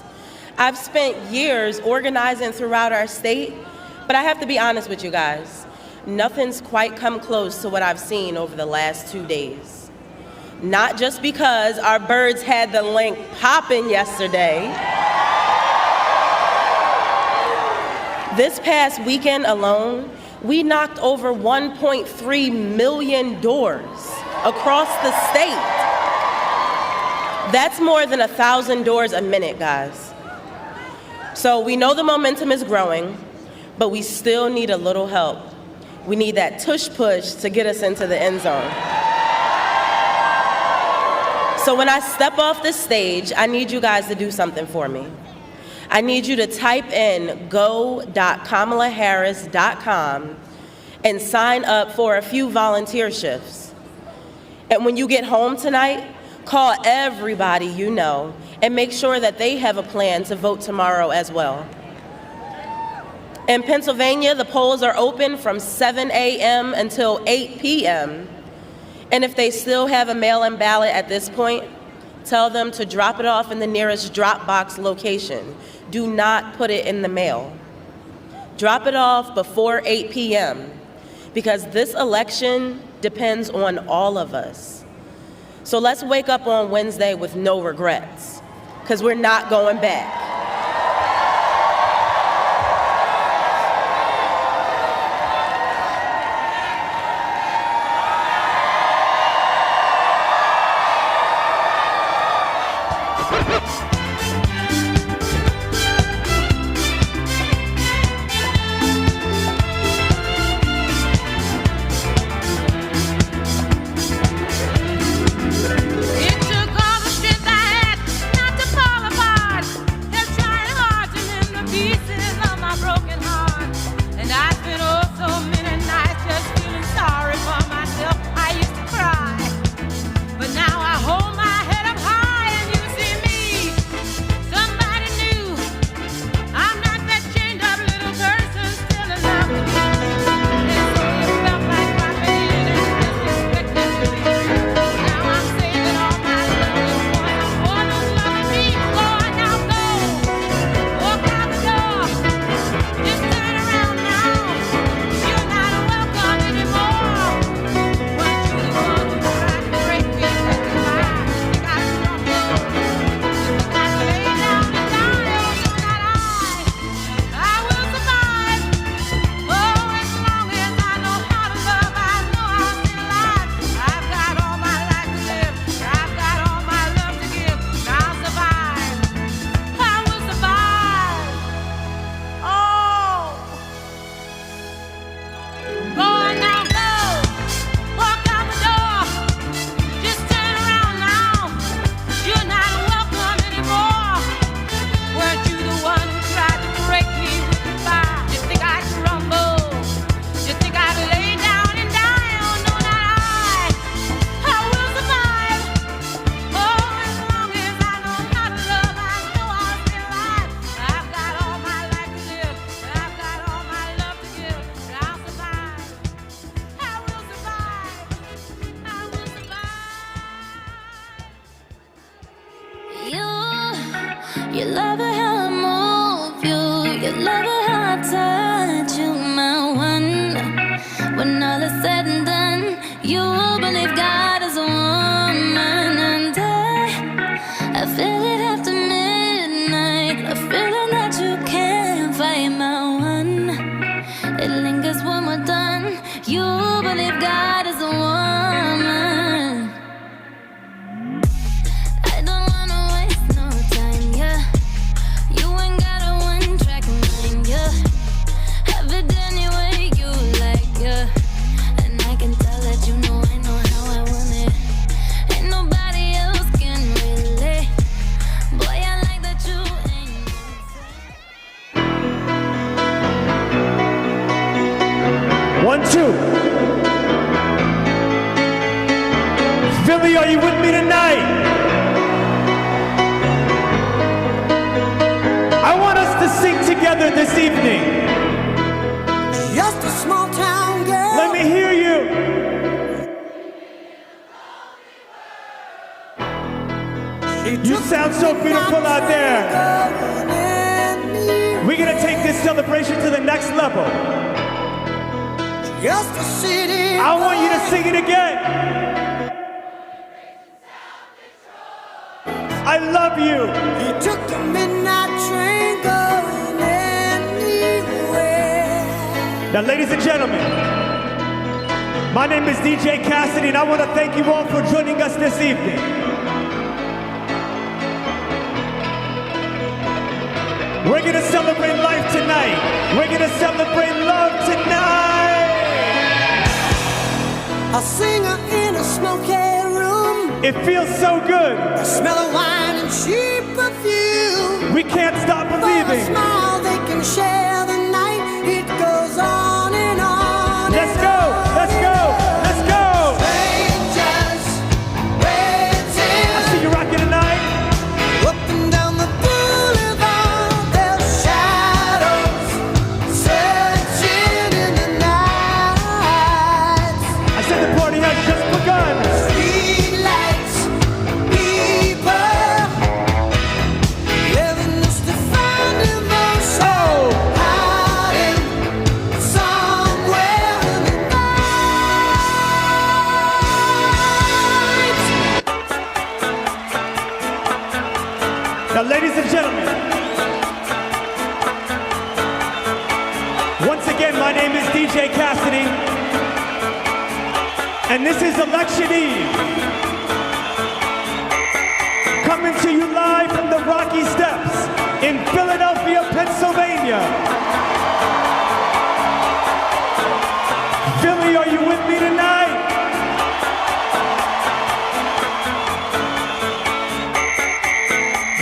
I've spent years organizing throughout our state, but I have to be honest with you guys. Nothing's quite come close to what I've seen over the last 2 days. Not just because our birds had the link popping yesterday. This past weekend alone, we knocked over 1.3 million doors across the state. That's more than 1,000 doors a minute, guys. So we know the momentum is growing, but we still need a little help. We need that tush push to get us into the end zone. So when I step off the stage, I need you guys to do something for me. I need you to type in go.kamalaharris.com and sign up for a few volunteer shifts. And when you get home tonight, call everybody you know and make sure that they have a plan to vote tomorrow as well. In Pennsylvania, the polls are open from 7 a.m. until 8 p.m. And if they still have a mail-in ballot at this point, tell them to drop it off in the nearest drop box location. Do not put it in the mail. Drop it off before 8 p.m. because this election depends on all of us. So let's wake up on Wednesday with no regrets, because we're not going back. You love it how I move you. You love it how I touch you, my one. When all is said and done, you believe God is a woman. And I feel it after midnight. A feeling that you can't fight, my one. It lingers when we're done. You believe God is a woman. I don't wanna waste no time, yeah. You ain't got a one-track mind, yeah. Have it any way you like, yeah. And I can tell that you know I know how I want it. Ain't nobody else can relate. Boy, I like that you ain't no 1, 2. Philly, are you with me tonight? I want us to sing together this evening. Just a small town girl. Let me hear you. You sound so beautiful out there. We're gonna take this celebration to the next level. Just a city. I want you to sing it again. I love you. He took the midnight train going anywhere. Now, ladies and gentlemen, my name is DJ Cassidy, and I want to thank you all for joining us this evening. We're going to celebrate life tonight. We're going to celebrate love tonight. A singer in a smoky room. It feels so good. The smell of wine and cheap perfume. We can't stop believing. For a smile they can share the night. It goes on and on. Let's go, let's go, let's go. Strangers waiting. I see you rocking tonight. Up and down the boulevard, their shadows searching in the night. I said the party has just begun. Streetlights, people, living just to find emotion. Oh. Hiding somewhere in the night. Now, ladies and gentlemen, once again, my name is DJ Cassidy, and this is Election Eve. Coming to you live from the Rocky Steps in Philadelphia, Pennsylvania. Philly, are you with me tonight?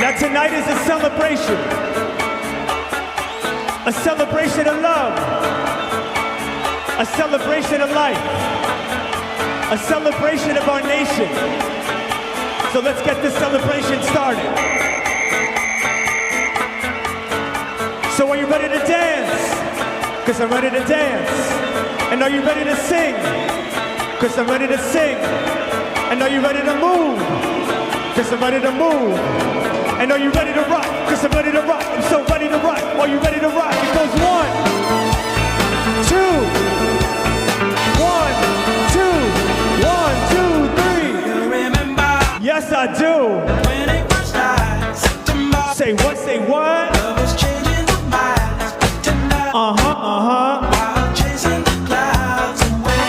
Now tonight is a celebration of love, a celebration of life, a celebration of our nation. So let's get this celebration started. So are you ready to dance? Because I'm ready to dance. And are you ready to sing? Because I'm ready to sing. And are you ready to move? Because I'm ready to move. And are you ready to rock? Because I'm ready to rock. I'm so ready to rock. Are you ready to rock? It goes 1, 2. 1, 2, 1, 2, 3. Remember Yes, I do. when it was like September. Say what? Say what? Love was changing the minds, pretender. While chasing the clouds away.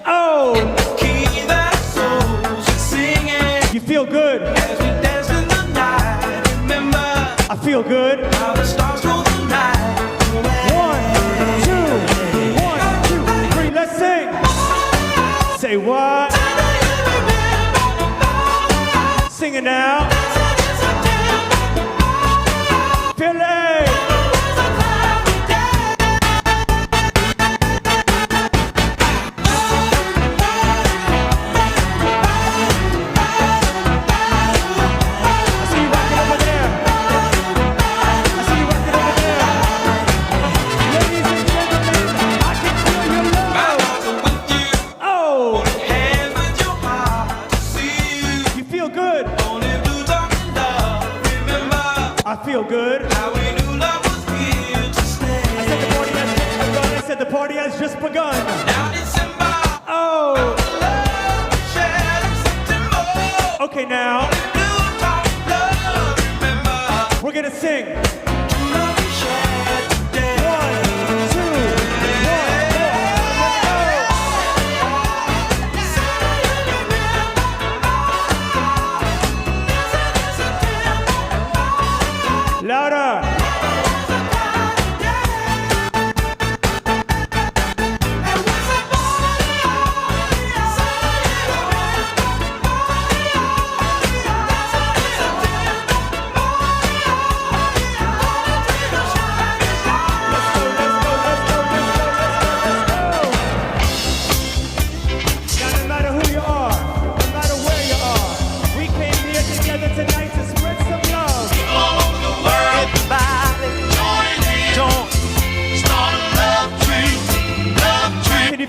Oh, Key that souls are singing. you feel good. As we dance in the night, remember I feel good. how the stars rule the night away. 1, 2, 3. Let's sing. Say what? Sing it now. Philly. I see you rocking over there. I see you rocking over there. Ladies and gentlemen, I can feel your love. Oh, Hands with your heart to see you. you gun. Oh. Okay, now. We're gonna sing. 1, 2, 1, 2, 3, 4. Louder.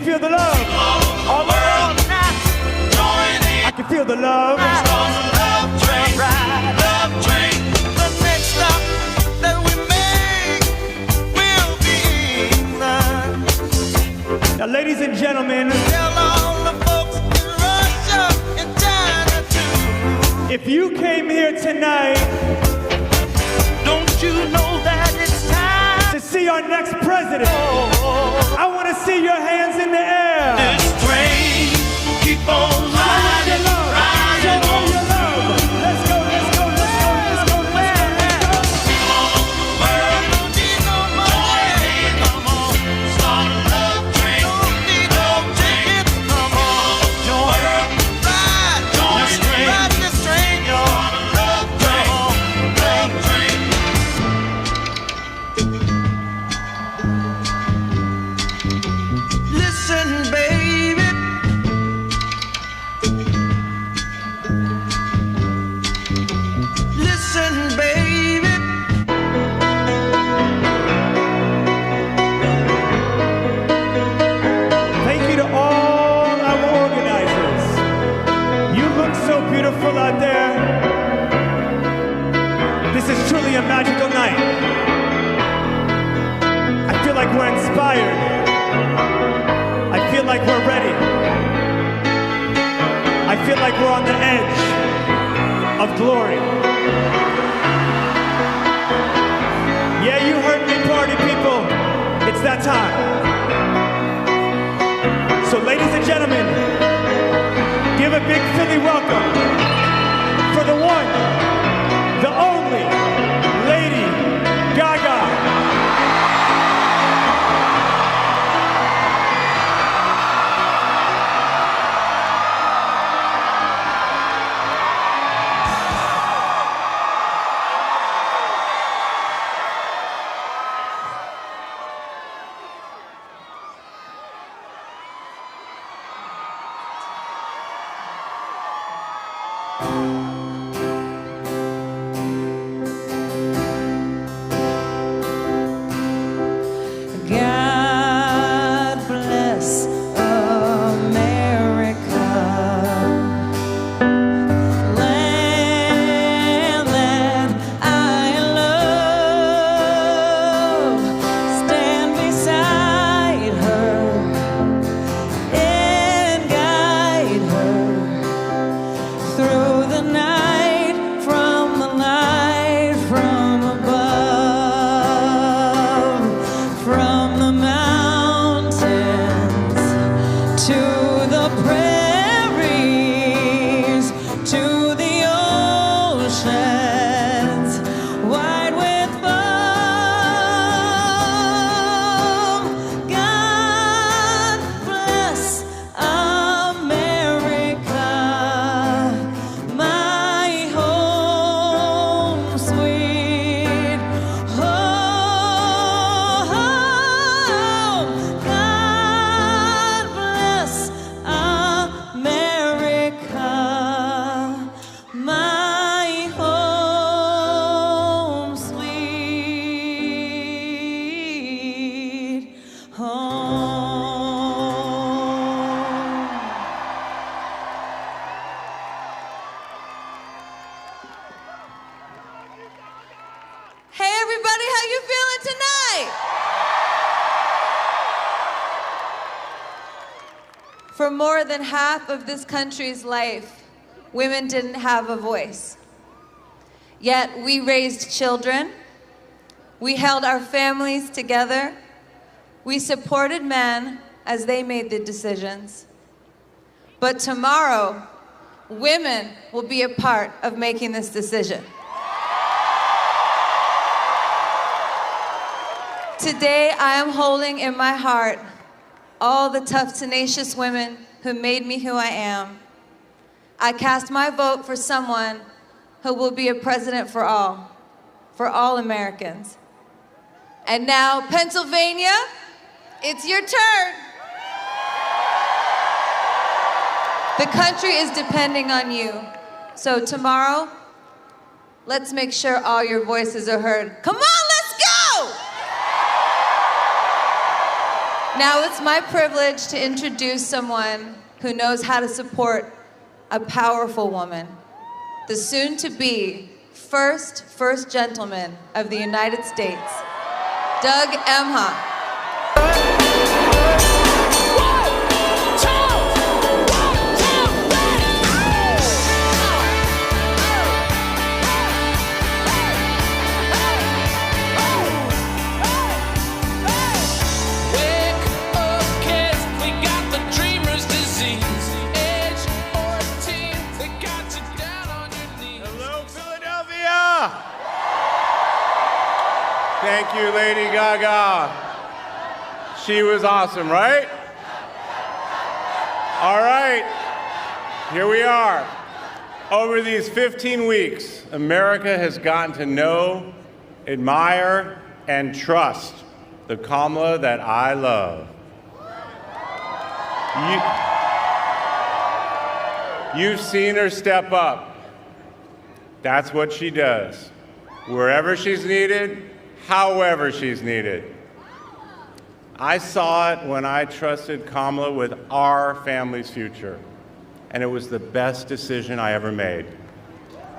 Feel the love all around now. I can feel the love. Love train, love train. The next stop that we make will be England. Now, ladies and gentlemen, tell all the folks in Russia and China too. If you came here tonight, don't you know that it's time to see our next president? I want to see your hands in the air. This train keep on riding, riding on. Your love. Let's go, let's go, let's go, let's go, let's go, let's go. All over the world, don't need no money. Come on, start a love train. Don't need no tickets. Come on, join, ride, ride this train, y'all. Love train, love train. Listen, baby. Listen, baby. Thank you to all our organizers. You look so beautiful out there. This is truly a magical night. I feel like we're inspired. I feel like we're ready. I feel like we're on the edge of glory. Yeah, you heard me, party people. It's that time. So, ladies and gentlemen, give a big Philly welcome for the one, the only, Lady Gaga. God bless America, land that I love. Stand beside her and guide her through the night. For more than half of this country's life, women didn't have a voice. Yet we raised children, we held our families together, we supported men as they made the decisions. But tomorrow, women will be a part of making this decision. Today, I am holding in my heart all the tough, tenacious women who made me who I am. I cast my vote for someone who will be a president for all Americans. And now, Pennsylvania, it's your turn. The country is depending on you. So tomorrow, let's make sure all your voices are heard. Come on, let's go! Now it's my privilege to introduce someone who knows how to support a powerful woman, the soon-to-be first gentleman of the United States, Doug Emhoff. Thank you, Lady Gaga. She was awesome, right? All right, here we are. Over these 15 weeks, America has gotten to know, admire, and trust the Kamala that I love. You've seen her step up. That's what she does. Wherever she's needed, however she's needed. I saw it when I trusted Kamala with our family's future, and it was the best decision I ever made.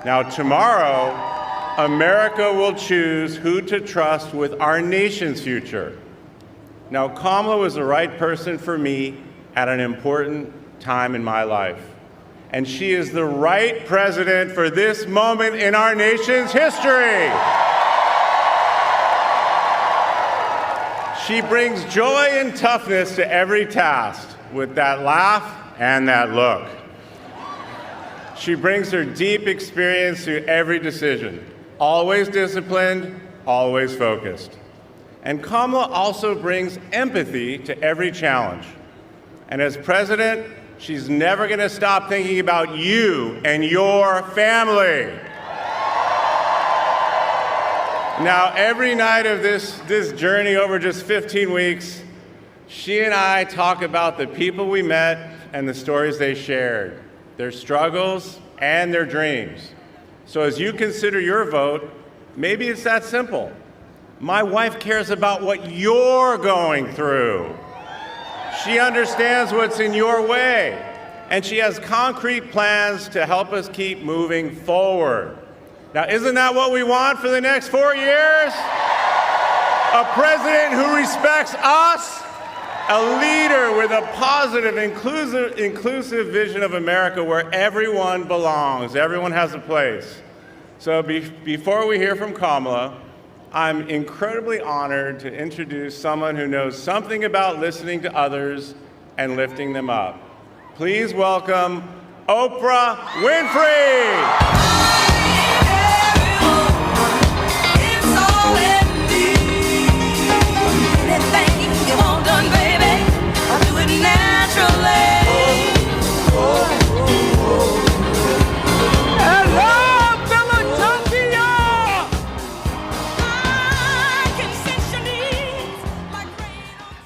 Now tomorrow, America will choose who to trust with our nation's future. Now Kamala was the right person for me at an important time in my life, and she is the right president for this moment in our nation's history. She brings joy and toughness to every task with that laugh and that look. She brings her deep experience to every decision, always disciplined, always focused. And Kamala also brings empathy to every challenge. And as president, she's never going to stop thinking about you and your family. Now, every night of this journey over just 15 weeks, she and I talk about the people we met and the stories they shared, their struggles and their dreams. So as you consider your vote, maybe it's that simple. My wife cares about what you're going through. She understands what's in your way, and she has concrete plans to help us keep moving forward. Now, isn't that what we want for the next 4 years? A president who respects us, a leader with a positive, inclusive vision of America where everyone belongs, everyone has a place. So before we hear from Kamala, I'm incredibly honored to introduce someone who knows something about listening to others and lifting them up. Please welcome Oprah Winfrey.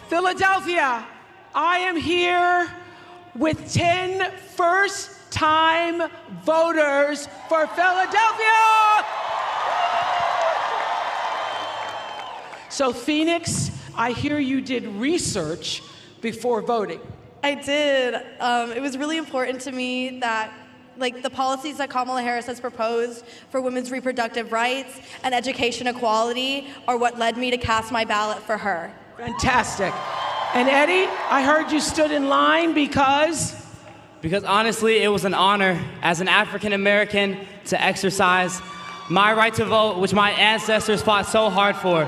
Philadelphia, I am here with 10 first-time voters for Philadelphia. So Phoenix, I hear you did research before voting. I did. It was really important to me that the policies that Kamala Harris has proposed for women's reproductive rights and education equality are what led me to cast my ballot for her. Fantastic. And Eddie, I heard you stood in line because? Because honestly, it was an honor as an African American to exercise my right to vote, which my ancestors fought so hard for.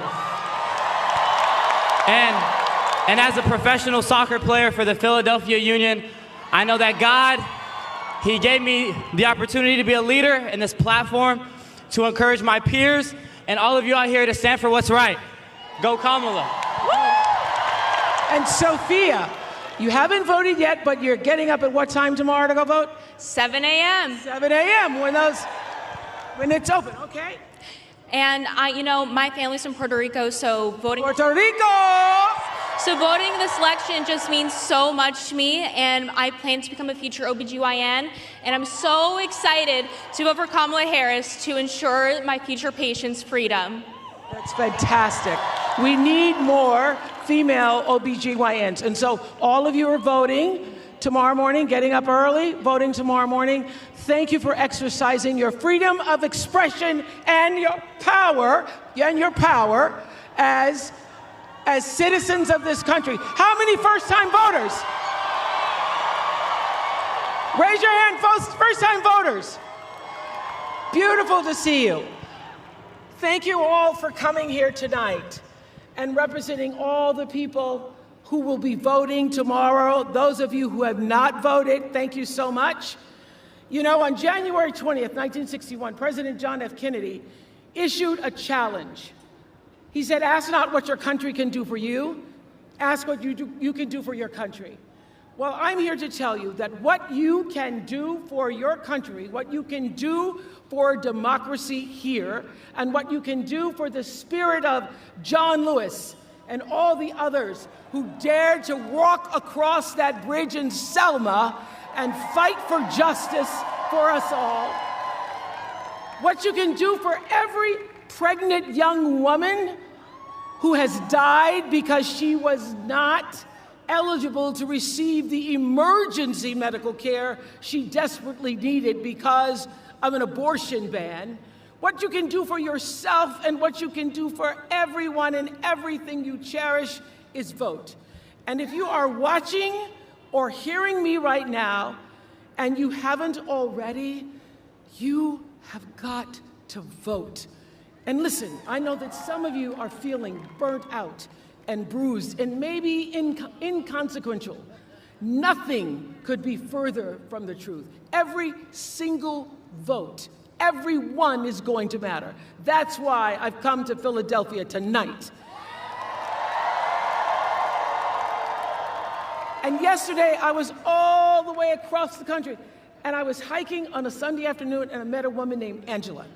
And as a professional soccer player for the Philadelphia Union, I know that God, He gave me the opportunity to be a leader in this platform to encourage my peers and all of you out here to stand for what's right. Go Kamala. And Sophia, you haven't voted yet, but you're getting up at what time tomorrow to go vote? 7 a.m. 7 a.m. when it's open, okay? And my family's from Puerto Rico, so voting. Puerto Rico! So voting this election just means so much to me, and I plan to become a future OBGYN, and I'm so excited to vote for Kamala Harris to ensure my future patients' freedom. That's fantastic. We need more female OBGYNs, and so all of you are voting tomorrow morning, getting up early, voting tomorrow morning. Thank you for exercising your freedom of expression and your power as citizens of this country. How many first-time voters? Raise your hand, first-time voters. Beautiful to see you. Thank you all for coming here tonight and representing all the people who will be voting tomorrow. Those of you who have not voted, thank you so much. You know, on January 20th, 1961, President John F. Kennedy issued a challenge. He said, ask not what your country can do for you, ask what you can do for your country. Well, I'm here to tell you that what you can do for your country, what you can do for democracy here, and what you can do for the spirit of John Lewis and all the others who dared to walk across that bridge in Selma and fight for justice for us all. What you can do for every pregnant young woman who has died because she was not eligible to receive the emergency medical care she desperately needed because of an abortion ban. What you can do for yourself and what you can do for everyone and everything you cherish is vote. And if you are watching or hearing me right now and you haven't already, you have got to vote. And listen, I know that some of you are feeling burnt out and bruised and maybe inconsequential. Nothing could be further from the truth. Every single vote, every one is going to matter. That's why I've come to Philadelphia tonight. And yesterday, I was all the way across the country, and I was hiking on a Sunday afternoon, and I met a woman named Angela,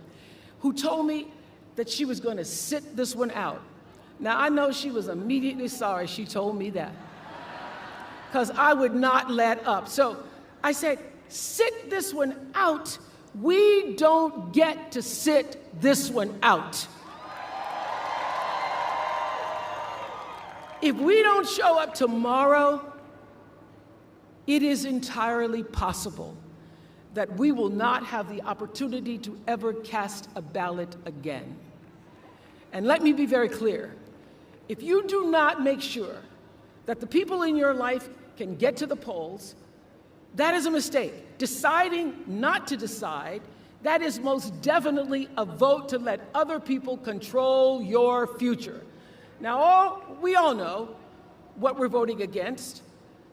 who told me that she was going to sit this one out. Now, I know she was immediately sorry she told me that, because I would not let up. So I said, sit this one out. We don't get to sit this one out. If we don't show up tomorrow, it is entirely possible that we will not have the opportunity to ever cast a ballot again. And let me be very clear. If you do not make sure that the people in your life can get to the polls, that is a mistake. Deciding not to decide, that is most definitely a vote to let other people control your future. Now, we all know what we're voting against.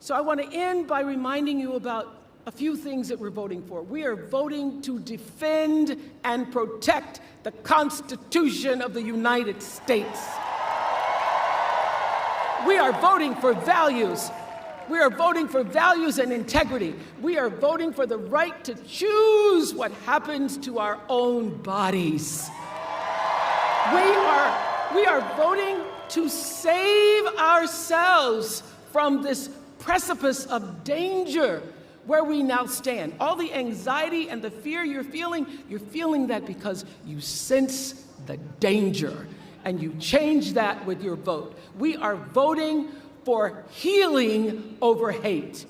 So I want to end by reminding you about a few things that we're voting for. We are voting to defend and protect the Constitution of the United States. We are voting for values. We are voting for values and integrity. We are voting for the right to choose what happens to our own bodies. We are voting to save ourselves from this precipice of danger where we now stand. All the anxiety and the fear you're feeling that because you sense the danger, and you change that with your vote. We are voting for healing over hate.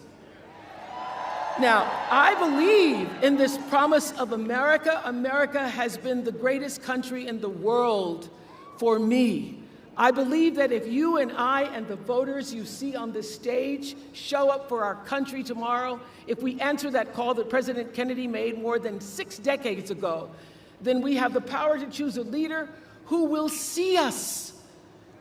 Now, I believe in this promise of America. America has been the greatest country in the world for me. I believe that if you and I and the voters you see on this stage show up for our country tomorrow, if we answer that call that President Kennedy made more than 6 decades ago, then we have the power to choose a leader who will see us.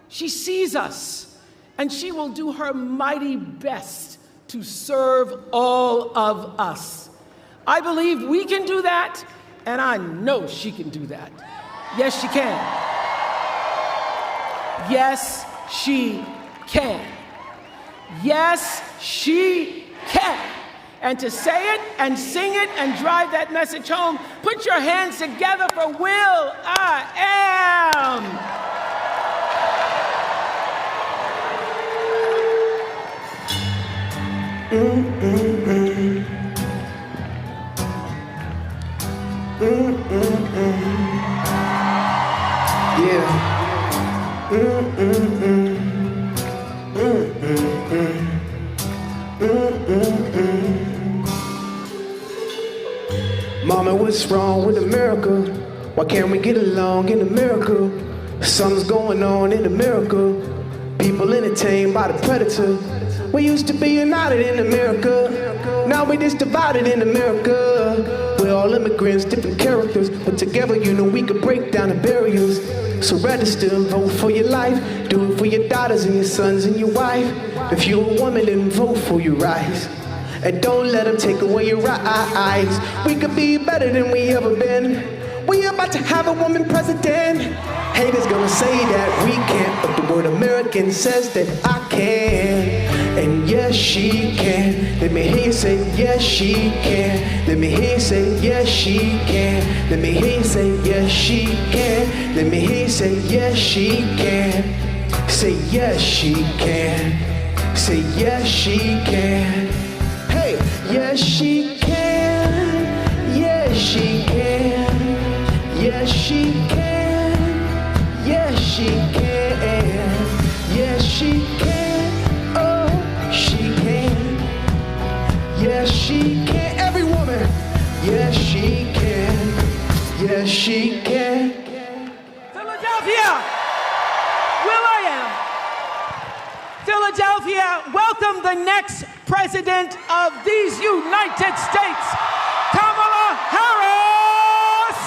She sees us, and she will do her mighty best to serve all of us. I believe we can do that, and I know she can do that. Yes, she can. Yes, she can. Yes, she can. And to say it and sing it and drive that message home, put your hands together for Will I Am. Yeah. Mama, what's wrong with America? Why can't we get along in America? Something's going on in America. People entertained by the predator. We used to be united in America. Now we just divided in America. We're all immigrants, different characters, but together, you know, we could break down the barriers. So register and vote for your life. Do it for your daughters and your sons and your wife. If you're a woman, then vote for your rights. And don't let them take away your rights. We could be better than we ever been. We about to have a woman president. Haters gonna say that we can't, but the word American says that I can. And yes, she can. Let me hear you say, yes, she can. Let me hear you say, yes, she can. Let me hear you say, yes, she can. Let me hear you say, yes, she can. Say, yes, she can. Say, yes, she can. Hey, yes, she can. Yes, she can. Yes, she can. Yes, she can. Yes, she can. Oh, she can. Yes, she can. Every woman. Yes, she can. Yes, she can. Philadelphia, Will I Am. Philadelphia, welcome the next president of these United States, Kamala Harris.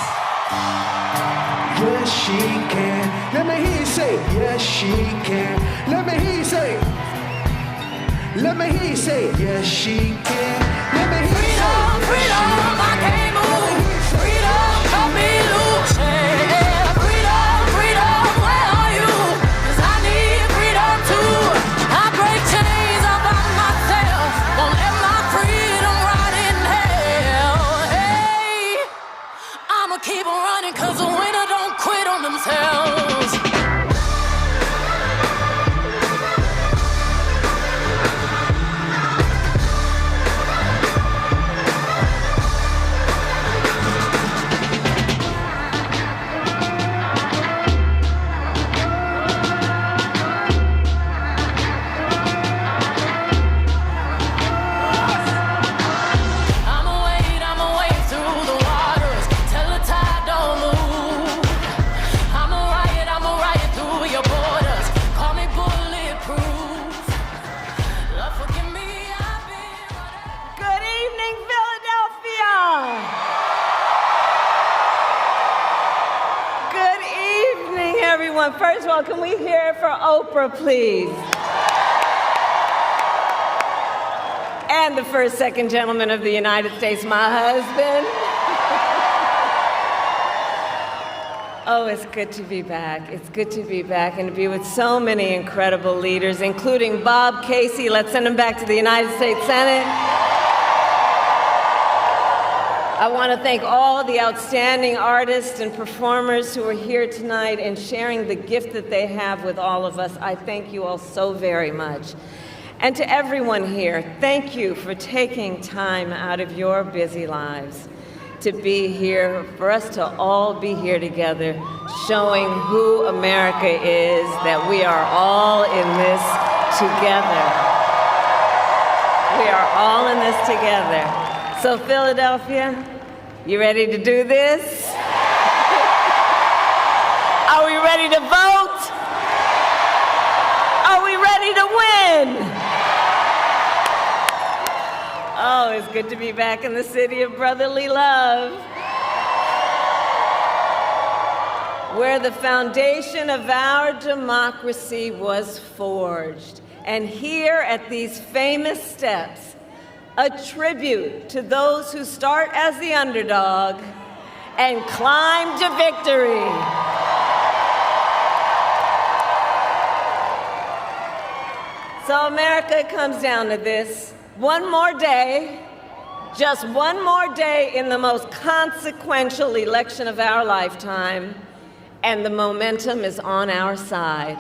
Yes, she can. Let me hear you say, yes, she can. Let me hear you say. Let me hear you say, yes, she can. Let me hear you say, Freedom, I can't move. Freedom, cut me loose. Yeah, freedom, freedom, where are you? 'Cause I need freedom too. I break chains all by myself. Won't let my freedom rot in hell. Hey, I'ma keep on running 'cause the winner don't quit on themselves. I'ma wade through the waters till the tide don't move. I'ma riot through your borders. Call me bulletproof. Lord, forgive me, I've been. Good evening, Philadelphia. Good evening, everyone. First of all, can we hear it for Oprah, please? And the first, second gentleman of the United States, my husband. Oh, it's good to be back. It's good to be back and to be with so many incredible leaders, including Bob Casey. Let's send him back to the United States Senate. I want to thank all the outstanding artists and performers who are here tonight and sharing the gift that they have with all of us. I thank you all so very much. And to everyone here, thank you for taking time out of your busy lives to be here, for us to all be here together, showing who America is, that we are all in this together. We are all in this together. So Philadelphia, you ready to do this? Are we ready to vote? ready to win. Oh, it's good to be back in the city of brotherly love, where the foundation of our democracy was forged. And here at these famous steps, a tribute to those who start as the underdog and climb to victory. So America, it comes down to this. One more day, just one more day in the most consequential election of our lifetime, and the momentum is on our side.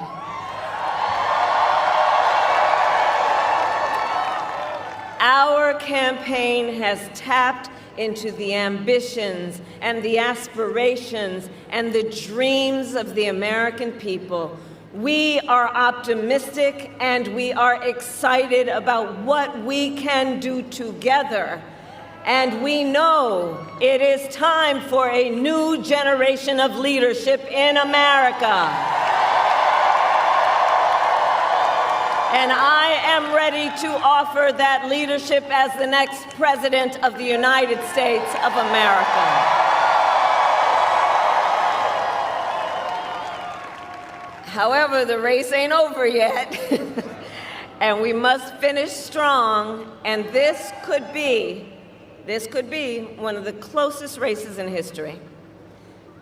Our campaign has tapped into the ambitions and the aspirations and the dreams of the American people. We are optimistic and we are excited about what we can do together. And we know it is time for a new generation of leadership in America. And I am ready to offer that leadership as the next President of the United States of America. However, the race ain't over yet, and we must finish strong, and this could be one of the closest races in history.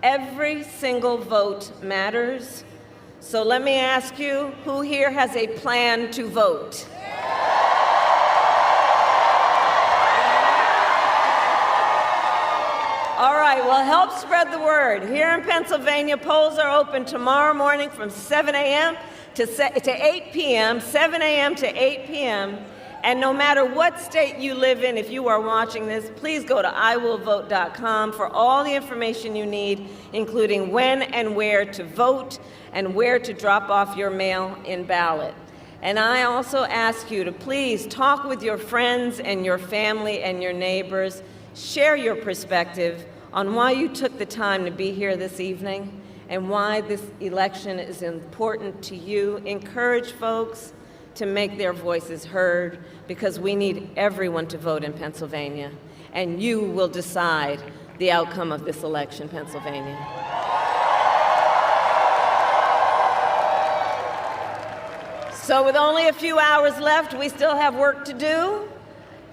Every single vote matters. So let me ask you, who here has a plan to vote? All right, well, help spread the word. Here in Pennsylvania, polls are open tomorrow morning from 7 a.m. to 8 p.m., 7 a.m. to 8 p.m., and no matter what state you live in, if you are watching this, please go to iwillvote.com for all the information you need, including when and where to vote and where to drop off your mail-in ballot. And I also ask you to please talk with your friends and your family and your neighbors. Share your perspective on why you took the time to be here this evening and why this election is important to you. Encourage folks to make their voices heard, because we need everyone to vote in Pennsylvania, and you will decide the outcome of this election, Pennsylvania. So with only a few hours left, we still have work to do.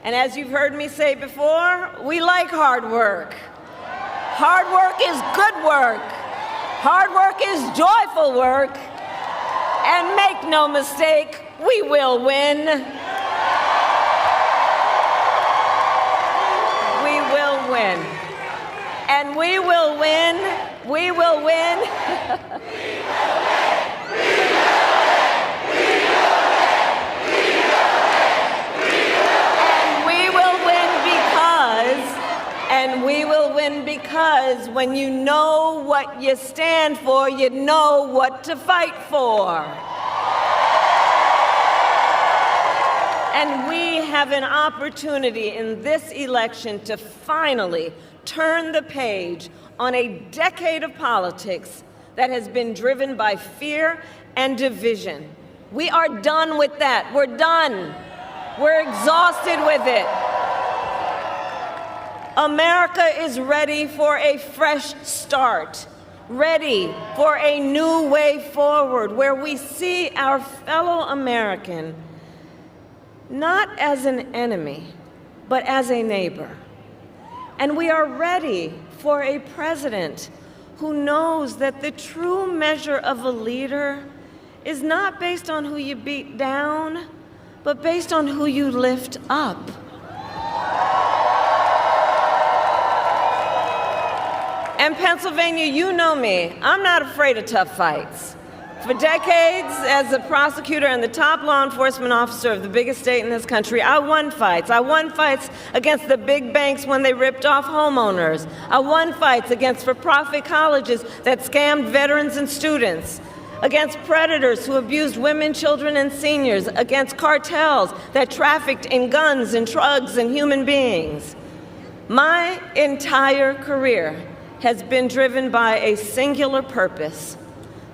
And as you've heard me say before, we like hard work. Hard work is good work. Hard work is joyful work. And make no mistake, we will win. We will win. And we will win. We will win. And we will win because when you know what you stand for, you know what to fight for. And we have an opportunity in this election to finally turn the page on a decade of politics that has been driven by fear and division. We are done with that. We're done. We're exhausted with it. America is ready for a fresh start, ready for a new way forward where we see our fellow American not as an enemy, but as a neighbor. And we are ready for a president who knows that the true measure of a leader is not based on who you beat down, but based on who you lift up. And Pennsylvania, you know me, I'm not afraid of tough fights. For decades, as a prosecutor and the top law enforcement officer of the biggest state in this country, I won fights. I won fights against the big banks when they ripped off homeowners. I won fights against for-profit colleges that scammed veterans and students, against predators who abused women, children, and seniors, against cartels that trafficked in guns and drugs and human beings. My entire career has been driven by a singular purpose: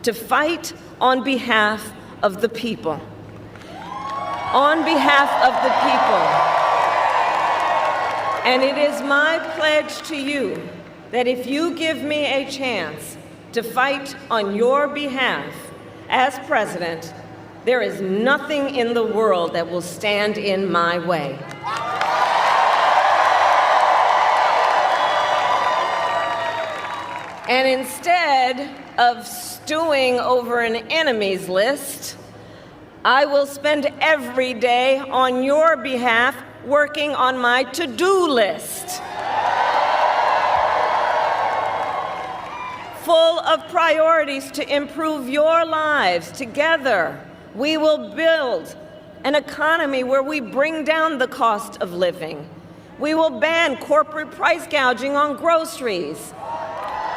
to fight on behalf of the people. on behalf of the people. And it is my pledge to you that if you give me a chance to fight on your behalf as president, there is nothing in the world that will stand in my way. And instead of stewing over an enemies list, I will spend every day on your behalf working on my to-do list, full of priorities to improve your lives. Together, we will build an economy where we bring down the cost of living. We will ban corporate price gouging on groceries.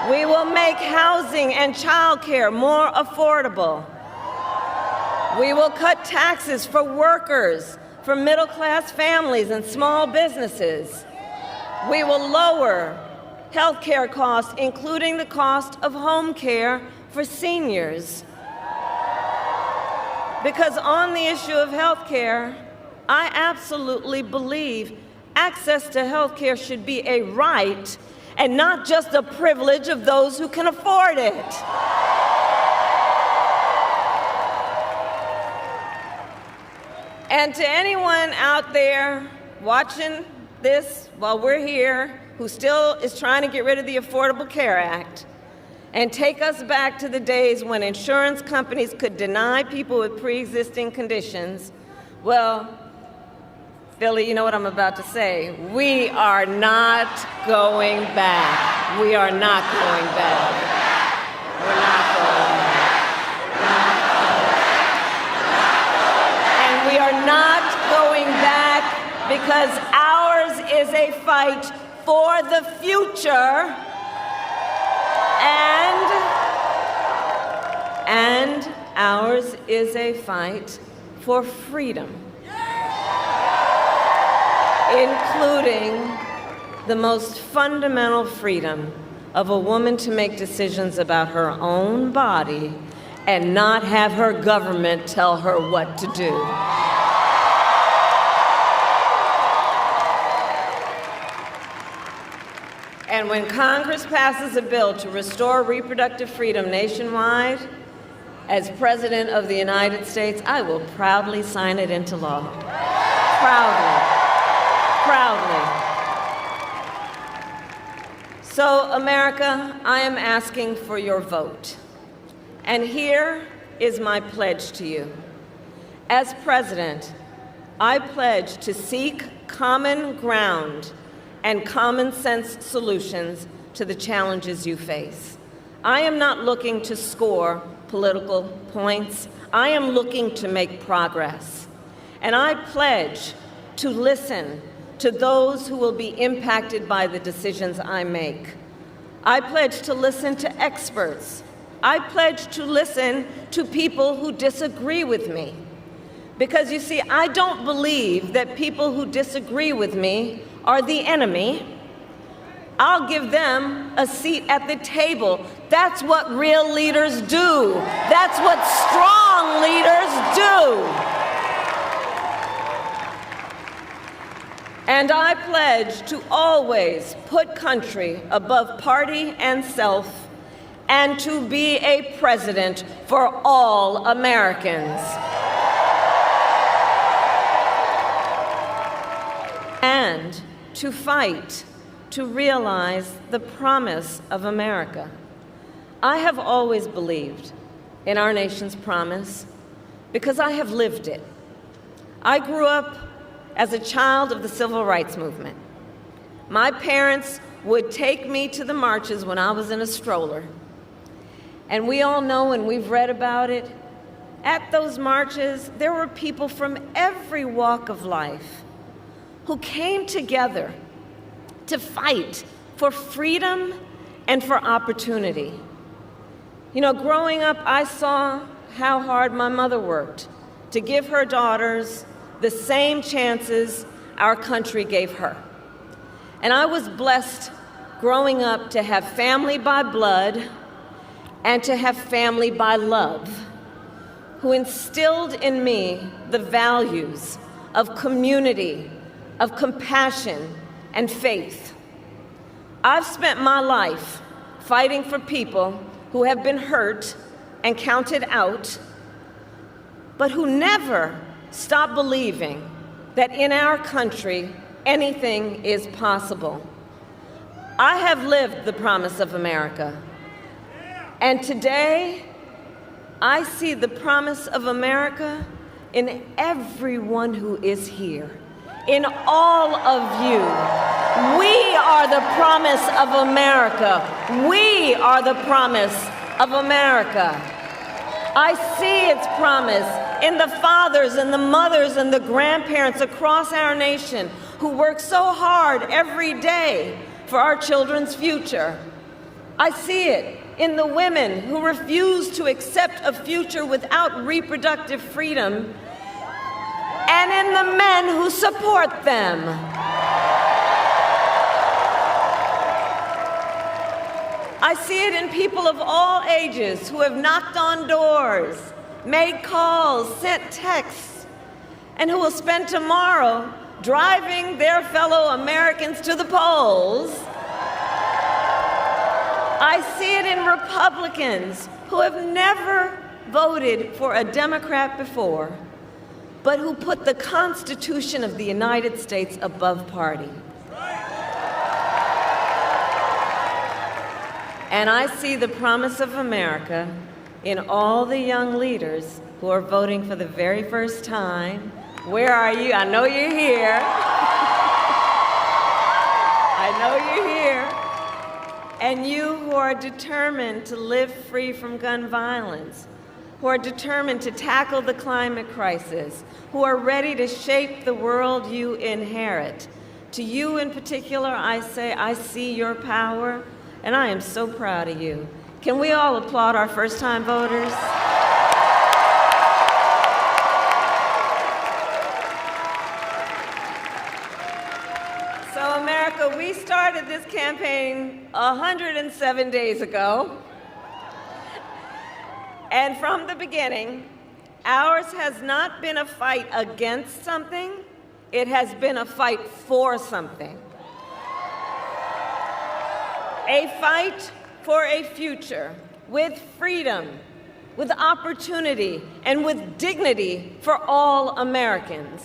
We will make housing and childcare more affordable. We will cut taxes for workers, for middle-class families and small businesses. We will lower health care costs, including the cost of home care for seniors. Because on the issue of health care, I absolutely believe access to health care should be a right and not just a privilege of those who can afford it. And to anyone out there watching this while we're here who still is trying to get rid of the Affordable Care Act and take us back to the days when insurance companies could deny people with pre-existing conditions, well, Philly, you know what I'm about to say. We are not going back. We are not going back. We're not going back. And we are not going back because ours is a fight for the future and ours is a fight for freedom, including the most fundamental freedom of a woman to make decisions about her own body and not have her government tell her what to do. And when Congress passes a bill to restore reproductive freedom nationwide, as President of the United States, I will proudly sign it into law. Proudly. So, America, I am asking for your vote. And here is my pledge to you. As president, I pledge to seek common ground and common sense solutions to the challenges you face. I am not looking to score political points. I am looking to make progress. And I pledge to listen to those who will be impacted by the decisions I make. I pledge to listen to experts. I pledge to listen to people who disagree with me. Because you see, I don't believe that people who disagree with me are the enemy. I'll give them a seat at the table. That's what real leaders do. That's what strong leaders do. And I pledge to always put country above party and self, and to be a president for all Americans. And to fight to realize the promise of America. I have always believed in our nation's promise because I have lived it. I grew up as a child of the Civil Rights Movement. My parents would take me to the marches when I was in a stroller. And we all know, and we've read about it, at those marches, there were people from every walk of life who came together to fight for freedom and for opportunity. You know, growing up, I saw how hard my mother worked to give her daughters the same chances our country gave her. And I was blessed growing up to have family by blood and to have family by love who instilled in me the values of community, of compassion, and faith. I've spent my life fighting for people who have been hurt and counted out, but who never stop believing that in our country, anything is possible. I have lived the promise of America, and today, I see the promise of America in everyone who is here, in all of you. We are the promise of America. We are the promise of America. I see its promise in the fathers and the mothers and the grandparents across our nation who work so hard every day for our children's future. I see it in the women who refuse to accept a future without reproductive freedom, and in the men who support them. I see it in people of all ages who have knocked on doors, made calls, sent texts, and who will spend tomorrow driving their fellow Americans to the polls. I see it in Republicans who have never voted for a Democrat before, but who put the Constitution of the United States above party. And I see the promise of America in all the young leaders who are voting for the very first time. Where are you? I know you're here. I know you're here. And you who are determined to live free from gun violence, who are determined to tackle the climate crisis, who are ready to shape the world you inherit. To you in particular, I say, I see your power, and I am so proud of you. Can we all applaud our first-time voters? So, America, we started this campaign 107 days ago. And from the beginning, ours has not been a fight against something, it has been a fight for something. A fight for a future with freedom, with opportunity, and with dignity for all Americans.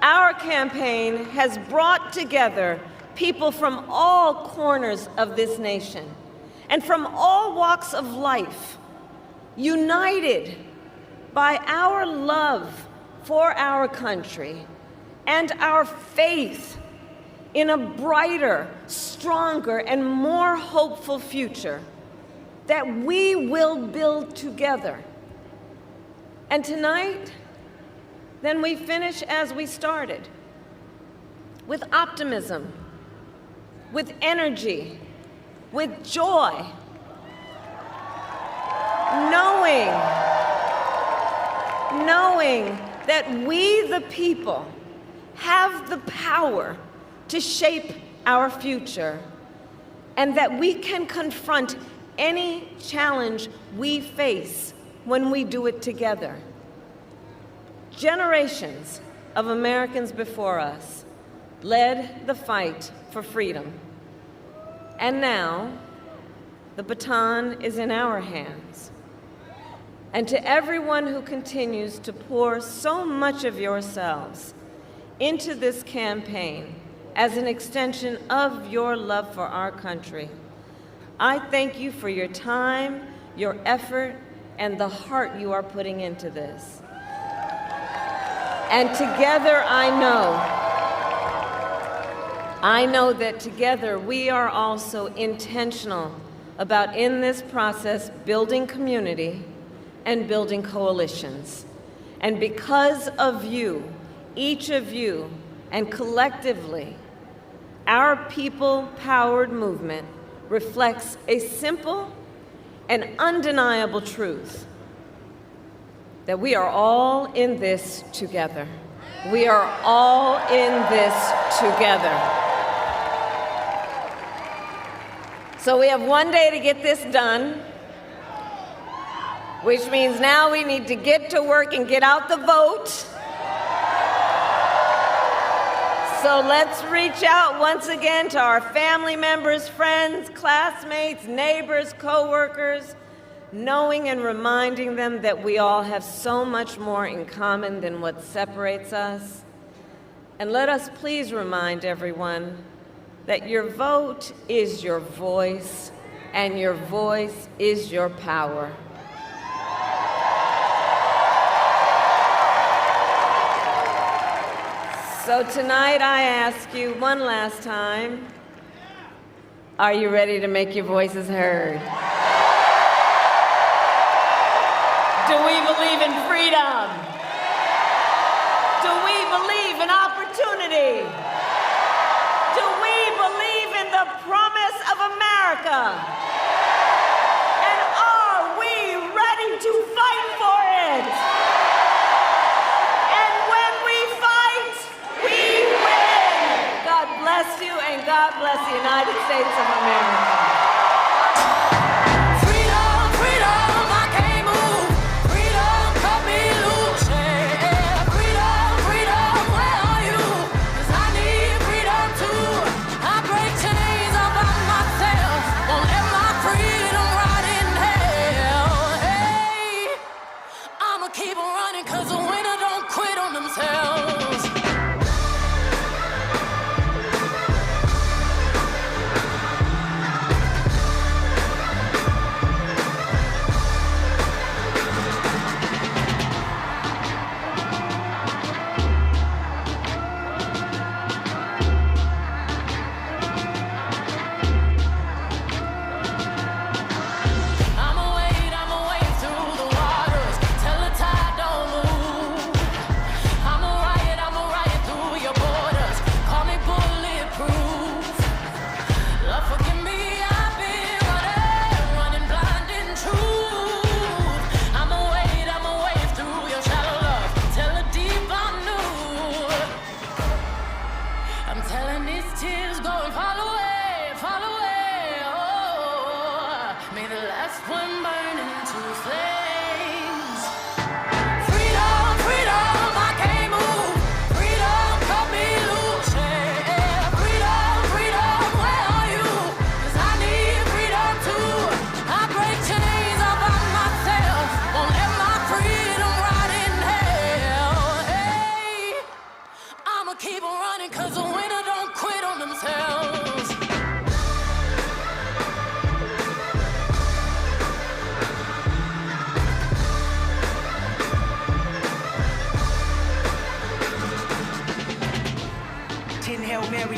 Our campaign has brought together people from all corners of this nation and from all walks of life, united by our love for our country and our faith in a brighter, stronger, and more hopeful future that we will build together. And tonight, then we finish as we started, with optimism, with energy, with joy, knowing that we, the people, have the power to shape our future, and that we can confront any challenge we face when we do it together. Generations of Americans before us led the fight for freedom. And now, the baton is in our hands. And to everyone who continues to pour so much of yourselves into this campaign as an extension of your love for our country, I thank you for your time, your effort, and the heart you are putting into this. And together, I know that together we are also intentional about, in this process, building community and building coalitions. And because of you, each of you, and collectively, our people-powered movement reflects a simple and undeniable truth, that we are all in this together. We are all in this together. So we have one day to get this done. which means now we need to get to work and get out the vote. So let's reach out once again to our family members, friends, classmates, neighbors, co-workers, knowing and reminding them that we all have so much more in common than what separates us. And let us please remind everyone that your vote is your voice, and your voice is your power. So tonight I ask you one last time, are you ready to make your voices heard? Do we believe in freedom? Do we believe in opportunity? Do we believe in the promise of America? And are we ready to fight for it? And when we fight, we win. God bless you, and God bless the United States of America.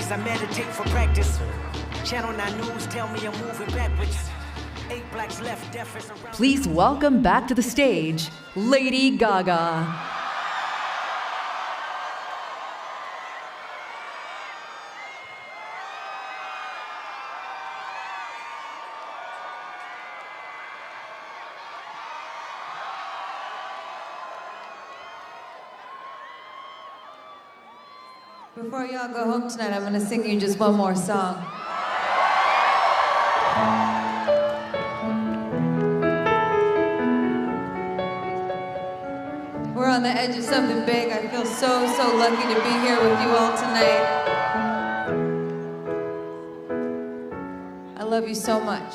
I meditate for practice. Channel 9 News tell me I'm moving backwards. 8 blacks left, deaf is around. Please welcome back to the stage, Lady Gaga. Before y'all go home tonight, I'm gonna sing you just one more song. We're on the edge of something big. I feel so lucky to be here with you all tonight. I love you so much.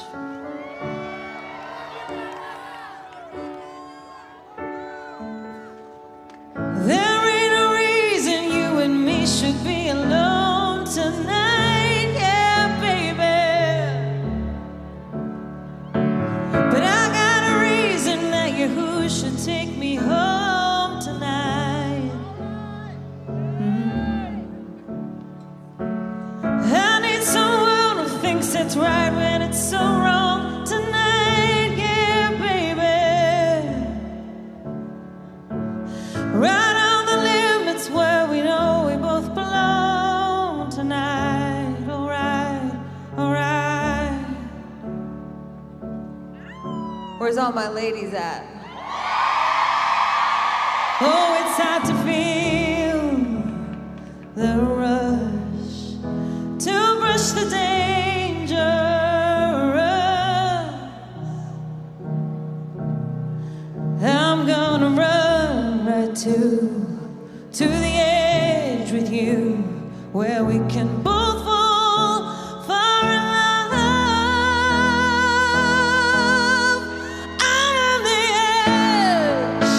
There ain't a reason you and me should be alone tonight, yeah, baby. But I got a reason that you who should take me home tonight. I need someone who thinks it's right when it's so wrong tonight, yeah, baby. Right on the limits where we know we both belong tonight. Alright, alright. Where's all my ladies at? Oh, it's hard to feel the rush to brush the dangerous. where we can both fall far in love. I'm on the edge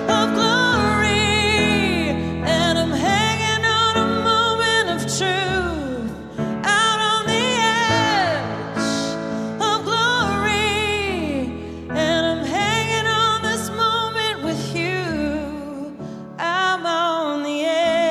of glory, and I'm hanging on a moment of truth. Out on the edge of glory, and I'm hanging on this moment with you. I'm on the edge,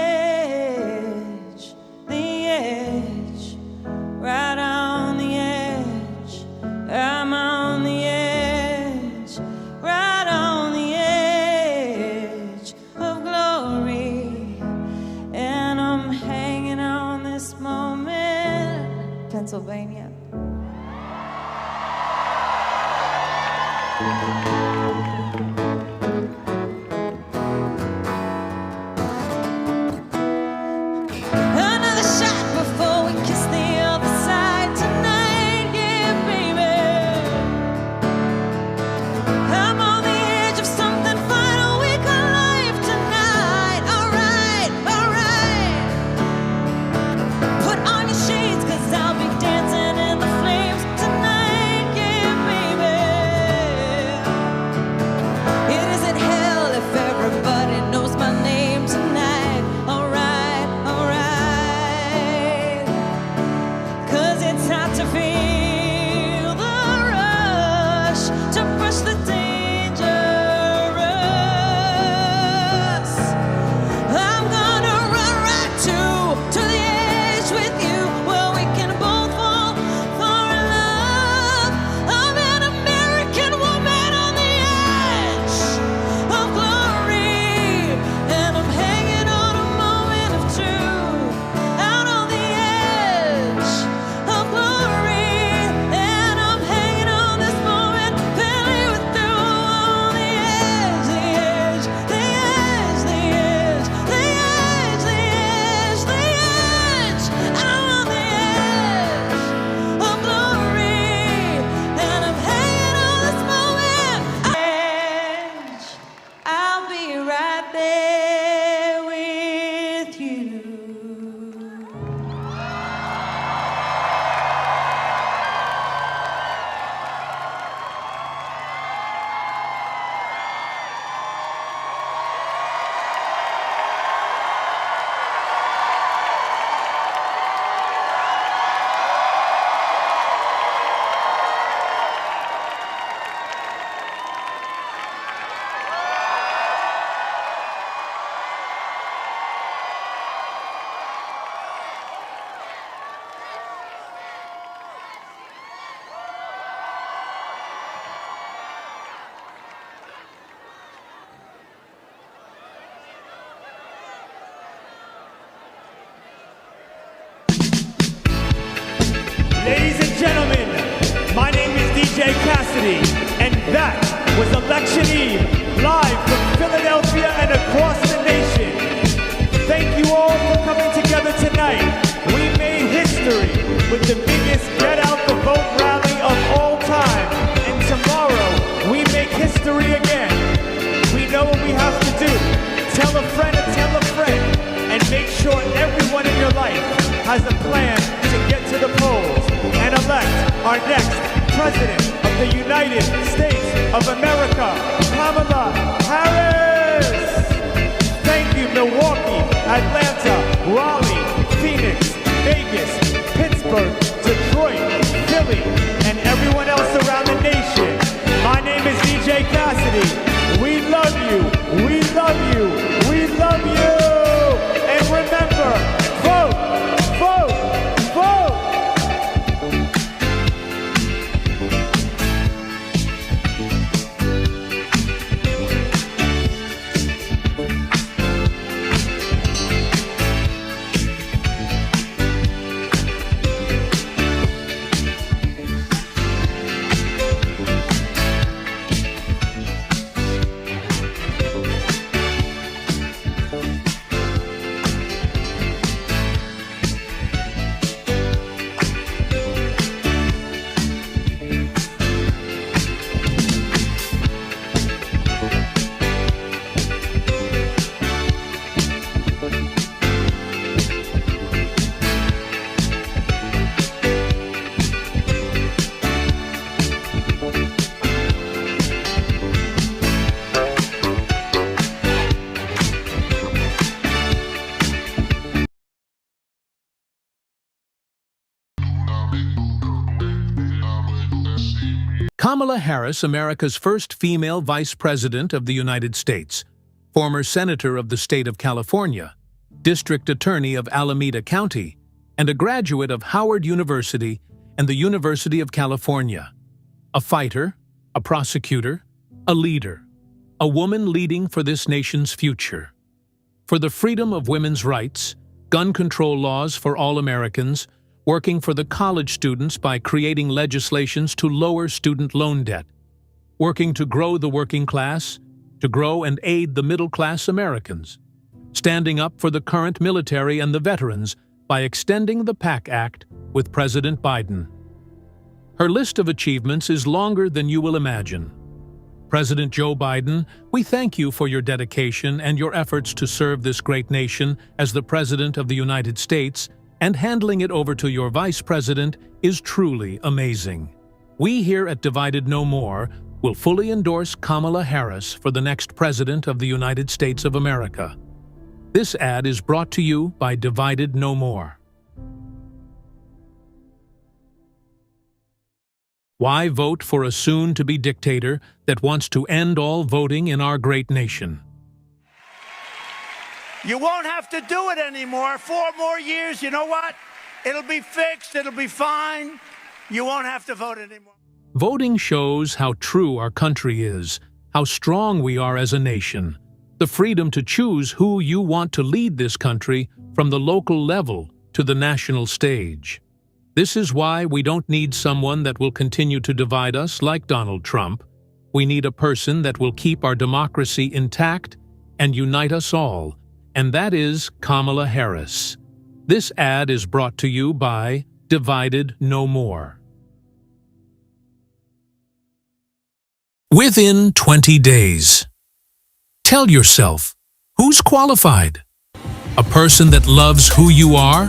right on the edge. I'm on the edge, right on the edge of glory, and I'm hanging on this moment. Pennsylvania. Another shot before we kiss the other side tonight, yeah, baby. I'm on the edge of something final, we call life tonight. Alright, alright. Put on your shades, 'cause I'll be dancing in the flames tonight, yeah, baby. It isn't hell if everybody knows my name tonight. Alright, alright. 'Cause it's hard to feel the rush, to push the dangerous. I'm gonna run right to the edge with you, where we can both fall far in love. I'm an American woman on the edge of glory, and I'm hanging on a moment of truth. Out on the edge of glory, and I'm hanging on this moment, barely with you. On the edge, the edge, the edge, the edge, the edge, the edge, the edge. I'm on the edge of glory, and I'm hanging on this moment. Edge, I'll be right there with you. Ladies and gentlemen, my name is DJ Cassidy, and that was Election Eve, live from Philadelphia and across the nation. Thank you all for coming together tonight. We made history with the biggest Get Out the Vote rally of all time, and tomorrow we make history again. We know what we have to do. Tell a friend and tell a friend, and make sure everyone in your life has a plan to get to the polls and elect our next President of the United States of America, Kamala Harris. Thank you, Milwaukee, Atlanta, Raleigh, Phoenix, Vegas, Pittsburgh, Detroit, Philly, and everyone else around the nation. My name is DJ Cassidy. We love you, we love you, we love you. And remember, vote, vote, vote. Kamala Harris, America's first female vice president of the United States, former senator of the state of California, district attorney of Alameda County, and a graduate of Howard University and the University of California. A fighter, a prosecutor, a leader, a woman leading for this nation's future. For the freedom of women's rights, gun control laws for all Americans, working for the college students by creating legislations to lower student loan debt, working to grow the working class, to grow and aid the middle-class Americans, standing up for the current military and the veterans by extending the PAC Act with President Biden. Her list of achievements is longer than you will imagine. President Joe Biden, we thank you for your dedication and your efforts to serve this great nation as the President of the United States, and handling it over to your Vice President is truly amazing. We here at Divided No More will fully endorse Kamala Harris for the next President of the United States of America. This ad is brought to you by Divided No More. Why vote for a soon-to-be dictator that wants to end all voting in our great nation? You won't have to do it anymore. 4 more years, you know what? It'll be fixed, it'll be fine. You won't have to vote anymore. Voting shows how true our country is, how strong we are as a nation, the freedom to choose who you want to lead this country from the local level to the national stage. This is why we don't need someone that will continue to divide us like Donald Trump. We need a person that will keep our democracy intact and unite us all, and that is Kamala Harris. This ad is brought to you by Divided No More. Within 20 days. Tell yourself, who's qualified? A person that loves who you are?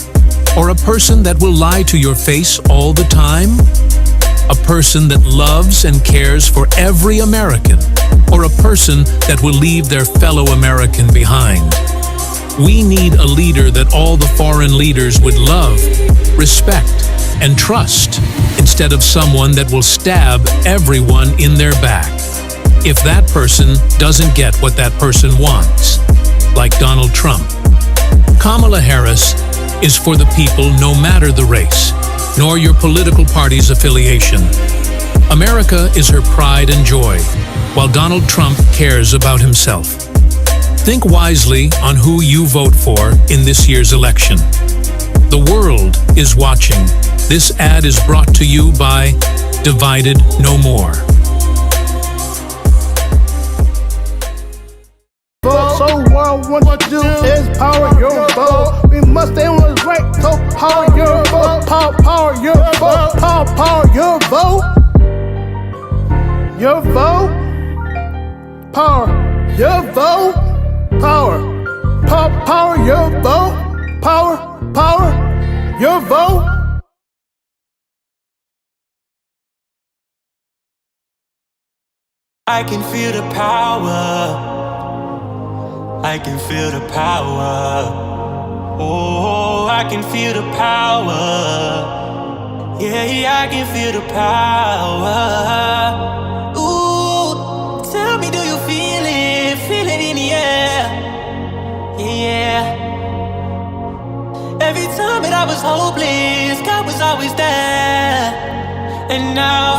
Or a person that will lie to your face all the time? A person that loves and cares for every American? Or a person that will leave their fellow American behind? We need a leader that all the foreign leaders would love, respect, and trust, instead of someone that will stab everyone in their back. If that person doesn't get what that person wants, like Donald Trump. Kamala Harris is for the people no matter the race, nor your political party's affiliation. America is her pride and joy, while Donald Trump cares about himself. Think wisely on who you vote for in this year's election. The world is watching. This ad is brought to you by Divided No More. So what we want to do is power your vote. We must stay on the right, so power your vote. Power your vote. Power your vote. Your vote. Power your vote. Power your vote. Power your vote. I can feel the power. I can feel the power. Oh, I can feel the power. Yeah, I can feel the power. Ooh, tell me, do you feel it? Feel it in the air. Yeah. Every time that I was hopeless, God was always there. And now